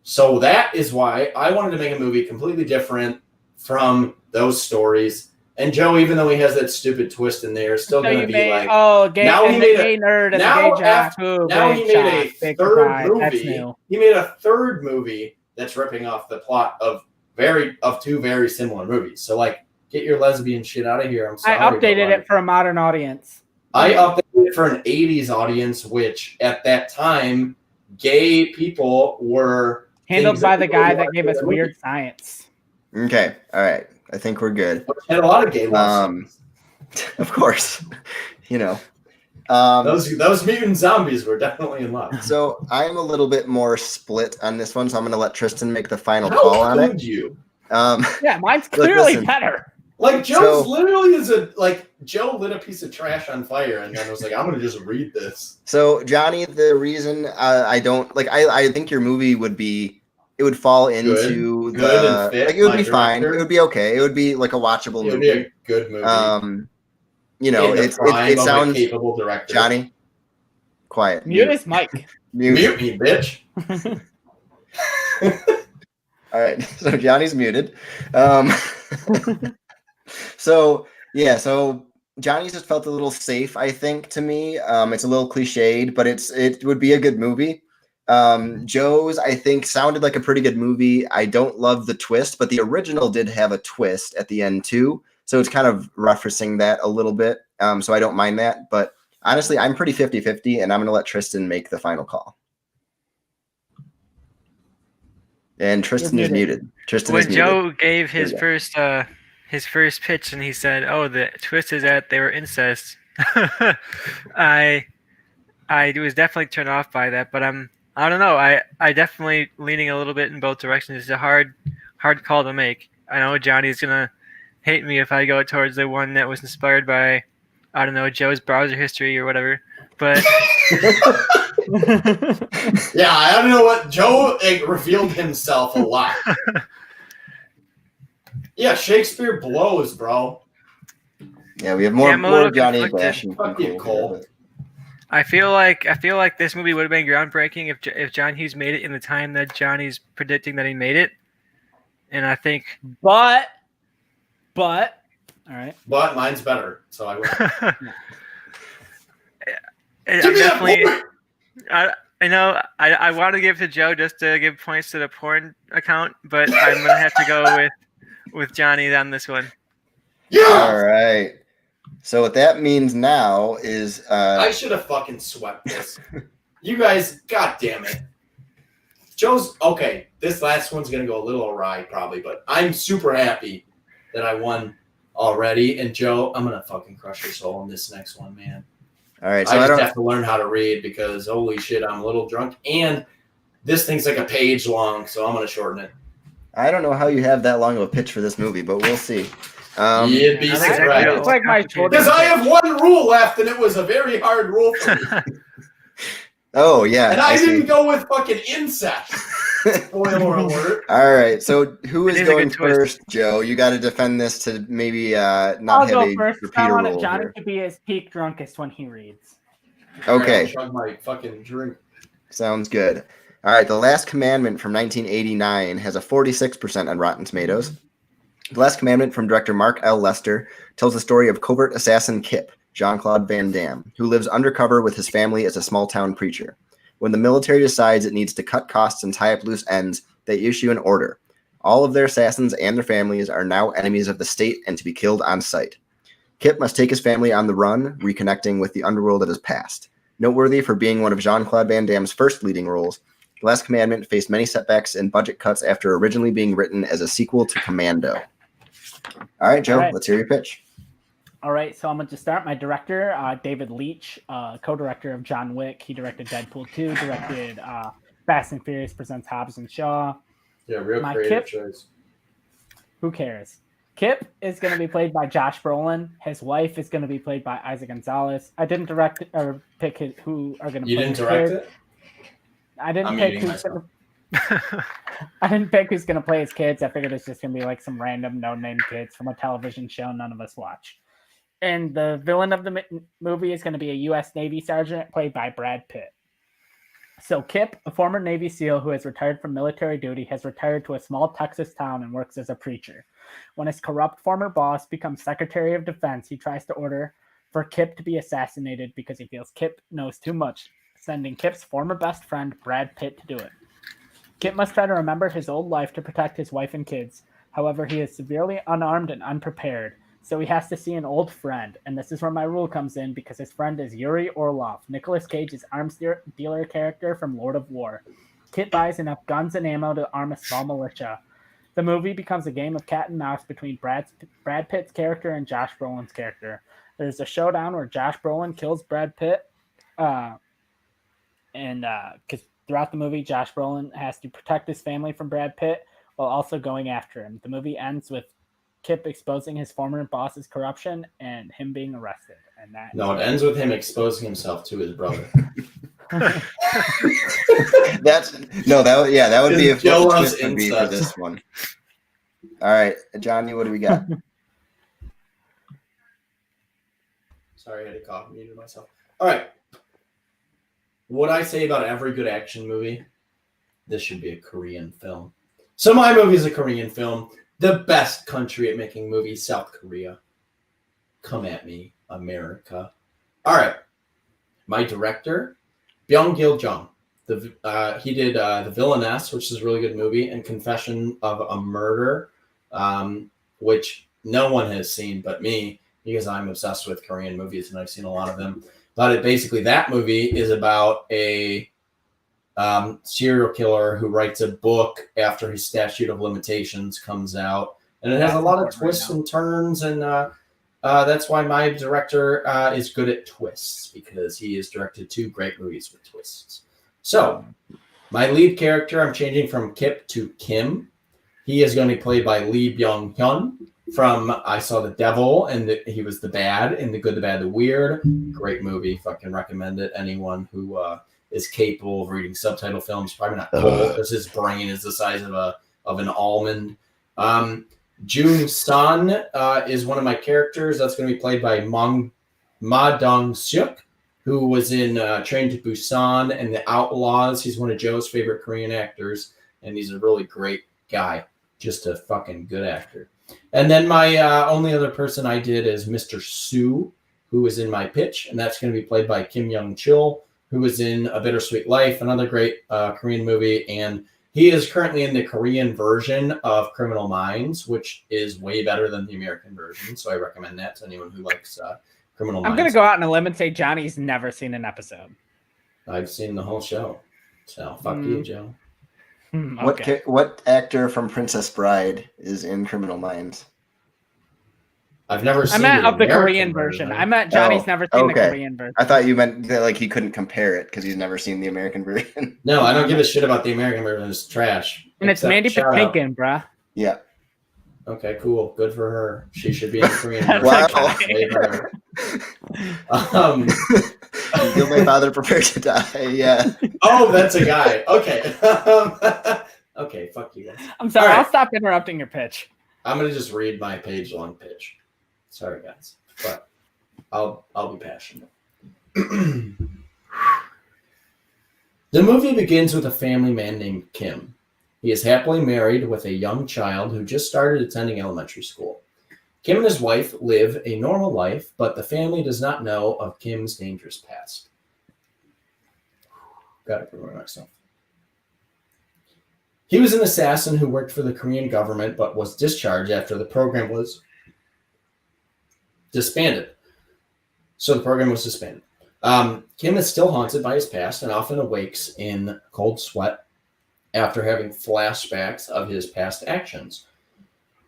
So that is why I wanted to make a movie completely different from those stories. And Joe, even though he has that stupid twist in there, is still going to be gay nerd and now, gay jock. Now he made a third movie. He made a third movie that's ripping off the plot of two very similar movies. So get your lesbian shit out of here. I'm sorry. I updated it for a modern audience. I updated it for an 80s audience, which at that time, gay people were handled by the guy that gave us Weird Science. Okay, all right. I think we're good. Had a lot of gay love. Of course, those mutant zombies were definitely in love. So I'm a little bit more split on this one, so I'm going to let Tristan make the final call on it. How could you? Yeah, mine's clearly better. Joe's literally Joe lit a piece of trash on fire and then was like, I'm going to just read this. So Johnny, the reason I don't I think your movie it would fall into good and fit. It would be fine. It would be okay. It would be like a watchable movie. It would be a good movie. It sounds capable director. Johnny, quiet. Mute his mic. Mute me, bitch. All right. So Johnny's muted. So Johnny's just felt a little safe, I think, to me. It's a little cliched, but it would be a good movie. Joe's, I think, sounded like a pretty good movie. I don't love the twist, but the original did have a twist at the end too. So it's kind of referencing that a little bit. So I don't mind that. But honestly, I'm pretty 50-50, and I'm going to let Tristan make the final call. And Tristan is muted. When Joe gave his first pitch and he said, "Oh, the twist is that they were incest," I was definitely turned off by that. But I don't know. I definitely leaning a little bit in both directions. It's a hard call to make. I know Johnny's gonna hate me if I go towards the one that was inspired by, I don't know, Joe's browser history or whatever. But yeah, I don't know what Joe revealed himself a lot. Yeah, Shakespeare blows, bro. Yeah, we have more Johnny bashing. Fuck you, Cole. I feel like this movie would have been groundbreaking if John Hughes made it in the time that Johnny's predicting that he made it. And I think, but all right. But mine's better, so I will. I know I want to give to Joe just to give points to the porn account, but I'm gonna have to go with Johnny on this one. Yeah. All right. So what that means now is I should have fucking swept this. You guys, god damn it. Joe's okay. This last one's gonna go a little awry probably, but I'm super happy that I won already. And Joe, I'm gonna fucking crush your soul on this next one, man. All right. So I just have to learn how to read because holy shit, I'm a little drunk. And this thing's like a page long, so I'm gonna shorten it. I don't know how you have that long of a pitch for this movie, but we'll see. You'd be I think surprised. It's like my Because I have one rule left, and it was a very hard rule for me. Oh, yeah. And I see. didn't go with fucking incest. Spoiler alert. All right. So who It is is a going good twist. first, Joe? You got to defend this to maybe not I'll have go a first. I repeater want rule Johnny here. to be his peak drunkest when he reads. Okay. I'll chug my fucking drink. Sounds good. All right. The Last Commandment from 1989 has a 46% on Rotten Tomatoes. The Last Commandment from director Mark L. Lester tells the story of covert assassin Kip, Jean-Claude Van Damme, who lives undercover with his family as a small-town preacher. When the military decides it needs to cut costs and tie up loose ends, they issue an order. All of their assassins and their families are now enemies of the state and to be killed on sight. Kip must take his family on the run, reconnecting with the underworld of his past. Noteworthy for being one of Jean-Claude Van Damme's first leading roles, The Last Commandment faced many setbacks and budget cuts after originally being written as a sequel to Commando. All right, Joe, All right. let's hear your pitch. All right, so I'm going to start. My director, David Leitch, co-director of John Wick. He directed Deadpool 2, directed Fast and Furious Presents Hobbs and Shaw. Yeah, real My creative Kip- choice. Who cares? Kip is going to be played by Josh Brolin. His wife is going to be played by Isa Gonzalez. I didn't direct or pick who are going to You play didn't his direct kids. it? I didn't I'm pick eating who's myself. I didn't pick who's going to play his kids. I figured it's just going to be like some random no-name kids from a television show none of us watch. And the villain of the movie is going to be a U.S. Navy sergeant played by Brad Pitt. So Kip, a former Navy SEAL who has retired from military duty, has retired to a small Texas town and works as a preacher. When his corrupt former boss becomes Secretary of Defense, he tries to order for Kip to be assassinated because he feels Kip knows too much, sending Kip's former best friend, Brad Pitt, to do it. Kip must try to remember his old life to protect his wife and kids. However, he is severely unarmed and unprepared, so he has to see an old friend, and this is where my rule comes in because his friend is Yuri Orlov, Nicolas Cage's arms dealer character from Lord of War. Kip buys enough guns and ammo to arm a small militia. The movie becomes a game of cat and mouse between Brad Pitt's character and Josh Brolin's character. There's a showdown where Josh Brolin kills Brad Pitt, because throughout the movie, Josh Brolin has to protect his family from Brad Pitt while also going after him. The movie ends with Kip exposing his former boss's corruption and him being arrested. And that No, it ends with him exposing himself to his brother. That would be a Joe fun loves twist would be for incest. this one. All right, Johnny, what do we got? Sorry, I had to cough and muted myself. All right. What I say about every good action movie, this should be a Korean film. So my movie is a Korean film. The best country at making movies, South Korea. Come at me, America. All right. My director, Byung-gil Jung. He did The Villainess, which is a really good movie, and Confession of a Murder, which no one has seen but me because I'm obsessed with Korean movies and I've seen a lot of them. But basically that movie is about a serial killer who writes a book after his statute of limitations comes out. And it has a lot of twists and turns, and that's why my director is good at twists, because he has directed 2 great movies with twists. So, my lead character, I'm changing from Kip to Kim. He is going to be played by Lee Byung-hyun from I Saw the Devil, and he was the bad in The Good, the Bad, the Weird. Great movie. Fucking recommend it. Anyone who is capable of reading subtitle films, probably not Cole, because his brain is the size of an almond. Jun Sun is one of my characters. That's going to be played by Ma Dong-seok, who was in Train to Busan and The Outlaws. He's one of Joe's favorite Korean actors, and he's a really great guy. Just a fucking good actor. And then my only other person I did is Mr. Soo, who is in my pitch, and that's going to be played by Kim Young-chul, who is in A Bittersweet Life, another great Korean movie, and he is currently in the Korean version of Criminal Minds, which is way better than the American version, so I recommend that to anyone who likes Criminal Minds. I'm going to go out on a limb and say Johnny's never seen an episode. I've seen the whole show, so fuck you, Joe. Okay. What actor from Princess Bride is in Criminal Minds? I've never seen I meant the of the American Korean version. I meant Johnny's never seen the Korean version. I thought you meant that he couldn't compare it because he's never seen the American version. No, I don't give a shit about the American version. It's trash. And it's Except Mandy shout out. Patinkin, bruh. Yeah. Okay, cool. Good for her. She should be in Korean. Wow. Way better. Kill my father, prepare to die. Yeah. Oh, that's a guy. Okay. Okay, fuck you guys. I'm sorry. All right. I'll stop interrupting your pitch. I'm gonna just read my page-long pitch. Sorry, guys, but I'll be passionate. The movie begins with a family man named Kim. He is happily married with a young child who just started attending elementary school. Kim and his wife live a normal life, but the family does not know of Kim's dangerous past. Got to prepare myself. He was an assassin who worked for the Korean government, but was discharged after the program was disbanded. So the program was disbanded. Kim is still haunted by his past and often awakes in cold sweat after having flashbacks of his past actions.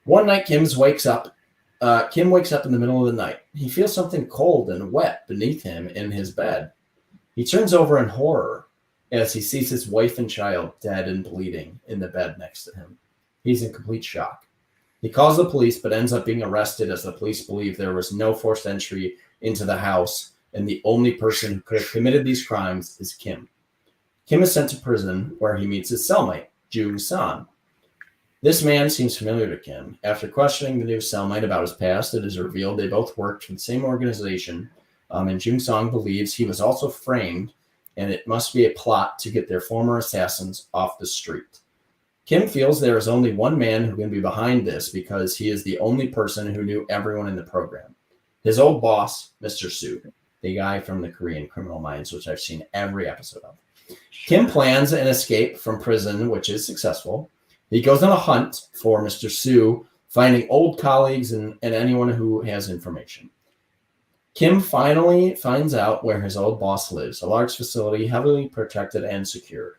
One night, Kim wakes up in the middle of the night. He feels something cold and wet beneath him in his bed. He turns over in horror as he sees his wife and child dead and bleeding in the bed next to him. He's in complete shock. He calls the police, but ends up being arrested as the police believe there was no forced entry into the house, and the only person who could have committed these crimes is Kim. Kim is sent to prison, where he meets his cellmate, Jung-san. This man seems familiar to Kim. After questioning the new cellmate about his past, it is revealed they both worked for the same organization, and Jung-san believes he was also framed, and it must be a plot to get their former assassins off the street. Kim feels there is only one man who can be behind this because he is the only person who knew everyone in the program. His old boss, Mr. Soo, the guy from the Korean Criminal Minds, which I've seen every episode of. Kim plans an escape from prison, which is successful. He goes on a hunt for Mr. Soo, finding old colleagues and anyone who has information. Kim finally finds out where his old boss lives, a large facility heavily protected and secured.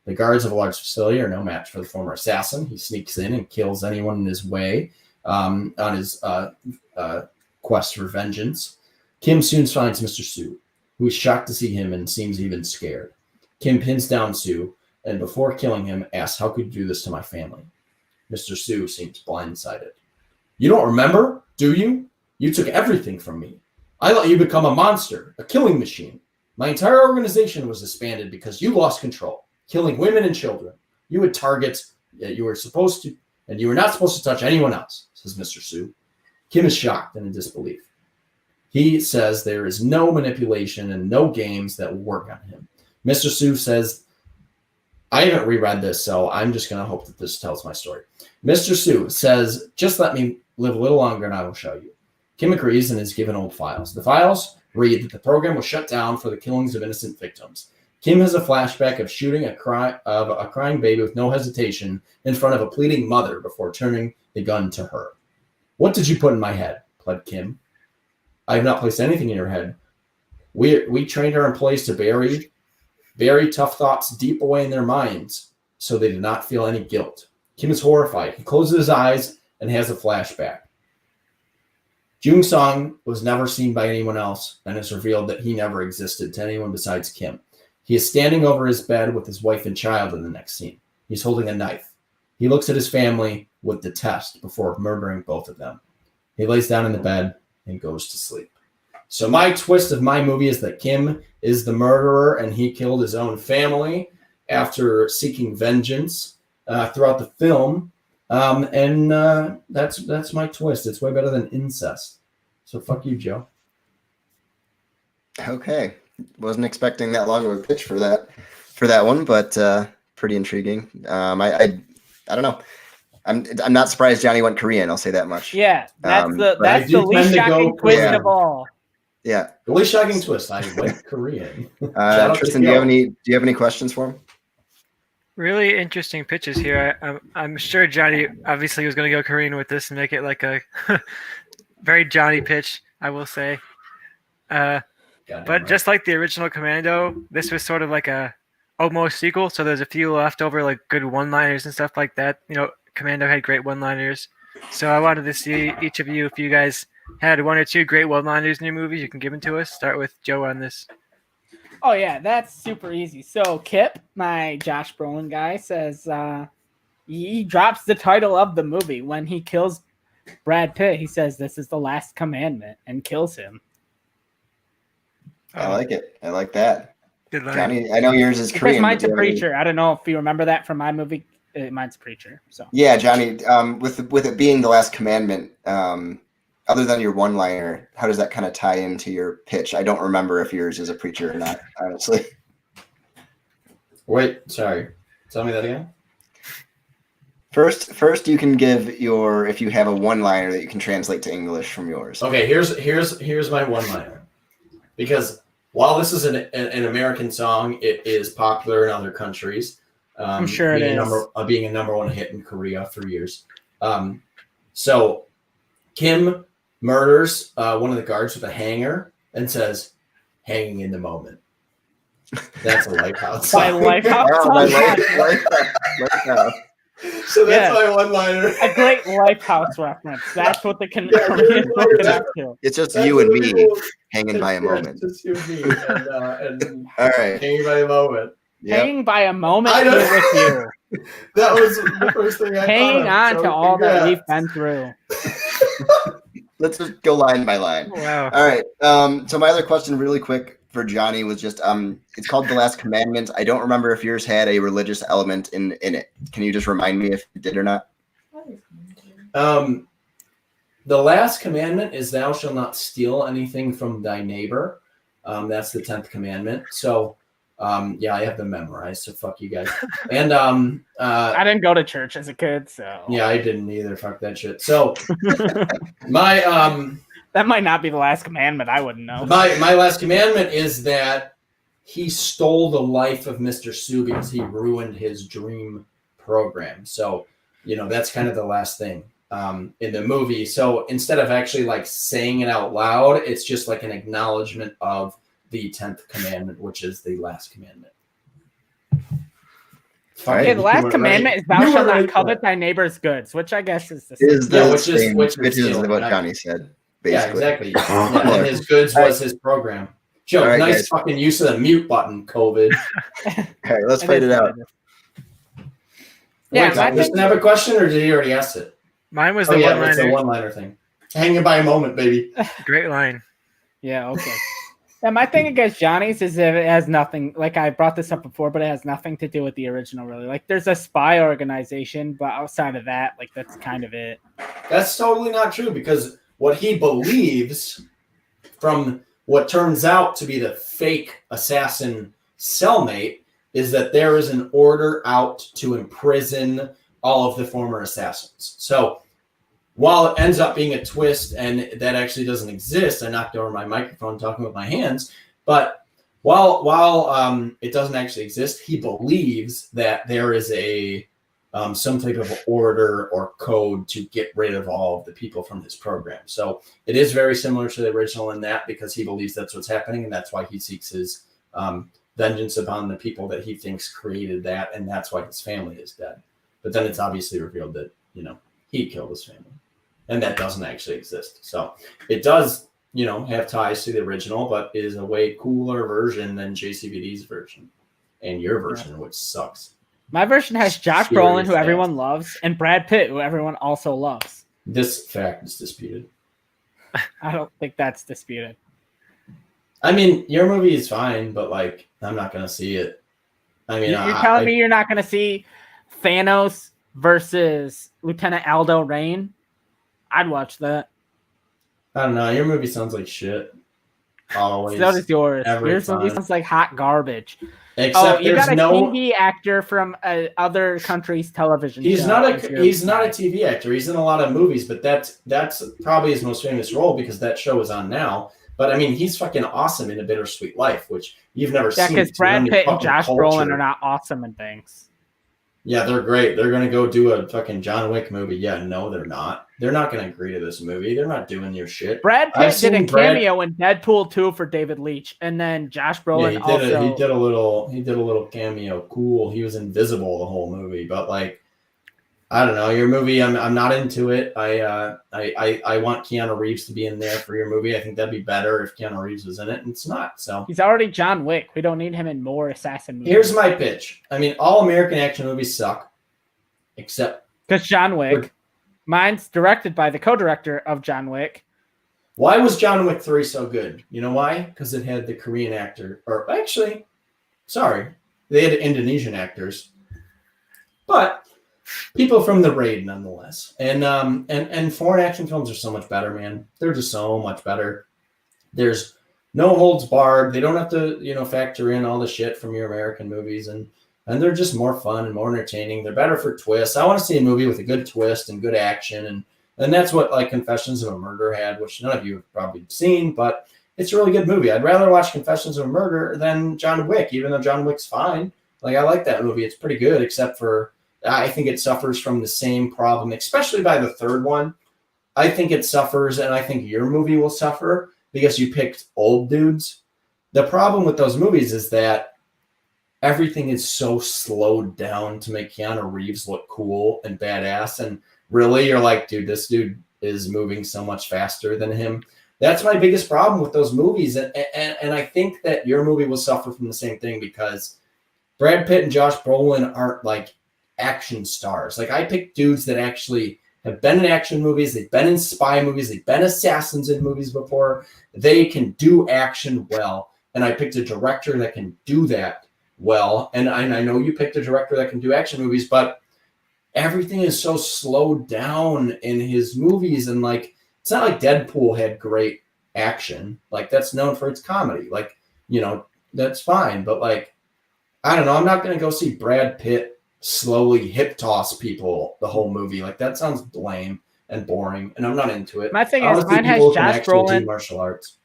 The guards of a large facility are no match for the former assassin. He sneaks in and kills anyone in his way on his quest for vengeance. Kim soon finds Mr. Soo, who is shocked to see him and seems even scared. Kim pins down Soo, and before killing him, asks, "How could you do this to my family?" Mr. Soo seems blindsided. "You don't remember, do you? You took everything from me. I let you become a monster, a killing machine. My entire organization was disbanded because you lost control, killing women and children. You had targets that you were supposed to, and you were not supposed to touch anyone else," says Mr. Soo. Kim is shocked and in disbelief. He says there is no manipulation and no games that will work on him. Mr. Soo says, I haven't reread this, so I'm just going to hope that this tells my story. Mr. Soo says, "Just let me live a little longer and I will show you." Kim agrees and is given old files. The files read that the program was shut down for the killings of innocent victims. Kim has a flashback of shooting a crying baby with no hesitation in front of a pleading mother before turning the gun to her. "What did you put in my head?" pled Kim. "I have not placed anything in your head. We trained our employees to bury tough thoughts deep away in their minds so they do not feel any guilt." Kim is horrified. He closes his eyes and has a flashback. Jung-sung was never seen by anyone else, and it's revealed that he never existed to anyone besides Kim. He is standing over his bed with his wife and child in the next scene. He's holding a knife. He looks at his family with detest before murdering both of them. He lays down in the bed and goes to sleep. So my twist of my movie is that Kim is the murderer and he killed his own family after seeking vengeance throughout the film. That's my twist. It's way better than incest. So fuck you, Joe. Okay. Wasn't expecting that long of a pitch for that one, but pretty intriguing. I don't know. I'm not surprised Johnny went Korean. I'll say that much. Yeah, that's the do least tend to shocking go twist Korean. of all. Yeah. The least shocking twist, I went Korean. Shout out to Tristan, do you have any questions for him? Really interesting pitches here. I'm sure Johnny obviously was going to go Korean with this and make it like a very Johnny pitch, I will say. But just like the original Commando, this was sort of like a almost sequel. So there's a few leftover like good one-liners and stuff like that. You know, Commando had great one-liners. So I wanted to see each of you, if you guys had one or two great one-liners in your movies, you can give them to us. Start with Joe on this. Oh, yeah, that's super easy. So Kip, my Josh Brolin guy, says, He drops the title of the movie when he kills Brad Pitt. He says, "This is the last commandment," and kills him. I like it. I like that. Good line. Johnny, I know yours is Because Korean. mine's but a do you have any- preacher. I don't know if you remember that from my movie. Mine's a preacher. So Yeah, Johnny. With it being the last commandment, other than your one-liner, how does that kind of tie into your pitch? I don't remember if yours is a preacher or not, honestly. Wait, sorry. Tell me that again. First, you can give if you have a one-liner that you can translate to English from yours. Okay, here's my one-liner. Because while this is an American song, it is popular in other countries. I'm sure it is. Being a number one hit in Korea for years. So Kim murders one of the guards with a hanger and says, "Hanging in the moment." That's a Lifehouse my song. Lifehouse. Oh, my Lifehouse. So that's Yeah. my one-liner. A great Lifehouse reference. That's what the Koreans Yeah, will connect to. It's just That's you and what me people- hanging by a moment. Just you and me. And All right. hanging by a moment. Yep. Hanging by a moment I here know. with you. That was the first thing I Hanging thought on of, to so all that congrats. we've been through. Let's just go line by line. Wow. All right. So my other question, really quick for Johnny, was just it's called The Last Commandment. I don't remember if yours had a religious element in it. Can you just remind me if it did or not? The last commandment is thou shalt not steal anything from thy neighbor. That's the 10th commandment. So yeah, I have them memorized, so fuck you guys. And I didn't go to church as a kid, so yeah, I didn't either. Fuck that shit. So my that might not be the last commandment. I wouldn't know. my last commandment is that he stole the life of Mr. Sue because he ruined his dream program. So, that's kind of the last thing in the movie. So instead of actually like saying it out loud, it's just like an acknowledgement of the 10th commandment, which is the last commandment. Okay, the last commandment is thou You shalt were not right. covet thy neighbor's goods, which I guess is the same. Is the Yeah, which is- same, which is which is still- what Johnny said, Yeah, basically. exactly. Yeah, and his goods was his program. Joe, All right, nice guys. fucking use of the mute button, COVID. All right, let's fight it out. Yeah, Wait, my does Kristen thing- have a question, or did he already ask it? Mine was Oh the yeah, one it's a liner. one-liner thing. Hanging by a moment, baby. Great line. Yeah, okay. Yeah, my thing against Johnny's is that it has nothing, like I brought this up before, but it has nothing to do with the original, really. Like, there's a spy organization, but outside of that, like, that's kind of it. That's totally not true, because what he believes from what turns out to be the fake assassin cellmate is that there is an order out to imprison all of the former assassins. So while it ends up being a twist and that actually doesn't exist, I knocked over my microphone talking with my hands, but while it doesn't actually exist, he believes that there is a some type of order or code to get rid of all of the people from his program. So it is very similar to the original in that, because he believes that's what's happening, and that's why he seeks his vengeance upon the people that he thinks created that, and that's why his family is dead. But then it's obviously revealed that, he killed his family, and that doesn't actually exist. So it does, have ties to the original, but is a way cooler version than JCVD's version and your version, which sucks. My version has Josh Scary Brolin, as who hell. everyone loves, and Brad Pitt, who everyone also loves. This fact is disputed. I don't think that's disputed. I mean, your movie is fine, but like, I'm not gonna see it. I mean, You're telling me you're not going to see Thanos versus Lieutenant Aldo Rain? I'd watch that. I don't know. Your movie sounds like shit. Always. So does yours. every Yours movie time. sounds like hot garbage. Except You there's got a no. TV actor from other country's television. He's show not as a your he's not a guy. TV actor. He's in a lot of movies, but that's probably his most famous role because that show is on now. But I mean, he's fucking awesome in A Bittersweet Life, which you've never Yeah, seen. because It's Brad around your Pitt and fucking Josh culture. Brolin are not awesome in things. Yeah, they're great. They're gonna go do a fucking John Wick movie. Yeah, no, they're not. They're not gonna agree to this movie. They're not doing your shit. Brad I've Pitt did a seen Brad- cameo in Deadpool 2 for David Leitch, and then Josh Brolin Yeah, he also. did a little cameo. Cool. He was invisible the whole movie, but like, I don't know. Your movie, I'm not into it. I want Keanu Reeves to be in there for your movie. I think that'd be better if Keanu Reeves was in it, and it's not. So He's already John Wick. We don't need him in more assassin movies. here's my pitch. I mean, all American action movies suck. except Because John Wick. Mine's directed by the co-director of John Wick. why was John Wick 3 so good? You know why? Because it had the Korean actor, or actually, sorry, they had Indonesian actors, but people from the raid nonetheless. And foreign action films are so much better, man. They're just so much better. There's no holds barred. They don't have to, factor in all the shit from your American movies, and they're just more fun and more entertaining. They're better for twists. I want to see a movie with a good twist and good action, and that's what like Confessions of a Murder had, which none of you have probably seen, but it's a really good movie. I'd rather watch Confessions of a Murder than John Wick, even though John Wick's fine. Like, I like that movie. It's pretty good, except for I think it suffers from the same problem, especially by the third one. I think it suffers, and I think your movie will suffer because you picked old dudes. The problem with those movies is that everything is so slowed down to make Keanu Reeves look cool and badass. And really, you're like, dude, this dude is moving so much faster than him. That's my biggest problem with those movies. And I think that your movie will suffer from the same thing because Brad Pitt and Josh Brolin aren't like action stars. Like, I picked dudes that actually have been in action movies. They've been in spy movies. They've been assassins in movies before. They can do action well. And I picked a director that can do that well. And I know you picked a director that can do action movies, but everything is so slowed down in his movies. And like, it's not like Deadpool had great action. Like, that's known for its comedy. Like, that's fine. But like, I don't know. I'm not going to go see Brad Pitt slowly hip toss people the whole movie. Like, that sounds lame and boring, and I'm not into it. My thing is, mine has Josh Brolin. Martial arts.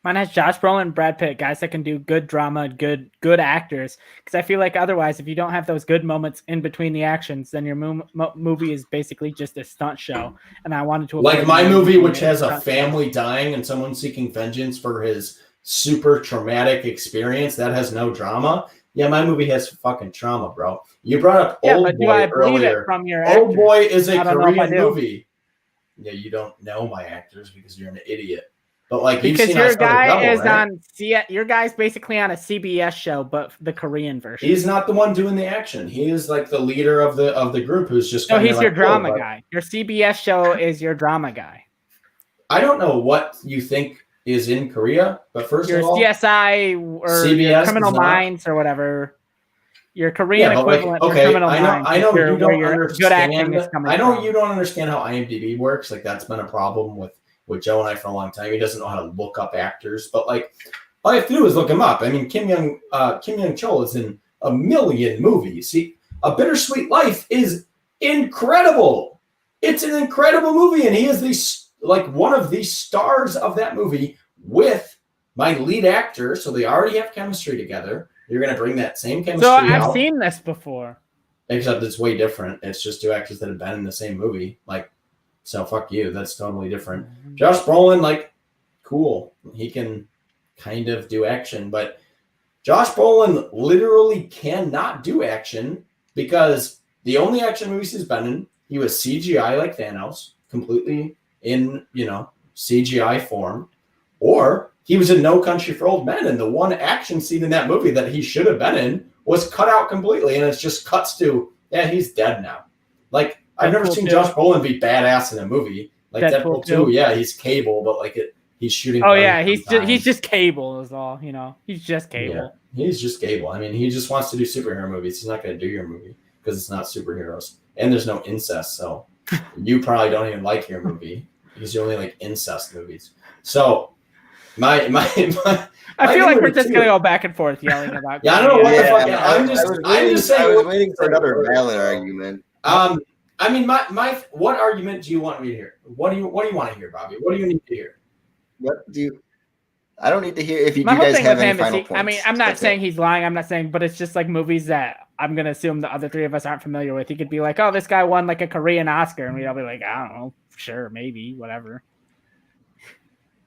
Mine has Josh Brolin and Brad Pitt, guys that can do good drama, good actors. Because I feel like otherwise, if you don't have those good moments in between the actions, then your movie is basically just a stunt show. And I wanted to like my movie, which has a family dying and someone seeking vengeance for his super traumatic experience that has no drama. Yeah, my movie has fucking trauma, bro. You brought up Old Boy earlier. Old Boy is a Korean movie. Yeah, you don't know my actors because you're an idiot. But like, because your guy is right? Your guy's basically on a CBS show, but the Korean version. He's not the one doing the action. He is like the leader of the group who's just. No, he's your drama guy. Your CBS show is your drama guy. I don't know what you think is in Korea, but first of all, CSI or CBS Criminal Minds or whatever. Your Korean equivalent for Criminal Minds. I know you don't understand. Good acting is coming I know from. You don't understand how IMDb works. Like, that's been a problem with Joe and I for a long time. He doesn't know how to look up actors, but like, all you have to do is look him up. I mean, Kim Young Chol is in a million movies. See, A Bittersweet Life is incredible. It's an incredible movie, and he is one of the stars of that movie with my lead actor. So they already have chemistry together. You're going to bring that same chemistry out. So I've seen this before. Except it's way different. It's just two actors that have been in the same movie. Like, so fuck you. That's totally different. Josh Brolin, like, cool. He can kind of do action, but Josh Brolin literally cannot do action because the only action movies he's been in, he was CGI like Thanos, completely in, CGI form, or he was in No Country for Old Men, and the one action scene in that movie that he should have been in was cut out completely, and it's just cuts to, yeah, he's dead now. Like, I've never seen Josh Brolin be badass in a movie. Like Deadpool 2, yeah, he's Cable, but like he's shooting. Oh yeah, he's just Cable is all, He's just Cable. Yeah, he's just Cable. I mean, he just wants to do superhero movies. He's not going to do your movie because it's not superheroes, and there's no incest. So you probably don't even like your movie because you only like incest movies. So my I feel like we're just gonna go back and forth yelling about. Yeah, I don't know what the fuck. I'm just saying. I was waiting for another valid argument. I mean, my what argument do you want me to hear? What do you want to hear, Bobby? What do you need to hear? I don't need to hear if you guys have any final points. I mean, I'm not saying he's lying. I'm not saying, but it's just like movies that I'm gonna assume the other three of us aren't familiar with. He could be like, "Oh, this guy won like a Korean Oscar," and we'd all be like, "I don't know, sure, maybe, whatever."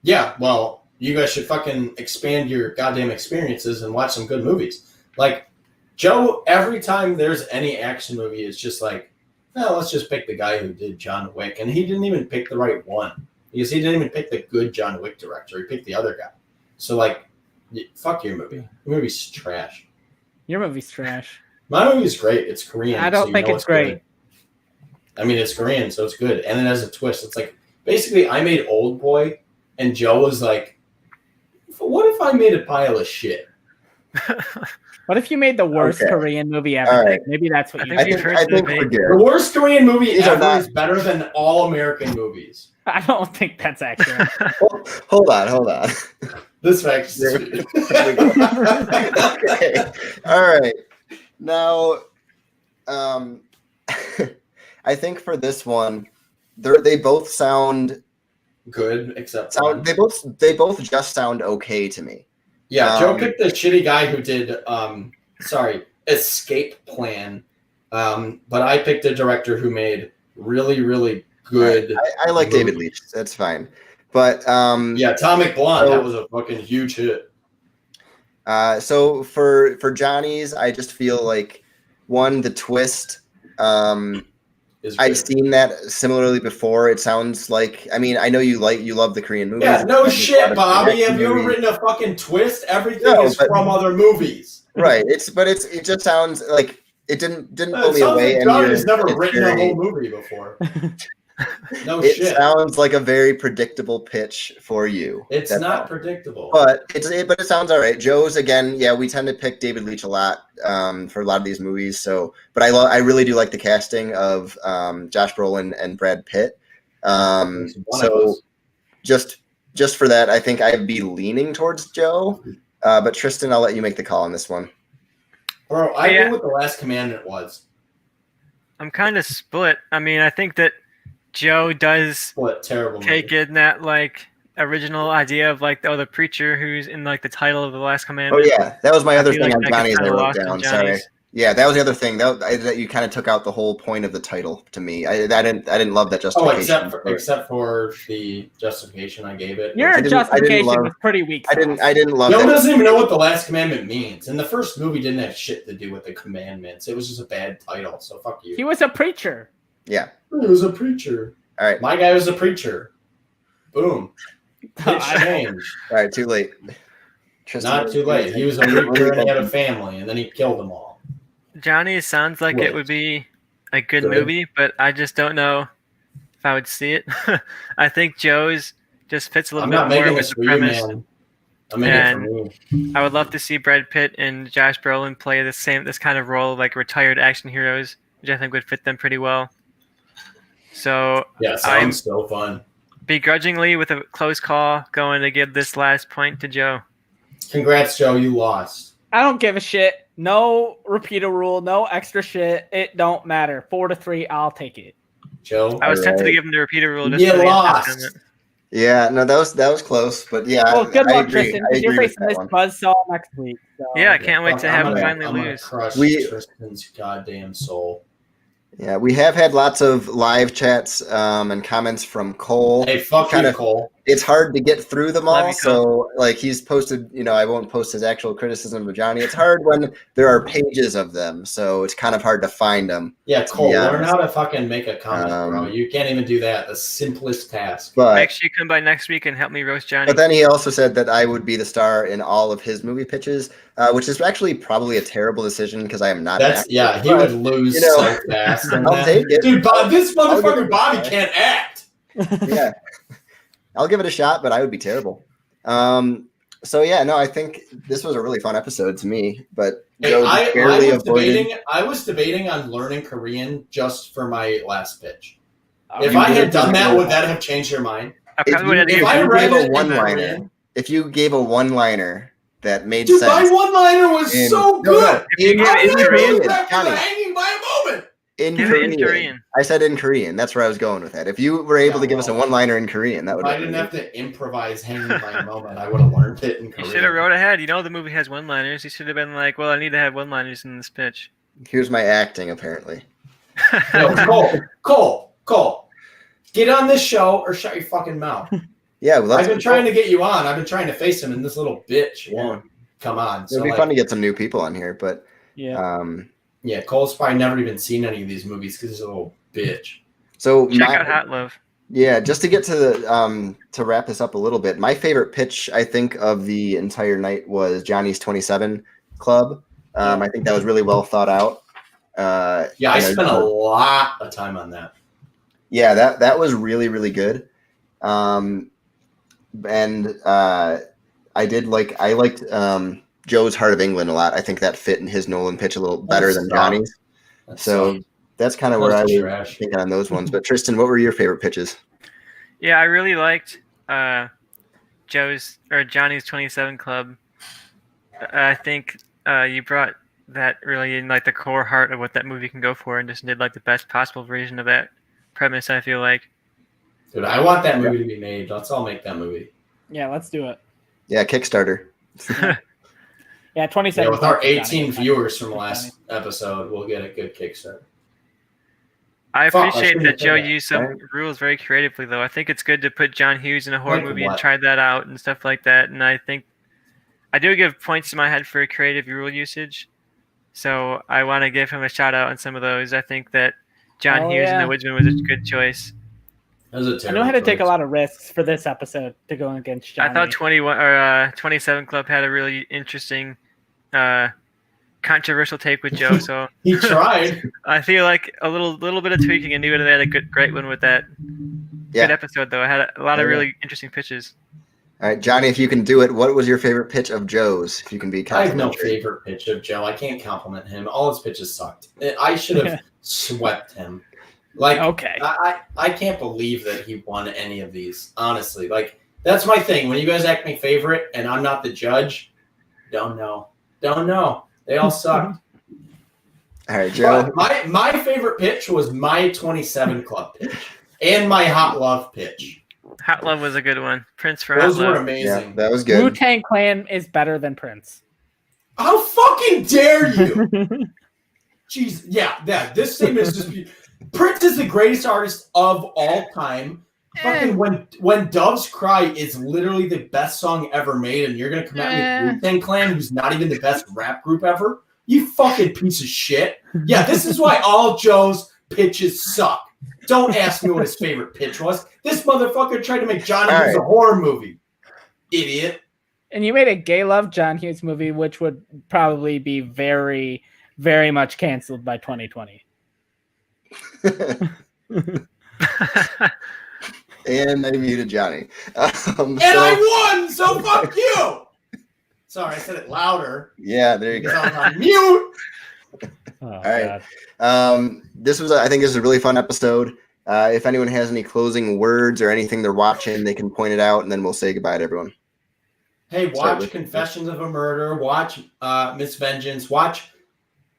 Yeah, well, you guys should fucking expand your goddamn experiences and watch some good movies. Like, Joe, every time there's any action movie, it's just like, oh, let's just pick the guy who did John Wick. And he didn't even pick the right one because he didn't even pick the good John Wick director. He picked the other guy. So, like, fuck your movie. Your movie's trash. Your movie's trash. My movie is great. It's Korean. I don't think it's great. Good. I mean, it's Korean, so it's good. And it has a twist. It's like, basically, I made Old Boy, and Joe was like, what if I made a pile of shit? What if you made the worst Korean movie ever? All right. Maybe that's what you I think we're good. The worst Korean movie ever is better than all American movies. I don't think that's accurate. Hold on. This fact is Okay. All right. Now, I think for this one, they both sound good, except they both just sound okay to me. Yeah, Joe picked the shitty guy who did Escape Plan, but I picked a director who made really, really good. I like David Leitch. That's fine. But Atomic Blonde, that was a fucking huge hit. So for Johnny's, I just feel like the twist. I've seen that similarly before. It sounds like, I mean, I know you love the Korean movies. Yeah, no shit, Bobby. Have you ever written a fucking twist? Everything is from other movies. Right. It just sounds like it didn't pull me away. Like Johnny's never written a whole movie before. No shit. It sounds like a very predictable pitch for you. It's not predictable. But it sounds all right. Joe's, again, we tend to pick David Leitch a lot for a lot of these movies. So, but I really do like the casting of Josh Brolin and Brad Pitt. So just for that, I think I'd be leaning towards Joe. But Tristan, I'll let you make the call on this one. Bro, I knew what The Last Commandment was. I'm kind of split. I mean, I think that Joe does take in that like original idea of like the preacher who's in like the title of The Last Commandment. Oh yeah, that was my other thing on Johnny's I wrote down. Sorry. Yeah, that was the other thing that you kind of took out the whole point of the title to me. I didn't love that justification. Except for the justification I gave it. Your justification was pretty weak. I didn't love. Joe doesn't even know what The Last Commandment means, and the first movie didn't have shit to do with the commandments. It was just a bad title. So fuck you. He was a preacher. Yeah. He was a preacher. All right. My guy was a preacher. Boom. It changed. All right, too late. Not too late. He was a preacher and he had a family, and then he killed them all. Johnny sounds like it would be a good movie, but I just don't know if I would see it. I think Joe's just fits a little bit more with the premise. I would love to see Brad Pitt and Josh Brolin play this kind of role, like retired action heroes, which I think would fit them pretty well. So yeah, sounds so fun. Begrudgingly, with a close call, going to give this last point to Joe. Congrats, Joe. You lost. I don't give a shit. No repeater rule. No extra shit. It don't matter. 4-3. I'll take it. Joe, I was tempted to give him the repeater rule. You lost. Yeah, no, that was close, but yeah. Well, good luck, Tristan. You're facing this buzzsaw next week. So. Yeah, I can't wait to have him finally lose. Crush Tristan's goddamn soul. Yeah, we have had lots of live chats and comments from Cole. Hey, fuck you, Cole. It's hard to get through them all. So, like, he's posted, I won't post his actual criticism of Johnny. It's hard when there are pages of them. So it's kind of hard to find them. Yeah, Cole, learn how to fucking make a comment, bro. You can't even do that. The simplest task. But make sure you come by next week and help me roast Johnny. But then he also said that I would be the star in all of his movie pitches, which is actually probably a terrible decision because I am not. He would lose so fast. I'll take it. Dude, this motherfucker Bobby can't act. Yeah. I'll give it a shot, but I would be terrible. So yeah, no, I think this was a really fun episode to me. But I was debating on learning Korean just for my last pitch. If I had done that, would that have changed your mind? If you gave a one-liner that made sense. My one-liner was so good. If you gave it in Korean, hanging by a moment. In Korean. I said in Korean. That's where I was going with that. If you were able to give us a one-liner in Korean, that would. If I didn't have to improvise hanging by a moment, I would have learned it in Korean. You should have wrote ahead. The movie has one-liners. You should have been like, "Well, I need to have one-liners in this pitch." Here's my acting, apparently. Cole, get on this show or shut your fucking mouth. Yeah, well, I've been trying to get you on. I've been trying to face him, and this little bitch won't come on. It'd be fun to get some new people on here, but yeah, Cole's probably never even seen any of these movies because he's a little bitch. So check out Hot Love. Yeah, just to get to the to wrap this up a little bit, my favorite pitch I think of the entire night was Johnny's 27 Club. I think that was really well thought out. Yeah, I spent a lot of time on that. Yeah, that was really, really good. I liked Joe's Heart of England a lot. I think that fit in his Nolan pitch a little better than Johnny's. So that's kind of where I was thinking on those ones. But Tristan, what were your favorite pitches? Yeah, I really liked Johnny's 27 Club. I think you brought that really in like the core heart of what that movie can go for, and just did like the best possible version of that premise. I feel like. Dude, I want that movie to be made. Let's all make that movie. Yeah, let's do it. Yeah, Kickstarter. Yeah, 27. Yeah, with our 18 viewers from last episode, we'll get a good Kickstarter. I appreciate that Joe used some rules very creatively, though. I think it's good to put John Hughes in a horror movie and try that out and stuff like that. And I think I do give points in my head for creative rule usage. So I want to give him a shout out on some of those. I think that John Hughes and the Woodsman was a good choice. That was a terrible I know how to take a lot of risks for this episode to go against Johnny. I thought 27 Club had a really interesting controversial take with Joe, so he tried. I feel like a little bit of tweaking, and he would have had a great one with that. Yeah. Good episode though. I had a lot of really interesting pitches. All right, Johnny, if you can do it, what was your favorite pitch of Joe's? If you can be I have no complimentary. favorite pitch of Joe. I can't compliment him. All his pitches sucked. I should have swept him. Like, okay, I can't believe that he won any of these. Honestly, like that's my thing. When you guys act me favorite and I'm not the judge, don't know. They all sucked. All right, Joe. But my favorite pitch was my 27 Club pitch and my Hot Love pitch. Hot Love was a good one. Prince for Those Hot Love. were amazing. Yeah, that was good. Wu-Tang Clan is better than Prince. How fucking dare you? Jeez, yeah. This statement is just. Prince is the greatest artist of all time. Fucking when Doves Cry is literally the best song ever made, and you're gonna come at me with Wu-Tang Clan, who's not even the best rap group ever. You fucking piece of shit. Yeah, this is why all Joe's pitches suck. Don't ask me what his favorite pitch was. This motherfucker tried to make John Hughes a horror movie. Idiot. And you made a gay love John Hughes movie, which would probably be very, very much canceled by 2020. And I muted Johnny. I won, so fuck you. Sorry, I said it louder. Yeah, there you go. I was on mute. All right. I think this is a really fun episode. If anyone has any closing words or anything they're watching, they can point it out, and then we'll say goodbye to everyone. Hey, watch Confessions of a Murder. Watch Miss Vengeance. Watch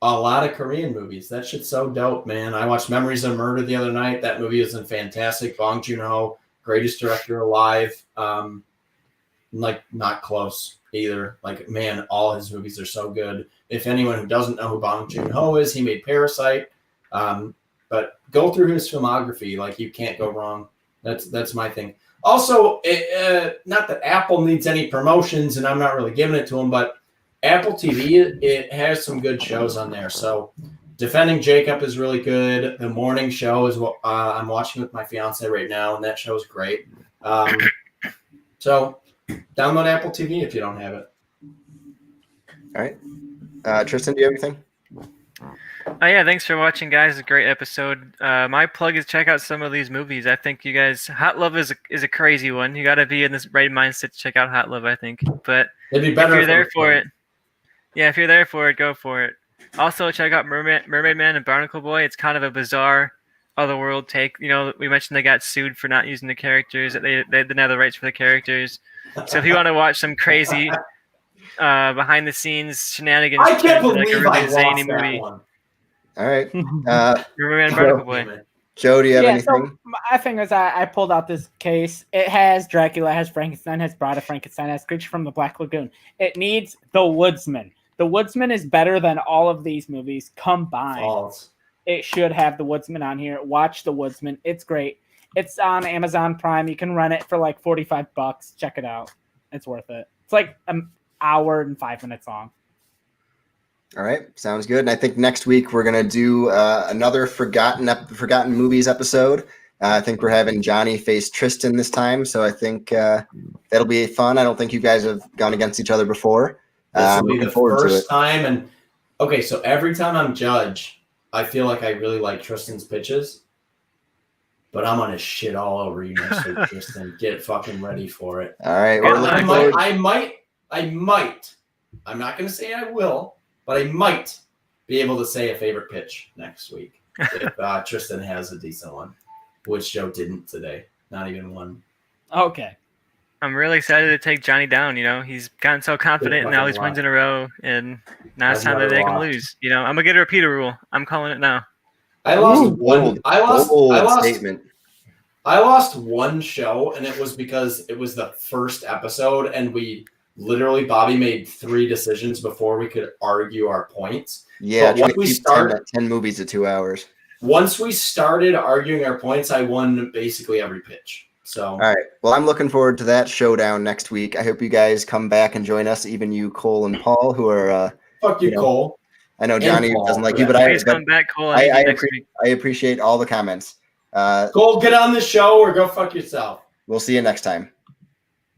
a lot of Korean movies. That shit's so dope, man. I watched Memories of Murder the other night. That movie isn't fantastic. Bong Joon-ho, greatest director alive. Not close either. Like, man, all his movies are so good. If anyone who doesn't know who Bong Joon-ho is, he made Parasite. But go through his filmography. Like, you can't go wrong. That's my thing. Also, not that Apple needs any promotions, and I'm not really giving it to them, but Apple TV, it has some good shows on there. So Defending Jacob is really good. The Morning Show is what I'm watching with my fiance right now, and that show is great. So download Apple TV if you don't have it. All right. Tristan, do you have anything? Yeah, thanks for watching, guys. A great episode. My plug is check out some of these movies. I think you guys, Hot Love is a crazy one. You got to be in this right mindset to check out Hot Love, I think. But it'd be better if you're there for it. Yeah, if you're there for it, go for it. Also, check out Mermaid Man and Barnacle Boy. It's kind of a bizarre, otherworld take. You know, we mentioned they got sued for not using the characters. They didn't have the rights for the characters. So if you want to watch some crazy behind-the-scenes shenanigans, I can't believe like a really zany movie. One. All right. Mermaid Man and Barnacle Boy. Joe, do you have anything? So my thing is, I pulled out this case. It has Dracula, it has Frankenstein, it has Bride of Frankenstein, it has Creature from the Black Lagoon. It needs The Woodsman. The Woodsman is better than all of these movies combined. False. It should have The Woodsman on here. Watch The Woodsman. It's great. It's on Amazon Prime. You can rent it for like $45. Check it out. It's worth it. It's like an hour and 5 minutes long. All right, sounds good. And I think next week we're gonna do another forgotten movies episode. I think we're having Johnny face Tristan this time, so I think that'll be fun. I don't think you guys have gone against each other before. This will be the first time, and Okay, so every time I'm judge, I feel like I really like Tristan's pitches. But I'm gonna shit all over you next week, Tristan. Get fucking ready for it. All right, Well, we're looking I forward. might. I'm not gonna say I will, but I might be able to say a favorite pitch next week if Tristan has a decent one, which Joe didn't today. Not even one. Okay. I'm really excited to take Johnny down. He's gotten so confident in all these wins in a row, and now it's I've time to never make him lost. lose. I'm gonna get a repeater rule. I'm calling it now. I lost Ooh, one. bold, I bold lost. statement. I lost one show, and it was because it was the first episode, and Bobby made 3 decisions before we could argue our points. Yeah, But once 10 movies to 2 hours. once we started arguing our points, I won basically every pitch. So All right. Well, I'm looking forward to that showdown next week. I hope you guys come back and join us, even you, Cole and Paul, who are. fuck you, Cole. I know And Johnny Paul, doesn't like for you, but that Please come back, Cole. I need you next week. I appreciate all the comments. Cole, get on the show or go fuck yourself. We'll see you next time.